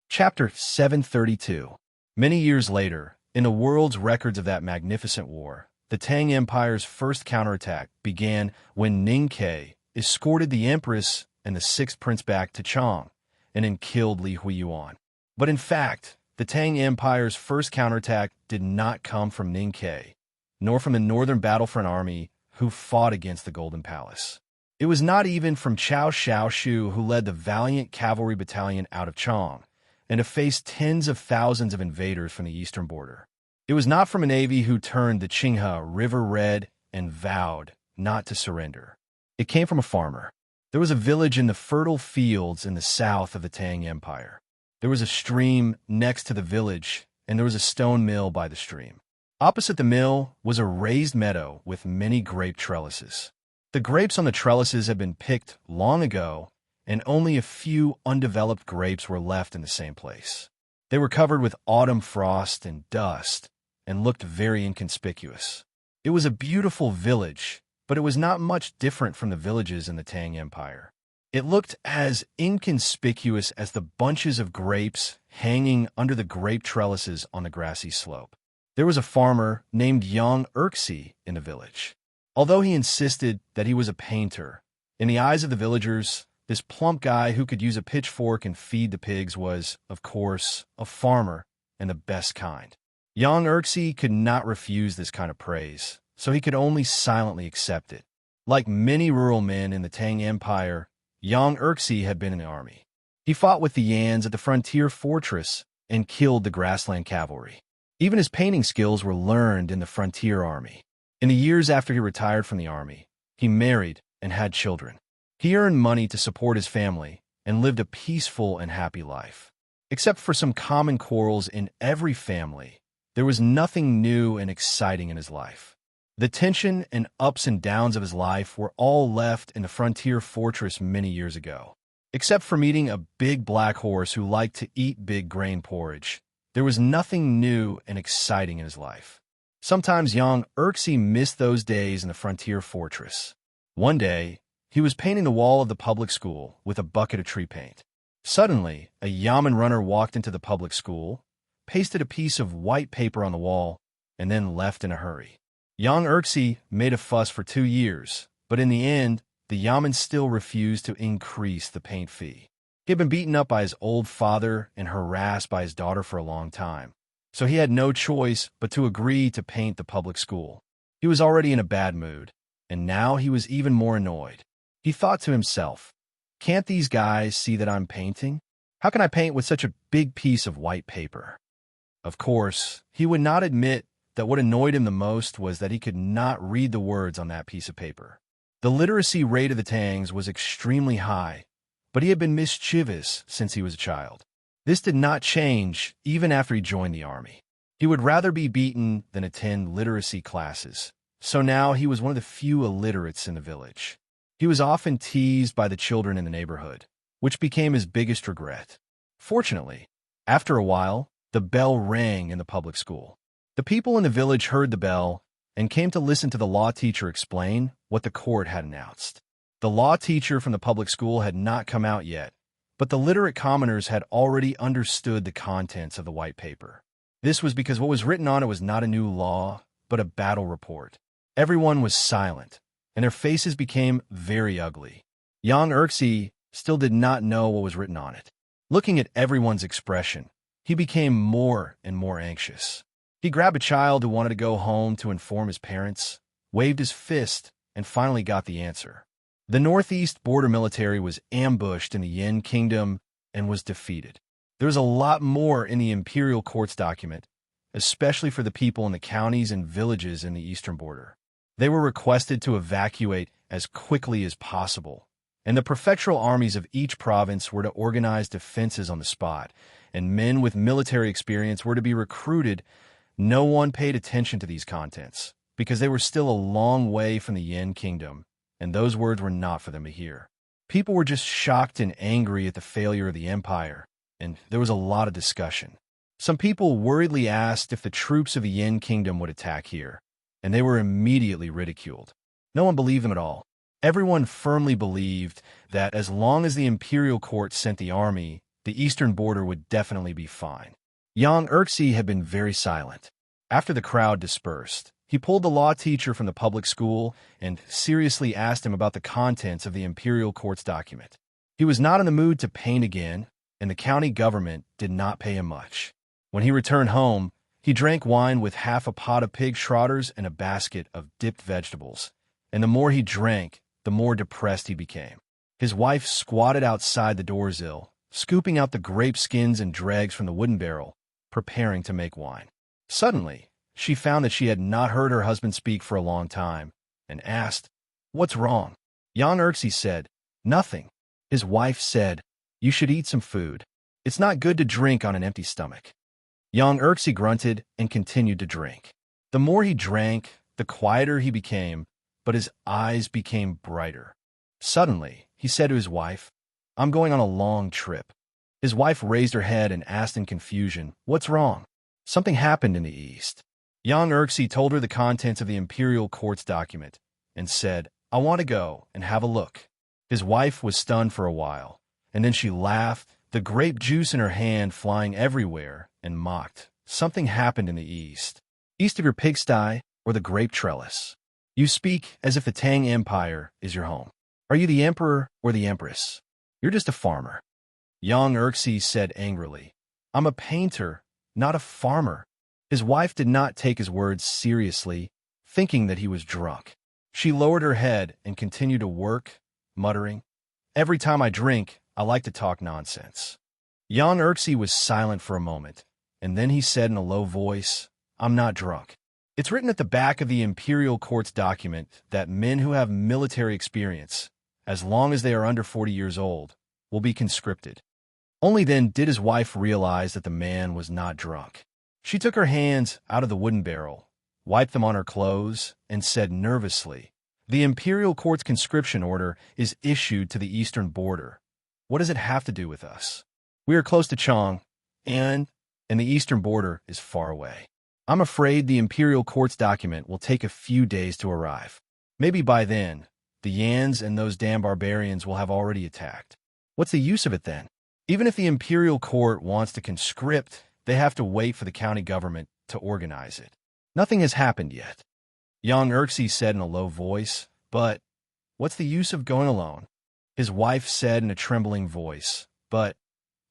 Chapter 732. Many years later, in the world's records of that magnificent war, the Tang Empire's first counterattack began when Ning Ke escorted the Empress and the sixth prince back to Chang and then killed Li Huiyuan. But in fact, the Tang Empire's first counterattack did not come from Ning Ke, nor from the Northern Battlefront Army who fought against the Golden Palace. It was not even from Cao Xiaoshu, who led the valiant cavalry battalion out of Chang and to face tens of thousands of invaders from the eastern border. It was not from a navy who turned the Qinghe River red and vowed not to surrender. It came from a farmer. There was a village in the fertile fields in the south of the Tang Empire. There was a stream next to the village, and there was a stone mill by the stream. Opposite the mill was a raised meadow with many grape trellises. The grapes on the trellises had been picked long ago, and only a few undeveloped grapes were left in the same place. They were covered with autumn frost and dust and looked very inconspicuous. It was a beautiful village, but it was not much different from the villages in the Tang Empire. It looked as inconspicuous as the bunches of grapes hanging under the grape trellises on the grassy slope. There was a farmer named Young Erxi in the village. Although he insisted that he was a painter, in the eyes of the villagers, this plump guy who could use a pitchfork and feed the pigs was, of course, a farmer and the best kind. Young Erxi could not refuse this kind of praise, so he could only silently accept it. Like many rural men in the Tang Empire, Young Erxi had been in the army. He fought with the Yans at the frontier fortress and killed the grassland cavalry. Even his painting skills were learned in the frontier army. In the years after he retired from the army, he married and had children. He earned money to support his family and lived a peaceful and happy life. Except for some common quarrels in every family, there was nothing new and exciting in his life. The tension and ups and downs of his life were all left in the frontier fortress many years ago. Except for meeting a big black horse who liked to eat big grain porridge, there was nothing new and exciting in his life. Sometimes young Erxi missed those days in the frontier fortress. One day, he was painting the wall of the public school with a bucket of tree paint. Suddenly, a yamen runner walked into the public school, pasted a piece of white paper on the wall, and then left in a hurry. Young Erxi made a fuss for 2 years, but in the end, the yamen still refused to increase the paint fee. He had been beaten up by his old father and harassed by his daughter for a long time, so he had no choice but to agree to paint the public school. He was already in a bad mood, and now he was even more annoyed. He thought to himself, "Can't these guys see that I'm painting? How can I paint with such a big piece of white paper?" Of course, he would not admit that what annoyed him the most was that he could not read the words on that piece of paper. The literacy rate of the Tangs was extremely high, but he had been mischievous since he was a child. This did not change even after he joined the army. He would rather be beaten than attend literacy classes, so now he was one of the few illiterates in the village. He was often teased by the children in the neighborhood, which became his biggest regret. Fortunately, after a while, the bell rang in the public school. The people in the village heard the bell and came to listen to the law teacher explain what the court had announced. The law teacher from the public school had not come out yet, but the literate commoners had already understood the contents of the white paper. This was because what was written on it was not a new law, but a battle report. Everyone was silent, and their faces became very ugly. Young Erxie still did not know what was written on it. Looking at everyone's expression, he became more and more anxious. He grabbed a child who wanted to go home to inform his parents, waved his fist, and finally got the answer. The Northeast border military was ambushed in the Yin Kingdom and was defeated. There was a lot more in the imperial court's document, especially for the people in the counties and villages in the eastern border. They were requested to evacuate as quickly as possible, and the prefectural armies of each province were to organize defenses on the spot, and men with military experience were to be recruited. No one paid attention to these contents, because they were still a long way from the Yin Kingdom, and those words were not for them to hear. People were just shocked and angry at the failure of the empire, and there was a lot of discussion. Some people worriedly asked if the troops of the Yin Kingdom would attack here, and they were immediately ridiculed. No one believed them at all. Everyone firmly believed that as long as the imperial court sent the army, the eastern border would definitely be fine. Young Erxie had been very silent. After the crowd dispersed, he pulled the law teacher from the public school and seriously asked him about the contents of the imperial court's document. He was not in the mood to paint again, and the county government did not pay him much. When he returned home, he drank wine with half a pot of pig schrotters and a basket of dipped vegetables, and the more he drank, the more depressed he became. His wife squatted outside the doorsill, scooping out the grape skins and dregs from the wooden barrel, preparing to make wine. Suddenly, she found that she had not heard her husband speak for a long time, and asked, "What's wrong?" Young Erxie said, "Nothing." His wife said, "You should eat some food. It's not good to drink on an empty stomach." Young Erxie grunted and continued to drink. The more he drank, the quieter he became, but his eyes became brighter. Suddenly, he said to his wife, "I'm going on a long trip." His wife raised her head and asked in confusion, "What's wrong?" Something happened in the east. Young Erxie told her the contents of the imperial court's document and said, "I want to go and have a look." His wife was stunned for a while, and then she laughed, the grape juice in her hand flying everywhere, and mocked. "Something happened in the east. East of your pigsty or the grape trellis. You speak as if the Tang Empire is your home. Are you the emperor or the empress? You're just a farmer." Young Erxie said angrily, "I'm a painter, not a farmer." His wife did not take his words seriously, thinking that he was drunk. She lowered her head and continued to work, muttering, "Every time I drink, I like to talk nonsense." Young Erxie was silent for a moment, and then he said in a low voice, "I'm not drunk. It's written at the back of the imperial court's document that men who have military experience, as long as they are under 40 years old, will be conscripted." Only then did his wife realize that the man was not drunk. She took her hands out of the wooden barrel, wiped them on her clothes, and said nervously, "The imperial court's conscription order is issued to the eastern border. What does it have to do with us? We are close to Chong, and the eastern border is far away. I'm afraid the imperial court's document will take a few days to arrive. Maybe by then, the Yans and those damn barbarians will have already attacked. What's the use of it then? Even if the imperial court wants to conscript, they have to wait for the county government to organize it. Nothing has happened yet." Young Erxie said in a low voice, "But what's the use of going alone?" His wife said in a trembling voice, "But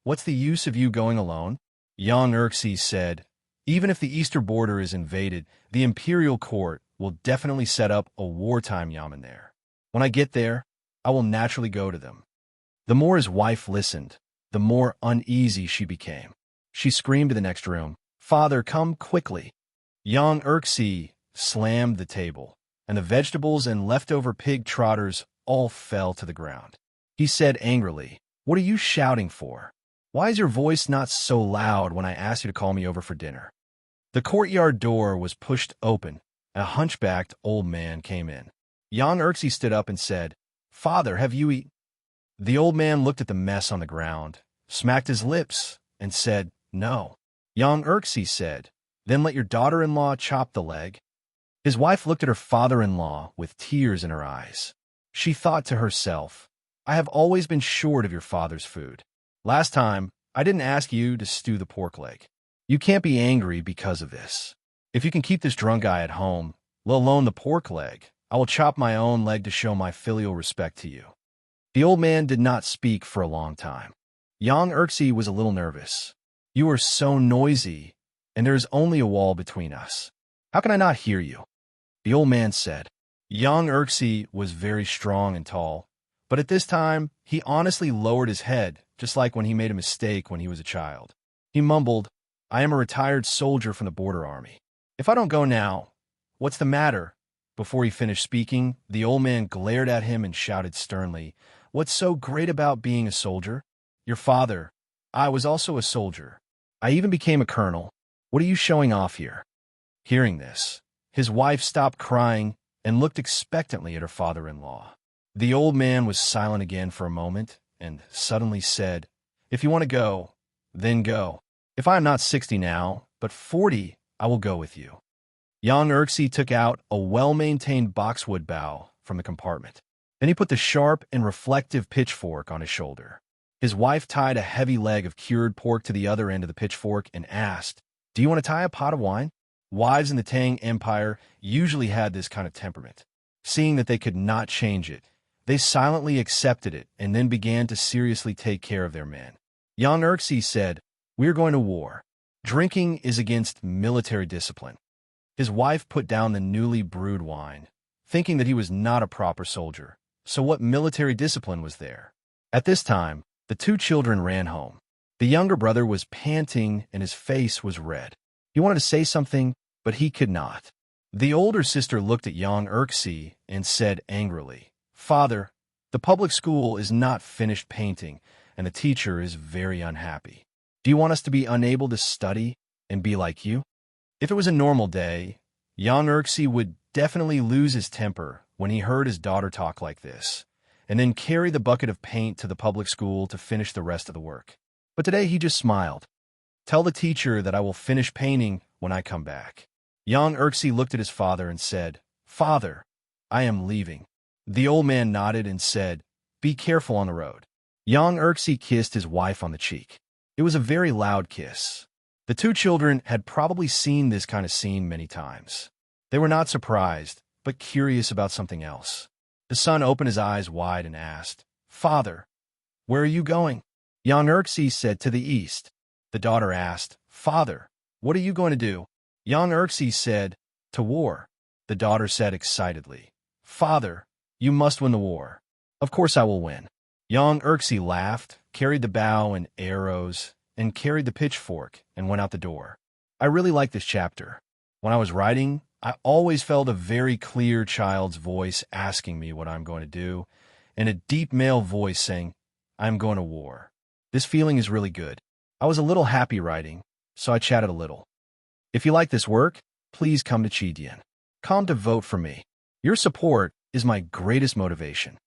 what's the use of you going alone?" Young Erxie said, "Even if the eastern border is invaded, the imperial court will definitely set up a wartime yamen there. When I get there, I will naturally go to them." The more his wife listened, the more uneasy she became. She screamed to the next room, "Father, come quickly." Young Erxie slammed the table, and the vegetables and leftover pig trotters all fell to the ground. He said angrily, "What are you shouting for? Why is your voice not so loud when I asked you to call me over for dinner?" The courtyard door was pushed open. A hunchbacked old man came in. Young Erxie stood up and said, "Father, have you eaten?" The old man looked at the mess on the ground, smacked his lips, and said, "No." Young Erxie said, "Then let your daughter-in-law chop the leg." His wife looked at her father-in-law with tears in her eyes. She thought to herself, I have always been short of your father's food. Last time, I didn't ask you to stew the pork leg. You can't be angry because of this. If you can keep this drunk guy at home, let alone the pork leg, I will chop my own leg to show my filial respect to you. The old man did not speak for a long time. Young Erxie was a little nervous. You are so noisy, and there is only a wall between us. How can I not hear you? The old man said. Young Erxie was very strong and tall, but at this time, he honestly lowered his head, just like when he made a mistake when he was a child. He mumbled, I am a retired soldier from the border army. If I don't go now, what's the matter? Before he finished speaking, the old man glared at him and shouted sternly, What's so great about being a soldier? Your father. I was also a soldier. I even became a colonel. What are you showing off here? Hearing this, his wife stopped crying and looked expectantly at her father-in-law. The old man was silent again for a moment and suddenly said, If you want to go, then go. If I am not 60 now, but 40, I will go with you. Young Erxie took out a well-maintained boxwood bow from the compartment. Then he put the sharp and reflective pitchfork on his shoulder. His wife tied a heavy leg of cured pork to the other end of the pitchfork and asked, Do you want to tie a pot of wine? Wives in the Tang Empire usually had this kind of temperament. Seeing that they could not change it, they silently accepted it and then began to seriously take care of their men. Young Erxie said, We are going to war. Drinking is against military discipline. His wife put down the newly brewed wine, thinking that he was not a proper soldier. So what military discipline was there? At this time, the two children ran home. The younger brother was panting and his face was red. He wanted to say something, but he could not. The older sister looked at young Erxie and said angrily, Father, the public school is not finished painting, and the teacher is very unhappy. Do you want us to be unable to study and be like you? If it was a normal day, young Erxie would definitely lose his temper when he heard his daughter talk like this, and then carry the bucket of paint to the public school to finish the rest of the work. But today he just smiled. Tell the teacher that I will finish painting when I come back. Young Erxie looked at his father and said, Father, I am leaving. The old man nodded and said, Be careful on the road. Young Erxie kissed his wife on the cheek. It was a very loud kiss. The two children had probably seen this kind of scene many times. They were not surprised, but curious about something else. The son opened his eyes wide and asked, Father, where are you going? Young Erxie said, To the east. The daughter asked, Father, what are you going to do? Young Erxie said, To war. The daughter said excitedly, Father, you must win the war. Of course I will win. Young Erxie laughed, carried the bow and arrows, and carried the pitchfork and went out the door. I really like this chapter. When I was writing, I always felt a very clear child's voice asking me what I'm going to do, and a deep male voice saying, I'm going to war. This feeling is really good. I was a little happy writing, so I chatted a little. If you like this work, please come to Chidian. Come to vote for me. Your support is my greatest motivation.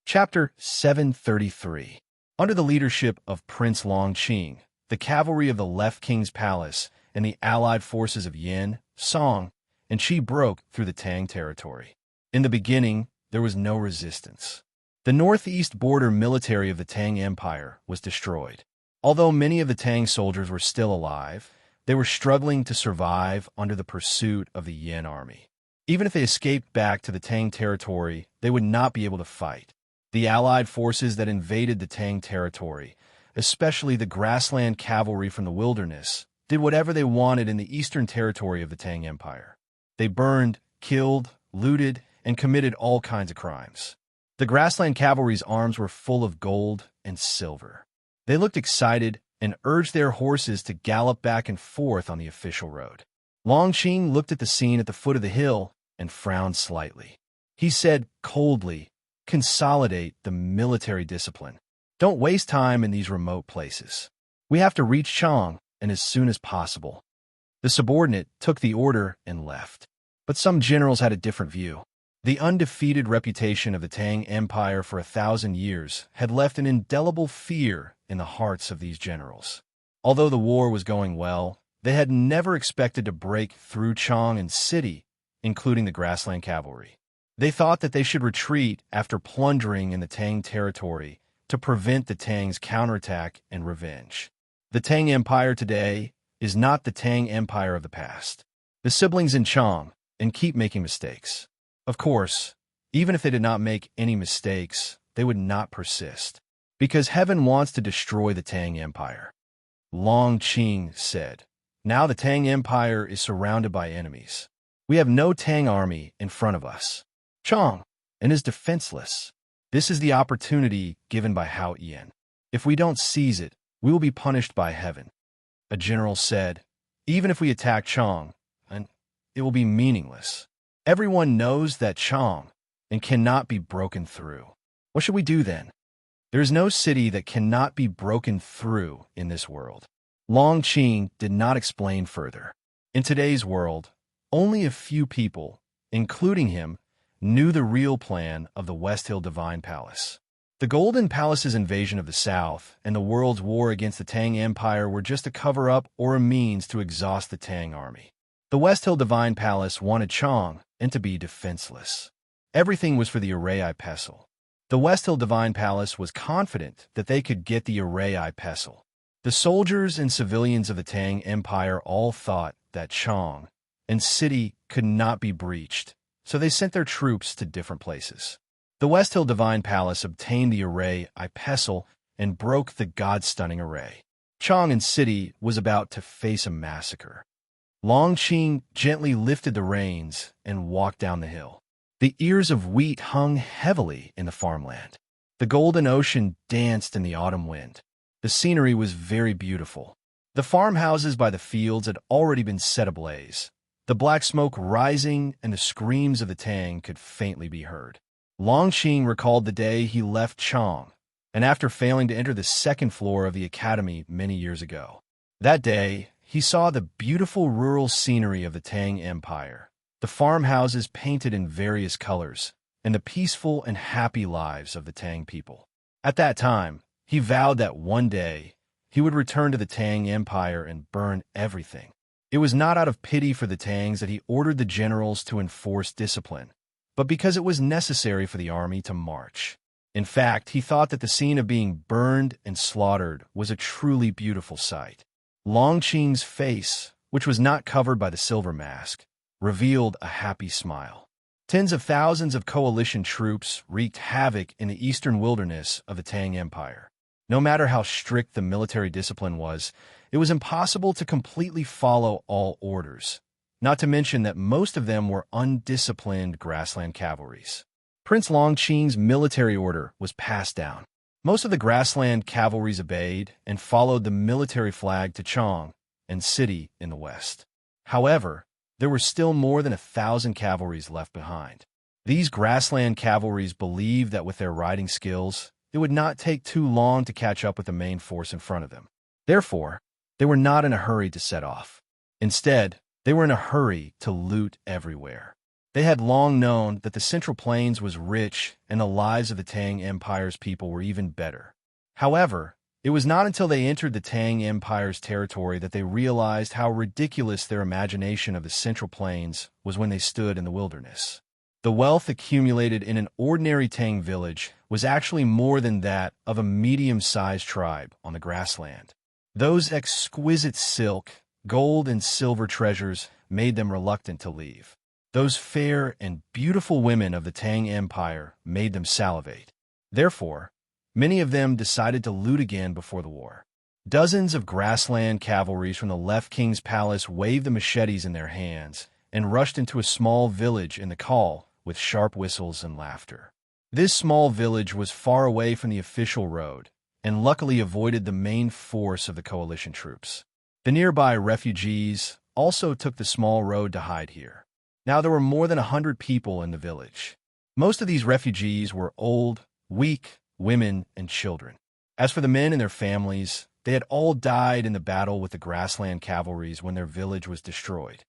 Chapter 733. Under the leadership of Prince Longqing, the cavalry of the Left King's palace and the allied forces of Yin, Song, and Qi broke through the Tang territory. In the beginning, there was no resistance. The northeast border military of the Tang Empire was destroyed. Although many of the Tang soldiers were still alive, they were struggling to survive under the pursuit of the Yin army. Even if they escaped back to the Tang territory, they would not be able to fight. The allied forces that invaded the Tang territory, especially the grassland cavalry from the wilderness, did whatever they wanted in the eastern territory of the Tang Empire. They burned, killed, looted, and committed all kinds of crimes. The grassland cavalry's arms were full of gold and silver. They looked excited and urged their horses to gallop back and forth on the official road. Longqing looked at the scene at the foot of the hill and frowned slightly. He said coldly, Consolidate the military discipline. Don't waste time in these remote places. We have to reach Chang, and as soon as possible. The subordinate took the order and left. But some generals had a different view. The undefeated reputation of the Tang Empire for 1,000 years had left an indelible fear in the hearts of these generals. Although the war was going well, they had never expected to break through Chang'an city including the grassland cavalry. They thought that they should retreat after plundering in the Tang territory to prevent the Tang's counterattack and revenge. The Tang Empire today is not the Tang Empire of the past. The siblings enchant and keep making mistakes. Of course, even if they did not make any mistakes, they would not persist, because heaven wants to destroy the Tang Empire. Long Qing said, "Now the Tang Empire is surrounded by enemies. We have no Tang army in front of us. Chang and is defenseless. This is the opportunity given by Hao Ian. If we don't seize it, we will be punished by heaven." A general said, "Even if we attack Chang, it will be meaningless. Everyone knows that Chang and cannot be broken through. What should we do then? There is no city that cannot be broken through in this world." Long Qing did not explain further. In today's world, only a few people, including him, knew the real plan of the West Hill Divine Palace. The Golden Palace's invasion of the South and the world's war against the Tang Empire were just a cover-up or a means to exhaust the Tang army. The West Hill Divine Palace wanted Chang and to be defenseless. Everything was for the Arei Pestle. The West Hill Divine Palace was confident that they could get the Arei Pestle. The soldiers and civilians of the Tang Empire all thought that Chang and city could not be breached, so they sent their troops to different places. The West Hill Divine Palace obtained the Arei Pestle and broke the god-stunning array. Chang and city was about to face a massacre. Long Qing gently lifted the reins and walked down the hill. The ears of wheat hung heavily in the farmland. The golden ocean danced in the autumn wind. The scenery was very beautiful. The farmhouses by the fields had already been set ablaze. The black smoke rising and the screams of the Tang could faintly be heard. Long Qing recalled the day he left Chang, and after failing to enter the second floor of the academy many years ago. That day, he saw the beautiful rural scenery of the Tang Empire, the farmhouses painted in various colors, and the peaceful and happy lives of the Tang people. At that time, he vowed that one day he would return to the Tang Empire and burn everything. It was not out of pity for the Tangs that he ordered the generals to enforce discipline, but because it was necessary for the army to march. In fact, he thought that the scene of being burned and slaughtered was a truly beautiful sight. Long Qing's face, which was not covered by the silver mask, revealed a happy smile. Tens of thousands of coalition troops wreaked havoc in the eastern wilderness of the Tang Empire. No matter how strict the military discipline was, it was impossible to completely follow all orders, not to mention that most of them were undisciplined grassland cavalries. Prince Long Qing's military order was passed down. Most of the grassland cavalries obeyed and followed the military flag to Chang and city in the west. However, there were still more than 1,000 cavalries left behind. These grassland cavalries believed that with their riding skills, it would not take too long to catch up with the main force in front of them. Therefore, they were not in a hurry to set off. Instead, they were in a hurry to loot everywhere. They had long known that the Central Plains was rich and the lives of the Tang Empire's people were even better. However, it was not until they entered the Tang Empire's territory that they realized how ridiculous their imagination of the Central Plains was when they stood in the wilderness. The wealth accumulated in an ordinary Tang village was actually more than that of a medium-sized tribe on the grassland. Those exquisite silk, gold, and silver treasures made them reluctant to leave. Those fair and beautiful women of the Tang Empire made them salivate. Therefore, many of them decided to loot again before the war. Dozens of grassland cavalries from the left king's palace waved the machetes in their hands and rushed into a small village in the call with sharp whistles and laughter. This small village was far away from the official road and luckily avoided the main force of the coalition troops. The nearby refugees also took the small road to hide here. Now there were more than 100 people in the village. Most of these refugees were old, weak women, and children. As for the men and their families, they had all died in the battle with the grassland cavalries when their village was destroyed.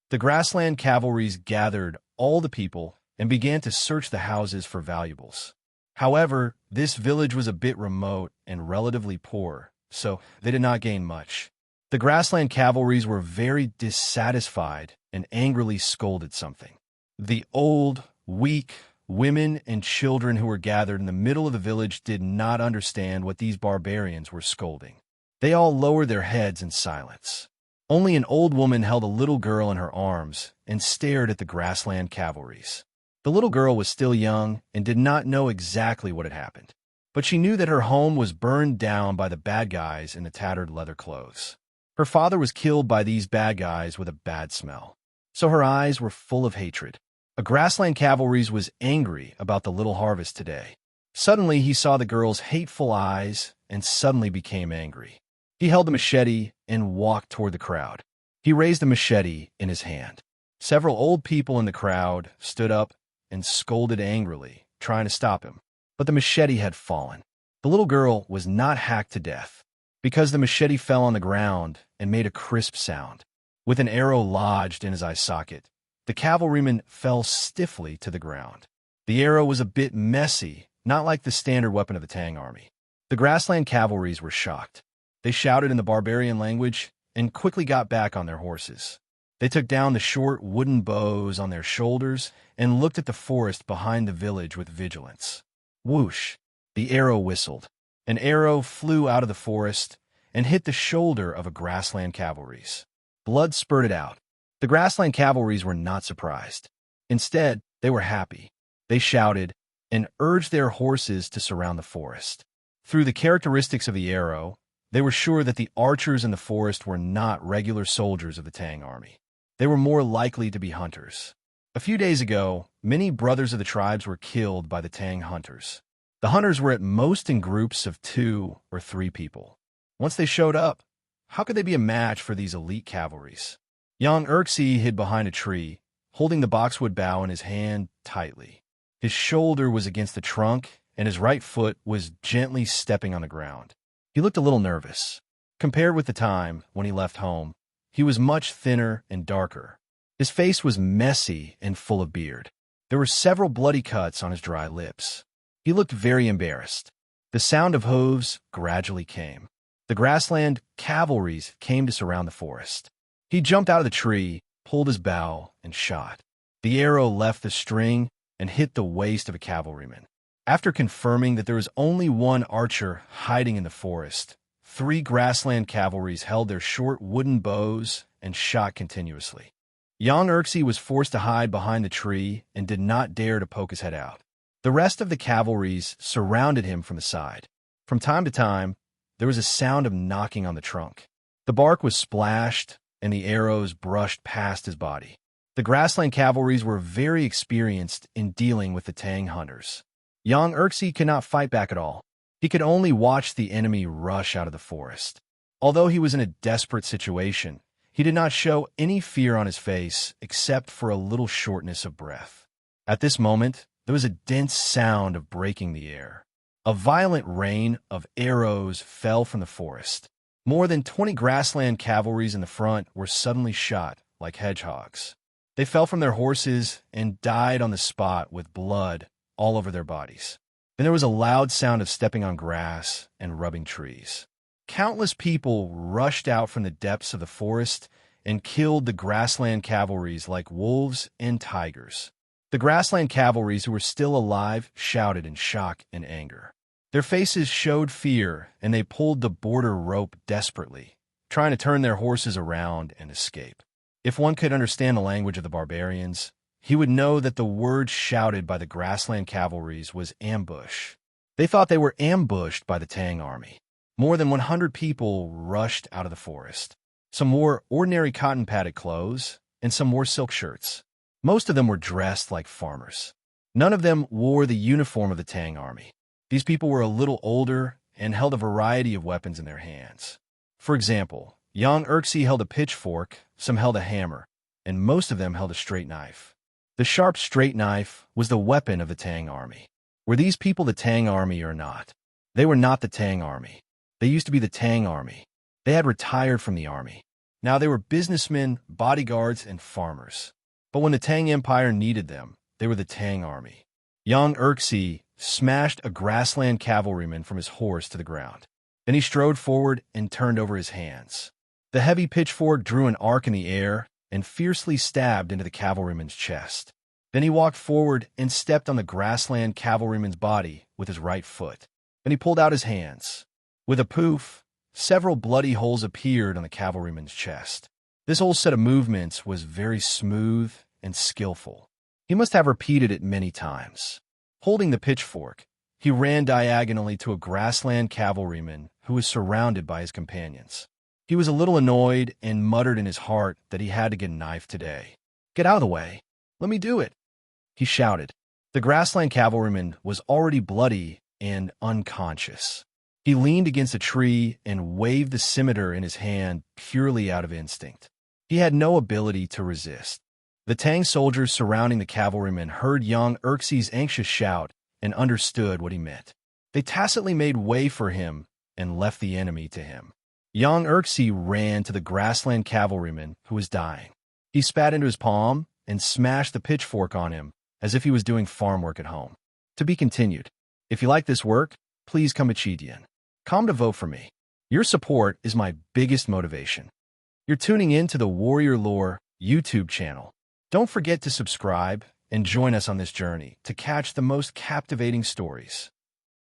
The grassland cavalries gathered all the people and began to search the houses for valuables. However, this village was a bit remote and relatively poor, so they did not gain much. The grassland cavalries were very dissatisfied and angrily scolded something. The old, weak, women and children who were gathered in the middle of the village did not understand what these barbarians were scolding. They all lowered their heads in silence. Only an old woman held a little girl in her arms and stared at the grassland cavalries. The little girl was still young and did not know exactly what had happened, but she knew that her home was burned down by the bad guys in the tattered leather clothes. Her father was killed by these bad guys with a bad smell, so her eyes were full of hatred. A grassland cavalry was angry about the little harvest today. Suddenly he saw the girl's hateful eyes and suddenly became angry. He held the machete and walked toward the crowd. He raised the machete in his hand. Several old people in the crowd stood up and scolded angrily, trying to stop him. But the machete had fallen. The little girl was not hacked to death, because the machete fell on the ground and made a crisp sound. With an arrow lodged in his eye socket, the cavalryman fell stiffly to the ground. The arrow was a bit messy, not like the standard weapon of the Tang army. The grassland cavalries were shocked. They shouted in the barbarian language and quickly got back on their horses. They took down the short wooden bows on their shoulders and looked at the forest behind the village with vigilance. Whoosh! The arrow whistled. An arrow flew out of the forest and hit the shoulder of a grassland cavalry's. Blood spurted out. The grassland cavalries were not surprised. Instead, they were happy. They shouted and urged their horses to surround the forest. Through the characteristics of the arrow, they were sure that the archers in the forest were not regular soldiers of the Tang army. They were more likely to be hunters. A few days ago, many brothers of the tribes were killed by the Tang hunters. The hunters were at most in groups of 2 or 3 people. Once they showed up, how could they be a match for these elite cavalries? Young Erxie hid behind a tree, holding the boxwood bough in his hand tightly. His shoulder was against the trunk, and his right foot was gently stepping on the ground. He looked a little nervous. Compared with the time when he left home, he was much thinner and darker. His face was messy and full of beard. There were several bloody cuts on his dry lips. He looked very embarrassed. The sound of hooves gradually came. The grassland cavalries came to surround the forest. He jumped out of the tree, pulled his bow, and shot. The arrow left the string and hit the waist of a cavalryman. After confirming that there was only one archer hiding in the forest, 3 grassland cavalries held their short wooden bows and shot continuously. Young Erxie was forced to hide behind the tree and did not dare to poke his head out. The rest of the cavalries surrounded him from the side. From time to time, there was a sound of knocking on the trunk. The bark was splashed, and the arrows brushed past his body. The grassland cavalries were very experienced in dealing with the Tang hunters. Young Erxie could not fight back at all. He could only watch the enemy rush out of the forest. Although he was in a desperate situation, he did not show any fear on his face except for a little shortness of breath. At this moment, there was a dense sound of breaking the air. A violent rain of arrows fell from the forest. More than 20 grassland cavalries in the front were suddenly shot like hedgehogs. They fell from their horses and died on the spot with blood all over their bodies. Then there was a loud sound of stepping on grass and rubbing trees. Countless people rushed out from the depths of the forest and killed the grassland cavalries like wolves and tigers. The grassland cavalries who were still alive shouted in shock and anger. Their faces showed fear, and they pulled the border rope desperately, trying to turn their horses around and escape. If one could understand the language of the barbarians, he would know that the word shouted by the grassland cavalries was ambush. They thought they were ambushed by the Tang army. More than 100 people rushed out of the forest. Some wore ordinary cotton-padded clothes, and some wore silk shirts. Most of them were dressed like farmers. None of them wore the uniform of the Tang army. These people were a little older and held a variety of weapons in their hands. For example, young Erxie held a pitchfork, some held a hammer, and most of them held a straight knife. The sharp straight knife was the weapon of the Tang army. Were these people the Tang army or not? They were not the Tang army. They used to be the Tang army. They had retired from the army. Now they were businessmen, bodyguards, and farmers. But when the Tang Empire needed them, they were the Tang army. Young Erxie smashed a grassland cavalryman from his horse to the ground. Then he strode forward and turned over his hands. The heavy pitchfork drew an arc in the air and fiercely stabbed into the cavalryman's chest. Then he walked forward and stepped on the grassland cavalryman's body with his right foot. Then he pulled out his hands. With a poof, several bloody holes appeared on the cavalryman's chest. This whole set of movements was very smooth and skillful. He must have repeated it many times. Holding the pitchfork, he ran diagonally to a grassland cavalryman who was surrounded by his companions. He was a little annoyed and muttered in his heart that he had to get a knife today. "Get out of the way. Let me do it," he shouted. The grassland cavalryman was already bloody and unconscious. He leaned against a tree and waved the scimitar in his hand purely out of instinct. He had no ability to resist. The Tang soldiers surrounding the cavalryman heard young Xerxes' anxious shout and understood what he meant. They tacitly made way for him and left the enemy to him. Young Xerxes ran to the grassland cavalryman who was dying. He spat into his palm and smashed the pitchfork on him as if he was doing farm work at home. To be continued. If you like this work, please come to Chidian. Come to vote for me. Your support is my biggest motivation. You're tuning in to the Warrior Lore YouTube channel. Don't forget to subscribe and join us on this journey to catch the most captivating stories.